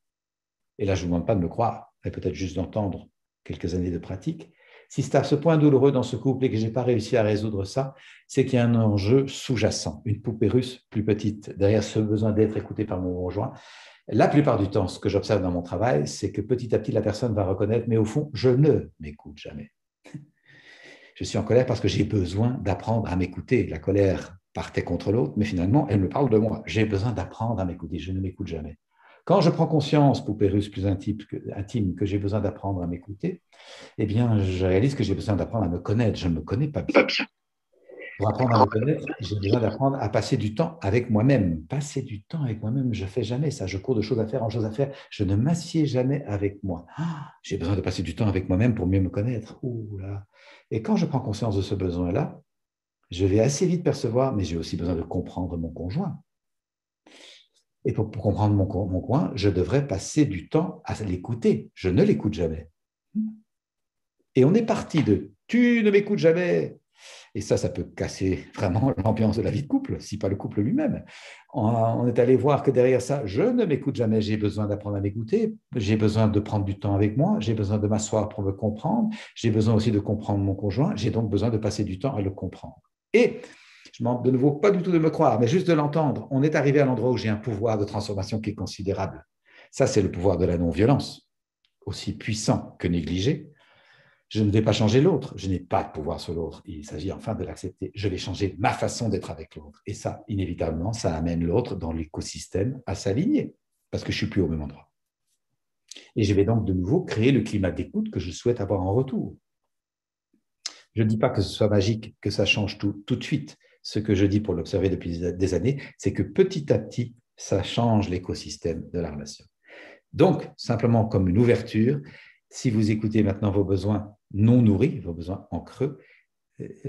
et là, je ne vous demande pas de me croire, mais peut-être juste d'entendre quelques années de pratique. Si c'est à ce point douloureux dans ce couple et que je n'ai pas réussi à résoudre ça, c'est qu'il y a un enjeu sous-jacent, une poupée russe plus petite, derrière ce besoin d'être écouté par mon conjoint. La plupart du temps, ce que j'observe dans mon travail, c'est que petit à petit, la personne va reconnaître, mais au fond, je ne m'écoute jamais. Je suis en colère parce que j'ai besoin d'apprendre à m'écouter. La colère partait contre l'autre, mais finalement, elle me parle de moi. J'ai besoin d'apprendre à m'écouter, je ne m'écoute jamais. Quand je prends conscience, poupée russe plus intime, que j'ai besoin d'apprendre à m'écouter, eh bien, je réalise que j'ai besoin d'apprendre à me connaître. Je ne me connais pas bien. Pour apprendre à me connaître, j'ai besoin d'apprendre à passer du temps avec moi-même. Passer du temps avec moi-même, je ne fais jamais ça. Je cours de choses à faire en choses à faire. Je ne m'assieds jamais avec moi. J'ai besoin de passer du temps avec moi-même pour mieux me connaître. Ouh là. Et quand je prends conscience de ce besoin-là, je vais assez vite percevoir, mais j'ai aussi besoin de comprendre mon conjoint. Et pour comprendre mon conjoint, je devrais passer du temps à l'écouter. Je ne l'écoute jamais. Et on est parti de « tu ne m'écoutes jamais ». Et ça peut casser vraiment l'ambiance de la vie de couple, si pas le couple lui-même. On est allé voir que derrière ça, je ne m'écoute jamais, j'ai besoin d'apprendre à m'écouter, j'ai besoin de prendre du temps avec moi, j'ai besoin de m'asseoir pour me comprendre, j'ai besoin aussi de comprendre mon conjoint, j'ai donc besoin de passer du temps à le comprendre. Et je ne demande de nouveau pas du tout de me croire, mais juste de l'entendre. On est arrivé à l'endroit où j'ai un pouvoir de transformation qui est considérable. Ça, c'est le pouvoir de la non-violence, aussi puissant que négligé. Je ne vais pas changer l'autre, je n'ai pas de pouvoir sur l'autre. Il s'agit enfin de l'accepter. Je vais changer ma façon d'être avec l'autre. Et ça, inévitablement, ça amène l'autre dans l'écosystème à s'aligner, parce que je ne suis plus au même endroit. Et je vais donc de nouveau créer le climat d'écoute que je souhaite avoir en retour. Je ne dis pas que ce soit magique, que ça change tout de suite. Ce que je dis pour l'observer depuis des années, c'est que petit à petit, ça change l'écosystème de la relation. Donc, simplement comme une ouverture, si vous écoutez maintenant vos besoins non nourris, vos besoins en creux,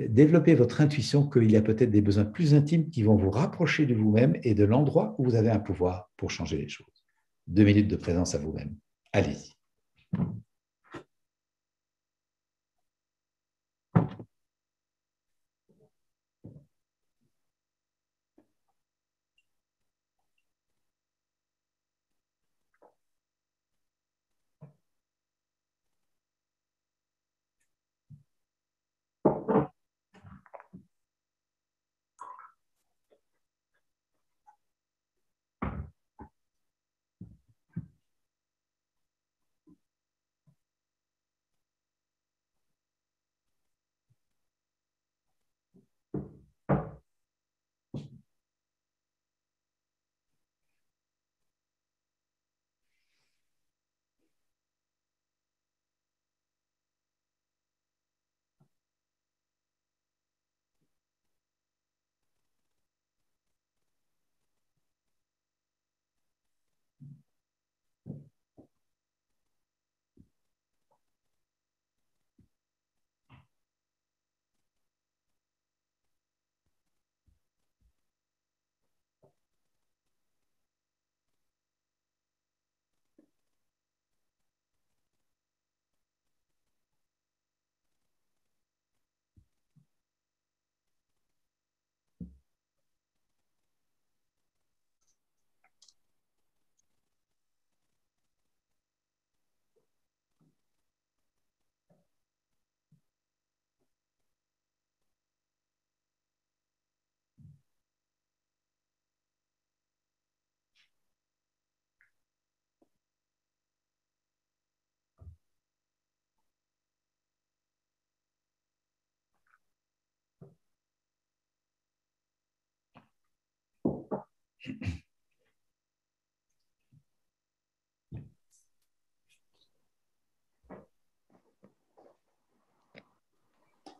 développez votre intuition qu'il y a peut-être des besoins plus intimes qui vont vous rapprocher de vous-même et de l'endroit où vous avez un pouvoir pour changer les choses. 2 minutes de présence à vous-même. Allez-y.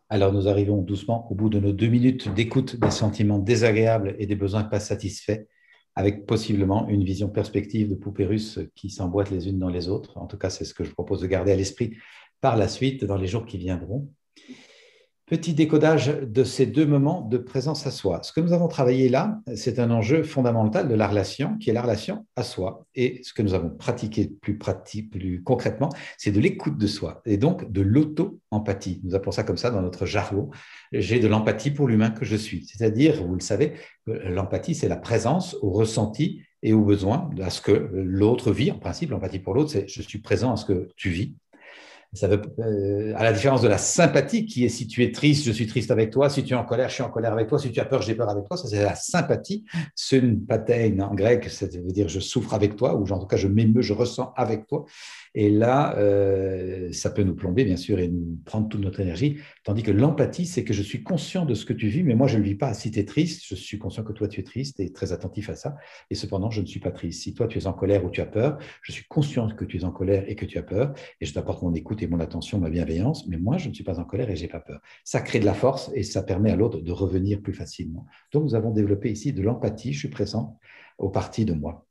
Alors, nous arrivons doucement au bout de nos 2 minutes d'écoute des sentiments désagréables et des besoins pas satisfaits, avec possiblement une vision perspective de poupées russes qui s'emboîtent les unes dans les autres. En tout cas, c'est ce que je propose de garder à l'esprit par la suite, dans les jours qui viendront. Petit décodage de ces 2 moments de présence à soi. Ce que nous avons travaillé là, c'est un enjeu fondamental de la relation, qui est la relation à soi. Et ce que nous avons pratiqué plus concrètement, c'est de l'écoute de soi, et donc de l'auto-empathie. Nous appelons ça comme ça dans notre jargon. J'ai de l'empathie pour l'humain que je suis. C'est-à-dire, vous le savez, l'empathie, c'est la présence au ressenti et au besoin, à ce que l'autre vit. En principe, l'empathie pour l'autre, c'est je suis présent à ce que tu vis. Ça veut, à la différence de la sympathie qui est si tu es triste, je suis triste avec toi, si tu es en colère, je suis en colère avec toi, si tu as peur, j'ai peur avec toi, ça c'est la sympathie. Sympathein en grec, ça veut dire je souffre avec toi, ou en tout cas je m'émeus, je ressens avec toi. Et là, ça peut nous plomber, bien sûr, et nous prendre toute notre énergie. Tandis que l'empathie, c'est que je suis conscient de ce que tu vis, mais moi, je ne le vis pas. Si tu es triste, je suis conscient que toi, tu es triste et très attentif à ça. Et cependant, je ne suis pas triste. Si toi, tu es en colère ou tu as peur, je suis conscient que tu es en colère et que tu as peur. Et je t'apporte mon écoute et mon attention, ma bienveillance. Mais moi, je ne suis pas en colère et je n'ai pas peur. Ça crée de la force et ça permet à l'autre de revenir plus facilement. Donc, nous avons développé ici de l'empathie. Je suis présent aux parties de moi.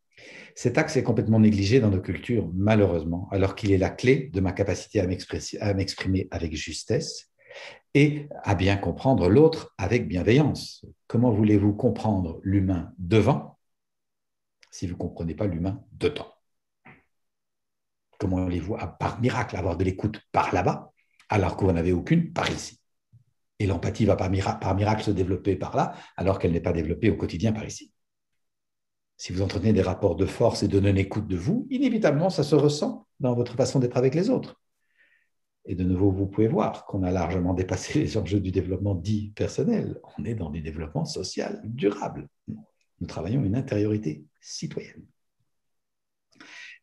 Cet axe est complètement négligé dans nos cultures, malheureusement, alors qu'il est la clé de ma capacité à m'exprimer avec justesse et à bien comprendre l'autre avec bienveillance. Comment voulez-vous comprendre l'humain devant si vous ne comprenez pas l'humain dedans? Comment voulez-vous, par miracle, avoir de l'écoute par là-bas alors que vous n'avez aucune par ici? Et l'empathie va par miracle se développer par là alors qu'elle n'est pas développée au quotidien par ici. Si vous entretenez des rapports de force et de non-écoute de vous, inévitablement, ça se ressent dans votre façon d'être avec les autres. Et de nouveau, vous pouvez voir qu'on a largement dépassé les enjeux du développement dit personnel. On est dans du développement social durable. Nous travaillons une intériorité citoyenne.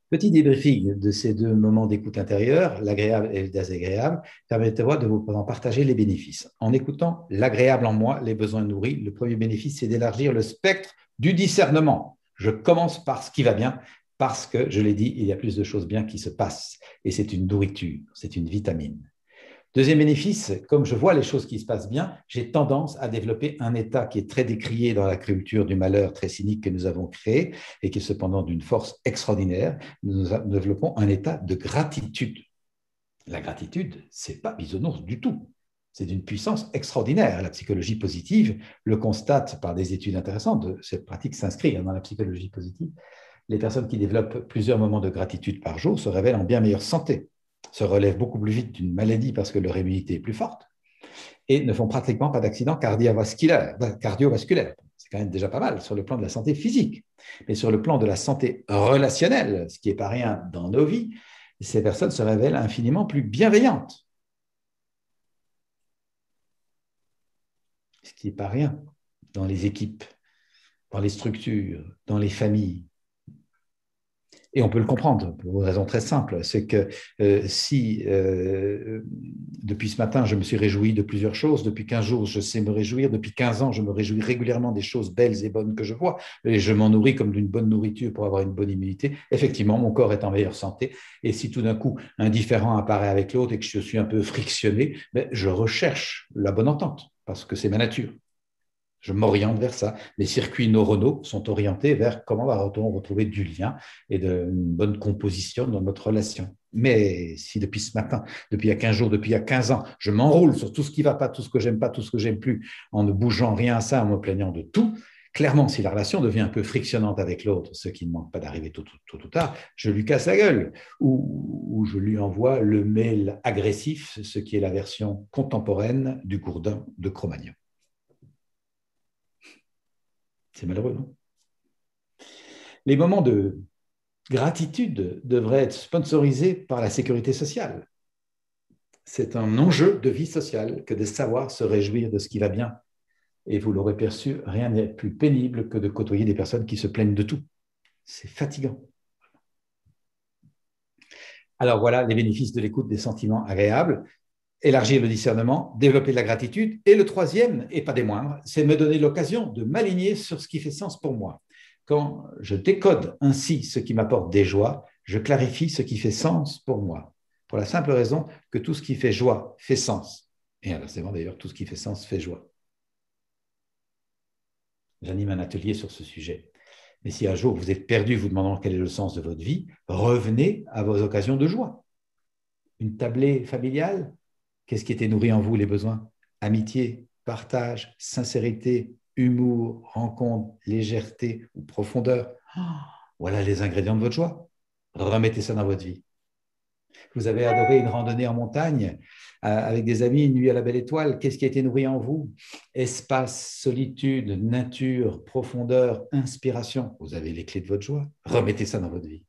Petit débriefing de ces deux moments d'écoute intérieure, l'agréable et le désagréable, permettez-moi de vous en partager les bénéfices. En écoutant l'agréable en moi, les besoins nourris, le premier bénéfice, c'est d'élargir le spectre du discernement. Je commence par ce qui va bien, parce que, je l'ai dit, il y a plus de choses bien qui se passent. Et c'est une nourriture, c'est une vitamine. Deuxième bénéfice, comme je vois les choses qui se passent bien, j'ai tendance à développer un état qui est très décrié dans la culture du malheur très cynique que nous avons créé et qui est cependant d'une force extraordinaire. Nous développons un état de gratitude. La gratitude, ce n'est pas bisounours du tout. C'est d'une puissance extraordinaire. La psychologie positive le constate par des études intéressantes. Cette pratique s'inscrit dans la psychologie positive. Les personnes qui développent plusieurs moments de gratitude par jour se révèlent en bien meilleure santé, se relèvent beaucoup plus vite d'une maladie parce que leur immunité est plus forte et ne font pratiquement pas d'accidents cardiovasculaires. C'est quand même déjà pas mal sur le plan de la santé physique. Mais sur le plan de la santé relationnelle, ce qui n'est pas rien dans nos vies, ces personnes se révèlent infiniment plus bienveillantes. Ce qui n'est pas rien dans les équipes, dans les structures, dans les familles. Et on peut le comprendre pour une raison très simple, c'est que si depuis ce matin, je me suis réjoui de plusieurs choses, depuis 15 jours, je sais me réjouir, depuis 15 ans, je me réjouis régulièrement des choses belles et bonnes que je vois, et je m'en nourris comme d'une bonne nourriture pour avoir une bonne immunité, effectivement, mon corps est en meilleure santé. Et si tout d'un coup, un différend apparaît avec l'autre et que je suis un peu frictionné, je recherche la bonne entente, parce que c'est ma nature. Je m'oriente vers ça. Les circuits neuronaux sont orientés vers comment va-t-on retrouver du lien et une bonne composition dans notre relation. Mais si depuis ce matin, depuis il y a 15 jours, depuis il y a 15 ans, je m'enroule sur tout ce qui ne va pas, tout ce que j'aime pas, tout ce que j'aime plus, en ne bougeant rien à ça, en me plaignant de tout, clairement, si la relation devient un peu frictionnante avec l'autre, ce qui ne manque pas d'arriver tôt ou tard, je lui casse la gueule ou je lui envoie le mail agressif, ce qui est la version contemporaine du Gourdin de Cro-Magnon. C'est malheureux, non? Les moments de gratitude devraient être sponsorisés par la sécurité sociale. C'est un enjeu de vie sociale que de savoir se réjouir de ce qui va bien. Et vous l'aurez perçu, rien n'est plus pénible que de côtoyer des personnes qui se plaignent de tout. C'est fatigant. Alors voilà les bénéfices de l'écoute des sentiments agréables. Élargir le discernement, développer la gratitude. Et le troisième, et pas des moindres, c'est me donner l'occasion de m'aligner sur ce qui fait sens pour moi. Quand je décode ainsi ce qui m'apporte des joies, je clarifie ce qui fait sens pour moi. Pour la simple raison que tout ce qui fait joie fait sens. Et inversement d'ailleurs, tout ce qui fait sens fait joie. J'anime un atelier sur ce sujet. Mais si un jour vous êtes perdu vous demandant quel est le sens de votre vie, revenez à vos occasions de joie. Une tablée familiale? Qu'est-ce qui était nourri en vous, les besoins? Amitié, partage, sincérité, humour, rencontre, légèreté ou profondeur. Voilà les ingrédients de votre joie. Remettez ça dans votre vie. Vous avez adoré une randonnée en montagne avec des amis, une nuit à la belle étoile. Qu'est-ce qui a été nourri en vous? Espace, solitude, nature, profondeur, inspiration. Vous avez les clés de votre joie. Remettez ça dans votre vie.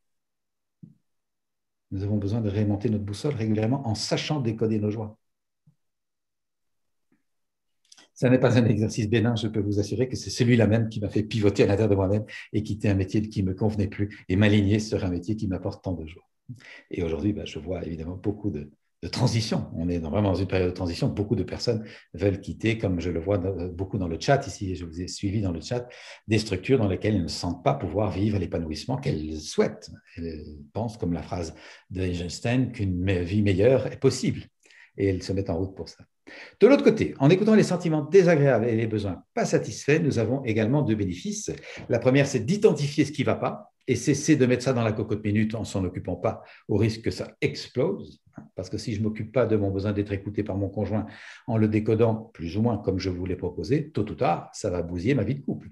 Nous avons besoin de rémonter notre boussole régulièrement en sachant décoder nos joies. Ce n'est pas un exercice bénin, je peux vous assurer que c'est celui-là même qui m'a fait pivoter à l'intérieur de moi-même et quitter un métier qui ne me convenait plus et m'aligner sur un métier qui m'apporte tant de joie. Et aujourd'hui, je vois évidemment beaucoup de transition. On est vraiment dans une période de transition. Beaucoup de personnes veulent quitter, comme je le vois beaucoup dans le chat ici, je vous ai suivi dans le chat, des structures dans lesquelles elles ne sentent pas pouvoir vivre l'épanouissement qu'elles souhaitent. Elles pensent, comme la phrase d'Einstein, qu'une vie meilleure est possible. Et elles se mettent en route pour ça. De l'autre côté, en écoutant les sentiments désagréables et les besoins pas satisfaits, nous avons également deux bénéfices. La première, c'est d'identifier ce qui ne va pas et cesser de mettre ça dans la cocotte minute en s'en occupant pas, au risque que ça explose. Parce que si je ne m'occupe pas de mon besoin d'être écouté par mon conjoint en le décodant plus ou moins comme je vous l'ai proposé, tôt ou tard, ça va bousiller ma vie de couple.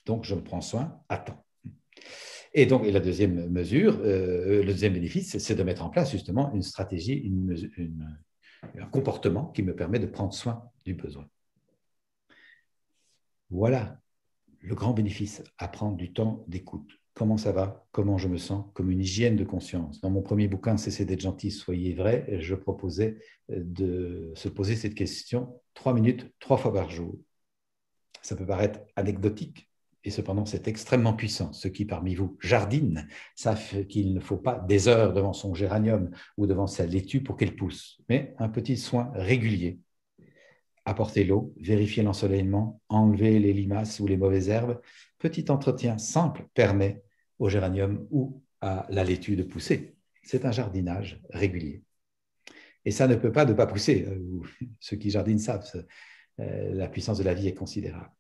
Donc, je me prends soin à temps. Et donc, la deuxième mesure, le deuxième bénéfice, c'est de mettre en place justement une stratégie, un comportement qui me permet de prendre soin du besoin. Voilà le grand bénéfice, à prendre du temps d'écoute. Comment ça va? Comment je me sens? Comme une hygiène de conscience. Dans mon premier bouquin, Cessez d'être gentil, soyez vrai, je proposais de se poser cette question 3 minutes, 3 fois par jour. Ça peut paraître anecdotique, et cependant, c'est extrêmement puissant. Ceux qui, parmi vous, jardinent, savent qu'il ne faut pas des heures devant son géranium ou devant sa laitue pour qu'elle pousse, mais un petit soin régulier. Apporter l'eau, vérifier l'ensoleillement, enlever les limaces ou les mauvaises herbes. Petit entretien simple permet au géranium ou à la laitue de pousser. C'est un jardinage régulier. Et ça ne peut pas ne pas pousser. Ceux qui jardinent savent, la puissance de la vie est considérable.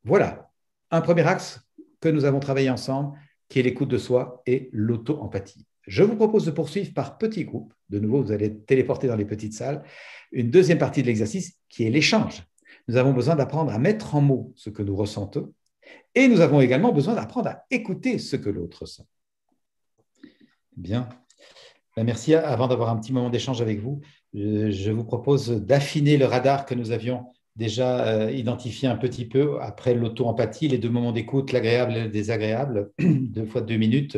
Voilà. Un premier axe que nous avons travaillé ensemble, qui est l'écoute de soi et l'auto-empathie. Je vous propose de poursuivre par petits groupes. De nouveau, vous allez être téléportés dans les petites salles. Une deuxième partie de l'exercice qui est l'échange. Nous avons besoin d'apprendre à mettre en mots ce que nous ressentons et nous avons également besoin d'apprendre à écouter ce que l'autre ressent. Bien. Merci. Avant d'avoir un petit moment d'échange avec vous, je vous propose d'affiner le radar que nous avions déjà identifié un petit peu après l'auto-empathie, les deux moments d'écoute, l'agréable et le désagréable, 2 fois 2 minutes.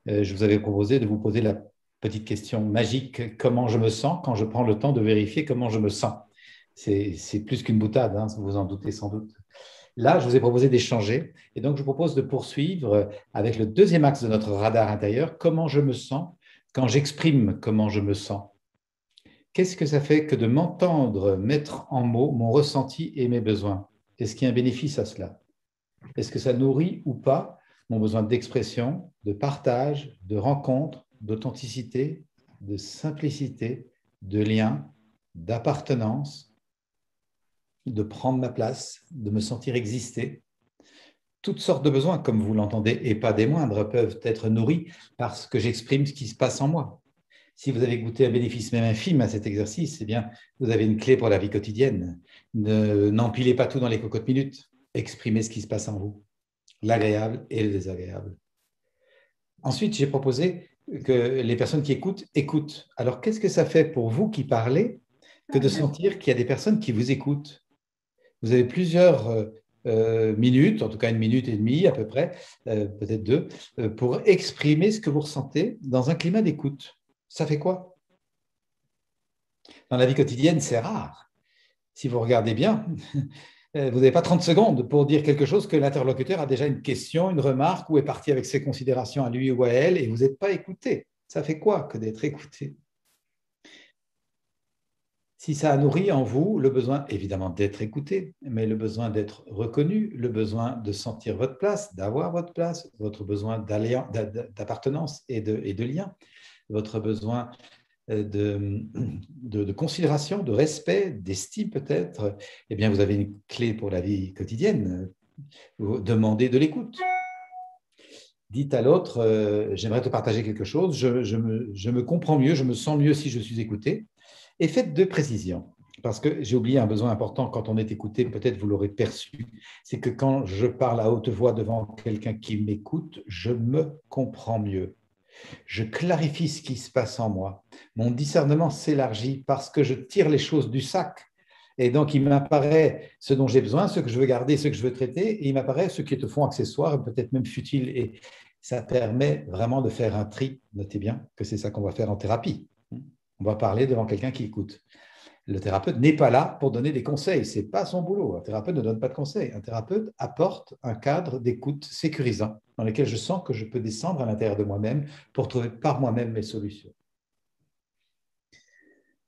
Je vous avais proposé de vous poser la petite question magique, comment je me sens quand je prends le temps de vérifier comment je me sens. C'est plus qu'une boutade, hein, vous en doutez sans doute. Là, je vous ai proposé d'échanger et donc je vous propose de poursuivre avec le deuxième axe de notre radar intérieur, comment je me sens quand j'exprime comment je me sens. Qu'est-ce que ça fait que de m'entendre mettre en mots mon ressenti et mes besoins? Est-ce qu'il y a un bénéfice à cela? Est-ce que ça nourrit ou pas mon besoin d'expression, de partage, de rencontre, d'authenticité, de simplicité, de lien, d'appartenance, de prendre ma place, de me sentir exister? Toutes sortes de besoins, comme vous l'entendez, et pas des moindres, peuvent être nourris parce que j'exprime ce qui se passe en moi. Si vous avez goûté un bénéfice même infime à cet exercice, eh bien, vous avez une clé pour la vie quotidienne. N'empilez pas tout dans les cocottes minutes. Exprimez ce qui se passe en vous, l'agréable et le désagréable. Ensuite, j'ai proposé que les personnes qui écoutent, écoutent. Alors, qu'est-ce que ça fait pour vous qui parlez que de sentir qu'il y a des personnes qui vous écoutent? Vous avez plusieurs minutes, en tout cas 1 minute et demie à peu près, peut-être 2, pour exprimer ce que vous ressentez dans un climat d'écoute. Ça fait quoi? Dans la vie quotidienne, c'est rare. Si vous regardez bien, vous n'avez pas 30 secondes pour dire quelque chose que l'interlocuteur a déjà une question, une remarque ou est parti avec ses considérations à lui ou à elle et vous n'êtes pas écouté. Ça fait quoi que d'être écouté? Si ça a nourri en vous le besoin, évidemment, d'être écouté, mais le besoin d'être reconnu, le besoin de sentir votre place, d'avoir votre place, votre besoin d'appartenance et de lien, votre besoin de considération, de respect, d'estime peut-être, eh bien, vous avez une clé pour la vie quotidienne. Vous demandez de l'écoute. Dites à l'autre, j'aimerais te partager quelque chose, je me comprends mieux, je me sens mieux si je suis écouté. Et faites 2 précisions, parce que j'ai oublié un besoin important quand on est écouté, peut-être vous l'aurez perçu, c'est que quand je parle à haute voix devant quelqu'un qui m'écoute, je me comprends mieux. Je clarifie ce qui se passe en moi. Mon discernement s'élargit parce que je tire les choses du sac. Et donc, il m'apparaît ce dont j'ai besoin, ce que je veux garder, ce que je veux traiter, et il m'apparaît ce qui est au fond accessoire, peut-être même futile ça permet vraiment de faire un tri. Notez bien que c'est ça qu'on va faire en thérapie. On va parler devant quelqu'un qui écoute. Le thérapeute n'est pas là pour donner des conseils, ce n'est pas son boulot. Un thérapeute ne donne pas de conseils. Un thérapeute apporte un cadre d'écoute sécurisant dans lequel je sens que je peux descendre à l'intérieur de moi-même pour trouver par moi-même mes solutions.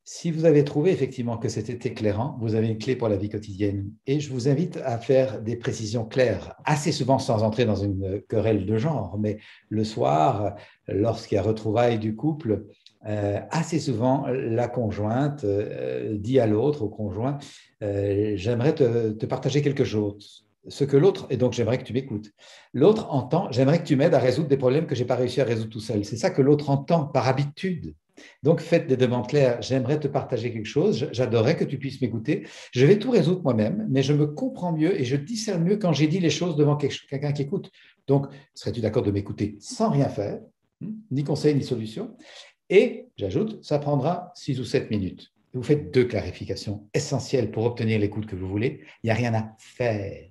Si vous avez trouvé effectivement que c'était éclairant, vous avez une clé pour la vie quotidienne. Et je vous invite à faire des précisions claires, assez souvent sans entrer dans une querelle de genre, mais le soir, lorsqu'il y a retrouvailles du couple, assez souvent, la conjointe dit à l'autre, au conjoint, j'aimerais te partager quelque chose. Ce que l'autre, et donc j'aimerais que tu m'écoutes. L'autre entend, j'aimerais que tu m'aides à résoudre des problèmes que je n'ai pas réussi à résoudre tout seul. C'est ça que l'autre entend par habitude. Donc faites des demandes claires, j'aimerais te partager quelque chose, j'adorerais que tu puisses m'écouter. Je vais tout résoudre moi-même, mais je me comprends mieux et je discerne mieux quand j'ai dit les choses devant quelqu'un qui écoute. Donc, serais-tu d'accord de m'écouter sans rien faire, ni conseil, ni solution? Et, j'ajoute, ça prendra 6 ou 7 minutes. Vous faites 2 clarifications essentielles pour obtenir l'écoute que vous voulez. Il n'y a rien à faire.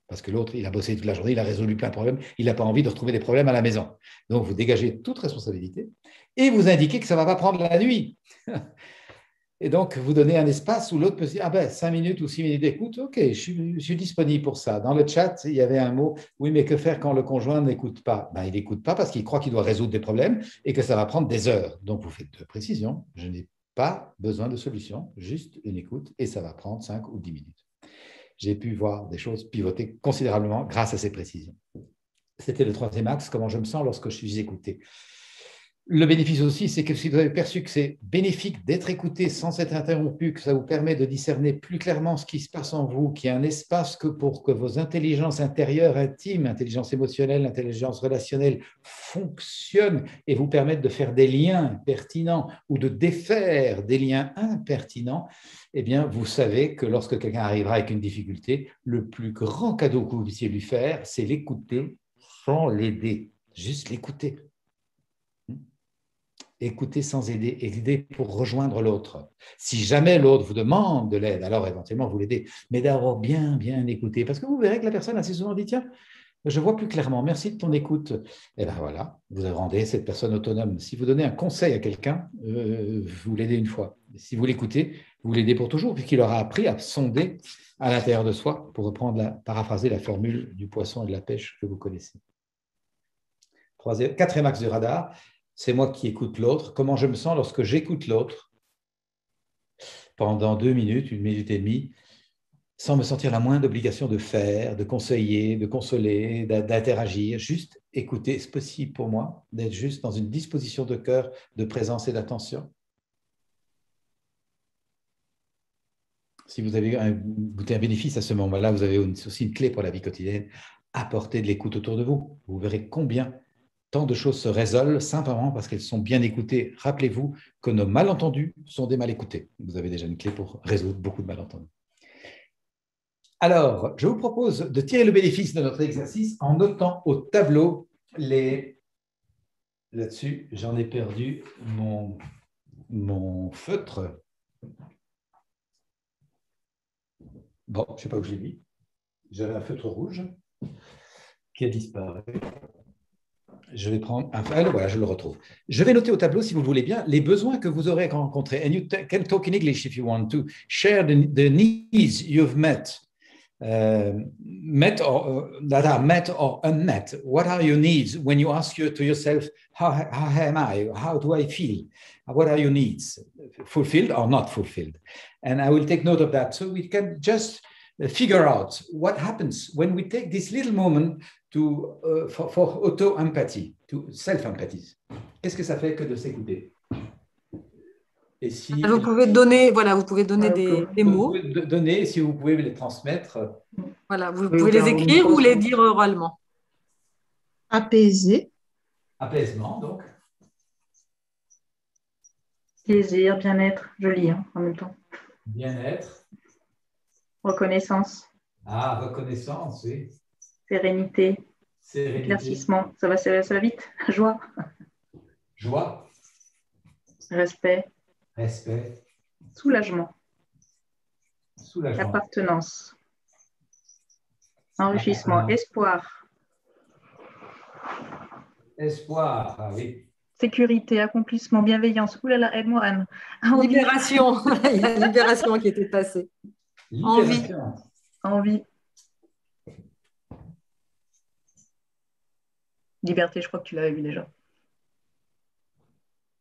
Parce que l'autre, il a bossé toute la journée, il a résolu plein de problèmes, il n'a pas envie de retrouver des problèmes à la maison. Donc, vous dégagez toute responsabilité et vous indiquez que ça ne va pas prendre la nuit. Et donc, vous donnez un espace où l'autre peut se dire, ah ben, 5 minutes ou 6 minutes d'écoute, ok, je suis disponible pour ça. Dans le chat, il y avait un mot, oui, mais que faire quand le conjoint n'écoute pas? Ben, il n'écoute pas parce qu'il croit qu'il doit résoudre des problèmes et que ça va prendre des heures. Donc, vous faites 2 précisions. Je n'ai pas besoin de solution, juste une écoute et ça va prendre 5 ou 10 minutes. J'ai pu voir des choses pivoter considérablement grâce à ces précisions. C'était le 3e axe, comment je me sens lorsque je suis écouté. Le bénéfice aussi, c'est que si vous avez perçu que c'est bénéfique d'être écouté sans être interrompu, que ça vous permet de discerner plus clairement ce qui se passe en vous, qu'il y a un espace pour que vos intelligences intérieures, intimes, intelligence émotionnelle, intelligence relationnelle fonctionnent et vous permettent de faire des liens pertinents ou de défaire des liens impertinents, eh bien, vous savez que lorsque quelqu'un arrivera avec une difficulté, le plus grand cadeau que vous puissiez lui faire, c'est l'écouter sans l'aider, juste l'écouter. Écouter sans aider, aider pour rejoindre l'autre. Si jamais l'autre vous demande de l'aide, alors éventuellement vous l'aidez, mais d'abord bien écouter, parce que vous verrez que la personne assez souvent dit, tiens, je vois plus clairement, merci de ton écoute. Et bien voilà, vous rendez cette personne autonome. Si vous donnez un conseil à quelqu'un, vous l'aidez une fois. Si vous l'écoutez, vous l'aidez pour toujours, puisqu'il aura appris à sonder à l'intérieur de soi, pour paraphraser la formule du poisson et de la pêche que vous connaissez. 4e axe du radar, c'est moi qui écoute l'autre. Comment je me sens lorsque j'écoute l'autre pendant 2 minutes, 1 minute et demie, sans me sentir la moindre obligation de faire, de conseiller, de consoler, d'interagir. Juste écouter. Est-ce possible pour moi d'être juste dans une disposition de cœur, de présence et d'attention? Si vous avez goûté un bénéfice à ce moment-là, vous avez aussi une clé pour la vie quotidienne. Apportez de l'écoute autour de vous. Vous verrez combien tant de choses se résolvent simplement parce qu'elles sont bien écoutées. Rappelez-vous que nos malentendus sont des mal écoutés. Vous avez déjà une clé pour résoudre beaucoup de malentendus. Alors, je vous propose de tirer le bénéfice de notre exercice en notant au tableau les... Là-dessus, j'en ai perdu mon feutre. Bon, je ne sais pas où je l'ai mis. J'avais un feutre rouge qui a disparu. Je vais prendre un file, voilà, je le retrouve. Je vais noter au tableau, si vous le voulez bien, les besoins que vous aurez rencontrés. And you can talk in English if you want to share the needs you've met that are met or unmet. What are your needs when you ask to yourself, how am I? How do I feel? What are your needs? Fulfilled or not fulfilled? And I will take note of that so we can just figure out what happens when we take this little moment for auto-empathy, to self-empathy. Qu'est-ce que ça fait que de s'écouter? Et si vous pouvez donner, voilà, vous pouvez donner des mots. Vous pouvez donner, si vous pouvez les transmettre. Voilà, vous pouvez les écrire ou les dire oralement. Apaiser. Apaisement, donc. Plaisir, bien-être, joli hein, en même temps. Bien-être. Reconnaissance. Ah, reconnaissance, oui. Sérénité. Sérénité. Éclaircissement. Ça va vite. Joie. Joie. Respect. Respect. Soulagement. Soulagement. Appartenance. Enrichissement. Espoir. Espoir, ah oui. Sécurité, accomplissement, bienveillance. Ouh là là, aide-moi, Anne. Envie. Libération. Il y a libération qui était passée. Libération. Envie. Liberté, je crois que tu l'avais vu déjà.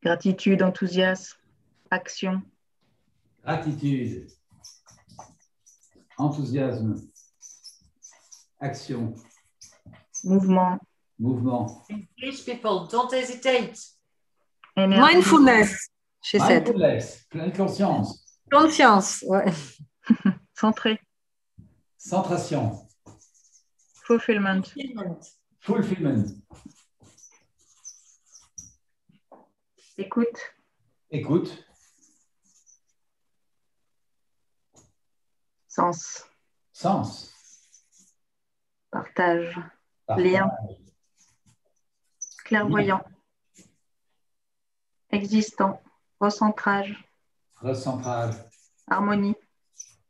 Gratitude, enthousiasme, action. Gratitude. Enthousiasme. Action. Mouvement. Mouvement. English people, don't hesitate. Énergie. Mindfulness, chez cette. Mindfulness, pleine conscience. Conscience, ouais. Centré. Centration. Fulfillment. Fulfillment. Écoute. Écoute. Sens. Sens. Partage. Partage. Lien. Clairvoyant. Existant. Recentrage. Recentrage. Harmonie.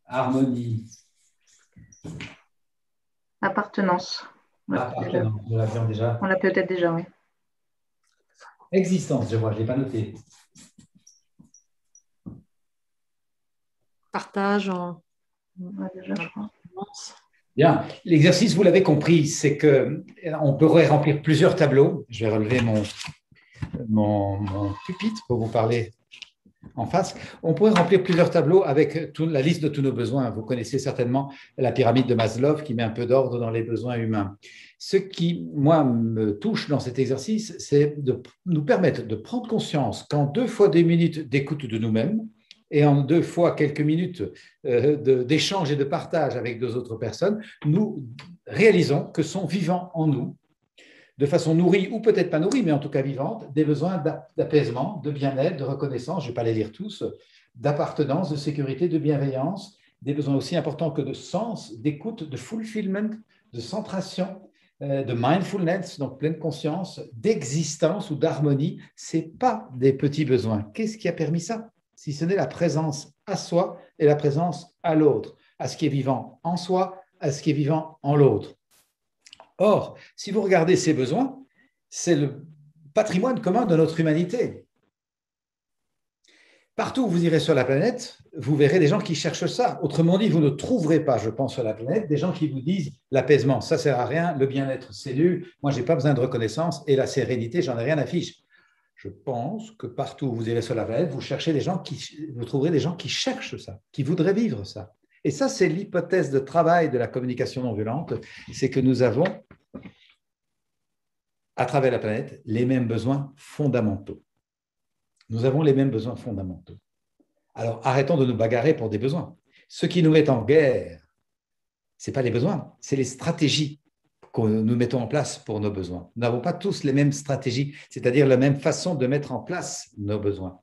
Harmonie. Appartenance. Appartenance, nous l'avions déjà. On l'a peut-être déjà, oui. Existence, je vois, je ne l'ai pas noté. Partage. Ouais, déjà, je crois. Bien, l'exercice, vous l'avez compris, c'est qu'on pourrait remplir plusieurs tableaux. Je vais relever mon pupitre pour vous parler en face. On pourrait remplir plusieurs tableaux avec la liste de tous nos besoins. Vous connaissez certainement la pyramide de Maslow qui met un peu d'ordre dans les besoins humains. Ce qui, moi, me touche dans cet exercice, c'est de nous permettre de prendre conscience qu'en 2 fois 2 minutes d'écoute de nous-mêmes, et en 2 fois quelques minutes d'échange et de partage avec 2 autres personnes, nous réalisons que sont vivants en nous, de façon nourrie ou peut-être pas nourrie, mais en tout cas vivante, des besoins d'apaisement, de bien-être, de reconnaissance, je ne vais pas les lire tous, d'appartenance, de sécurité, de bienveillance, des besoins aussi importants que de sens, d'écoute, de fulfillment, de centration, de mindfulness, donc pleine conscience, d'existence ou d'harmonie. Ce n'est pas des petits besoins. Qu'est-ce qui a permis ça ? Si ce n'est la présence à soi et la présence à l'autre, à ce qui est vivant en soi, à ce qui est vivant en l'autre. Or, si vous regardez ces besoins, c'est le patrimoine commun de notre humanité. Partout où vous irez sur la planète, vous verrez des gens qui cherchent ça. Autrement dit, vous ne trouverez pas, je pense, sur la planète, des gens qui vous disent l'apaisement, ça ne sert à rien, le bien-être, c'est nul, moi, je n'ai pas besoin de reconnaissance et la sérénité, j'en ai rien à fiche. Je pense que partout où vous irez sur la planète, vous trouverez des gens qui cherchent ça, qui voudraient vivre ça. Et ça, c'est l'hypothèse de travail de la communication non violente, c'est que nous avons, à travers la planète, les mêmes besoins fondamentaux. Nous avons les mêmes besoins fondamentaux. Alors, arrêtons de nous bagarrer pour des besoins. Ce qui nous met en guerre, ce n'est pas les besoins, c'est les stratégies que nous mettons en place pour nos besoins. Nous n'avons pas tous les mêmes stratégies, c'est-à-dire la même façon de mettre en place nos besoins.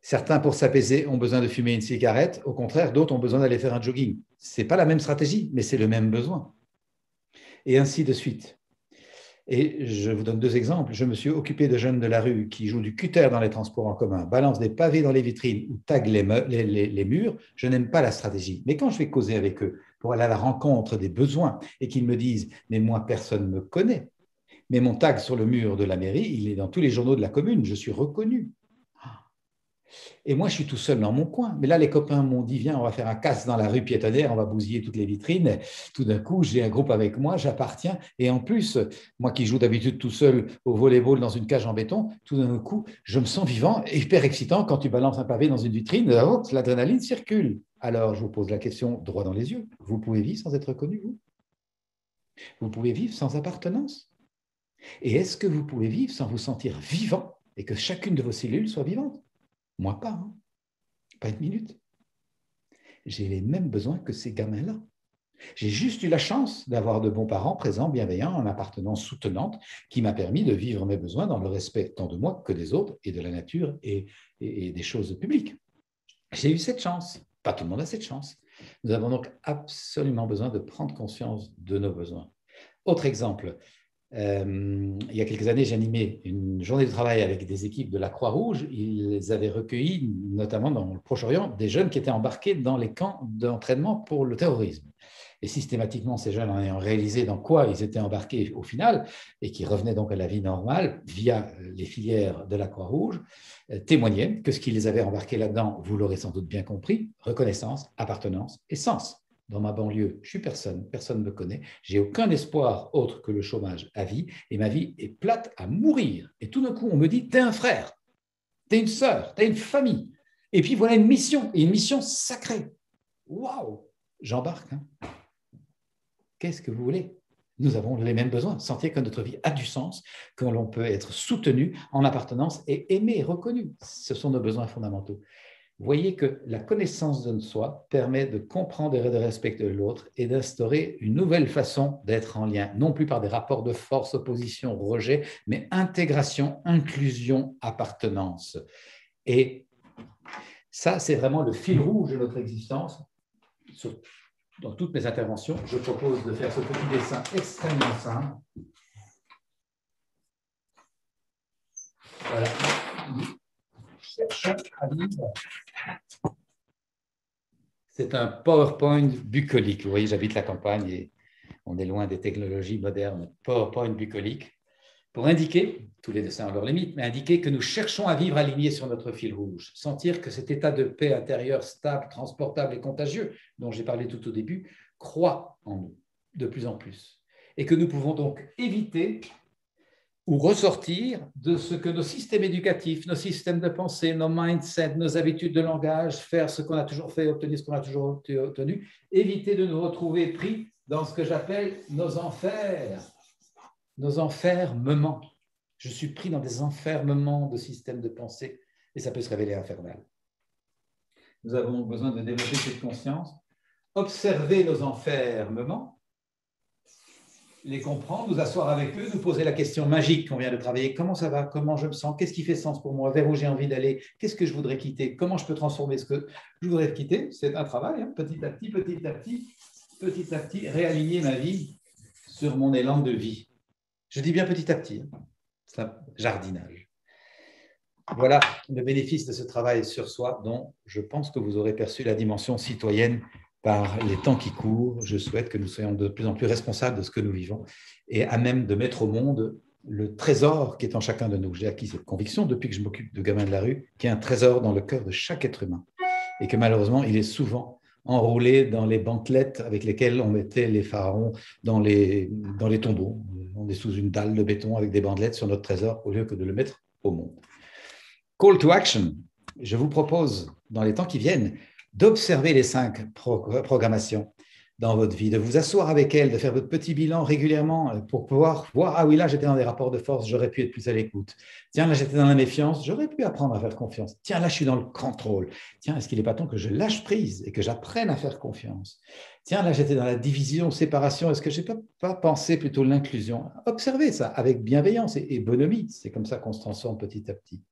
Certains, pour s'apaiser, ont besoin de fumer une cigarette. Au contraire, d'autres ont besoin d'aller faire un jogging. Ce n'est pas la même stratégie, mais c'est le même besoin. Et ainsi de suite. Et je vous donne 2 exemples. Je me suis occupé de jeunes de la rue qui jouent du cutter dans les transports en commun, balancent des pavés dans les vitrines ou taguent les murs. Je n'aime pas la stratégie. Mais quand je vais causer avec eux pour aller à la rencontre des besoins et qu'ils me disent « mais moi, personne ne me connaît, mais mon tag sur le mur de la mairie, il est dans tous les journaux de la commune, je suis reconnu. » Et moi, je suis tout seul dans mon coin. Mais là, les copains m'ont dit, viens, on va faire un casse dans la rue piétonnière, on va bousiller toutes les vitrines. Tout d'un coup, j'ai un groupe avec moi, j'appartiens. Et en plus, moi qui joue d'habitude tout seul au volleyball dans une cage en béton, tout d'un coup, je me sens vivant, hyper excitant. Quand tu balances un pavé dans une vitrine, l'adrénaline circule. Alors, je vous pose la question droit dans les yeux. Vous pouvez vivre sans être connu, vous ? Vous pouvez vivre sans appartenance ? Et est-ce que vous pouvez vivre sans vous sentir vivant et que chacune de vos cellules soit vivante ? Moi, pas. Hein. Pas une minute. J'ai les mêmes besoins que ces gamins-là. J'ai juste eu la chance d'avoir de bons parents présents, bienveillants, en appartenance soutenante, qui m'a permis de vivre mes besoins dans le respect tant de moi que des autres et de la nature et des choses publiques. J'ai eu cette chance. Pas tout le monde a cette chance. Nous avons donc absolument besoin de prendre conscience de nos besoins. Autre exemple. Il y a quelques années, j'animais une journée de travail avec des équipes de la Croix-Rouge. Ils avaient recueilli, notamment dans le Proche-Orient, des jeunes qui étaient embarqués dans les camps d'entraînement pour le terrorisme. Et systématiquement, ces jeunes, en ayant réalisé dans quoi ils étaient embarqués au final, et qui revenaient donc à la vie normale via les filières de la Croix-Rouge, témoignaient que ce qui les avait embarqués là-dedans, vous l'aurez sans doute bien compris, reconnaissance, appartenance et sens. Dans ma banlieue, je suis personne, personne ne me connaît, j'ai aucun espoir autre que le chômage à vie, et ma vie est plate à mourir. Et tout d'un coup, on me dit, t'es un frère, t'es une sœur, t'as une famille. Et puis voilà une mission, et une mission sacrée. Waouh, j'embarque. Hein. Qu'est-ce que vous voulez? Nous avons les mêmes besoins, sentir que notre vie a du sens, que l'on peut être soutenu en appartenance et aimé, reconnu. Ce sont nos besoins fondamentaux. Vous voyez que la connaissance de soi permet de comprendre et de respecter l'autre et d'instaurer une nouvelle façon d'être en lien, non plus par des rapports de force, opposition, rejet, mais intégration, inclusion, appartenance. Et ça, c'est vraiment le fil rouge de notre existence. Dans toutes mes interventions, je propose de faire ce petit dessin extrêmement simple. Voilà. C'est un PowerPoint bucolique. Vous voyez, j'habite la campagne et on est loin des technologies modernes. PowerPoint bucolique pour indiquer, tous les dessins ont leurs limites, mais indiquer que nous cherchons à vivre alignés sur notre fil rouge, sentir que cet état de paix intérieure stable, transportable et contagieux, dont j'ai parlé tout au début, croît en nous de plus en plus. Et que nous pouvons donc éviter ou ressortir de ce que nos systèmes éducatifs, nos systèmes de pensée, nos mindsets, nos habitudes de langage, faire ce qu'on a toujours fait, obtenir ce qu'on a toujours obtenu, éviter de nous retrouver pris dans ce que j'appelle nos enfermements. Je suis pris dans des enfermements de systèmes de pensée et ça peut se révéler infernal. Nous avons besoin de développer cette conscience, observer nos enfermements, les comprendre, nous asseoir avec eux, nous poser la question magique qu'on vient de travailler. Comment ça va? Comment je me sens? Qu'est-ce qui fait sens pour moi? Vers où j'ai envie d'aller? Qu'est-ce que je voudrais quitter? Comment je peux transformer ce que je voudrais quitter? C'est un travail, hein, petit à petit, réaligner ma vie sur mon élan de vie. Je dis bien petit à petit, hein. C'est un jardinage. Voilà le bénéfice de ce travail sur soi dont je pense que vous aurez perçu la dimension citoyenne par les temps qui courent. Je souhaite que nous soyons de plus en plus responsables de ce que nous vivons et à même de mettre au monde le trésor qui est en chacun de nous. J'ai acquis cette conviction depuis que je m'occupe de gamins de la rue, qu'il y a un trésor dans le cœur de chaque être humain et que malheureusement, il est souvent enroulé dans les bandelettes avec lesquelles on mettait les pharaons dans les tombeaux. On est sous une dalle de béton avec des bandelettes sur notre trésor au lieu que de le mettre au monde. Call to action. Je vous propose, dans les temps qui viennent, d'observer les 5 programmations dans votre vie, de vous asseoir avec elles, de faire votre petit bilan régulièrement pour pouvoir voir, ah oui, là, j'étais dans des rapports de force, j'aurais pu être plus à l'écoute. Tiens, là, j'étais dans la méfiance, j'aurais pu apprendre à faire confiance. Tiens, là, je suis dans le contrôle. Tiens, est-ce qu'il n'est pas temps que je lâche prise et que j'apprenne à faire confiance? Tiens, là, j'étais dans la division, séparation, est-ce que je n'ai pas pensé plutôt l'inclusion? Observez ça avec bienveillance et bonhomie. C'est comme ça qu'on se transforme petit à petit.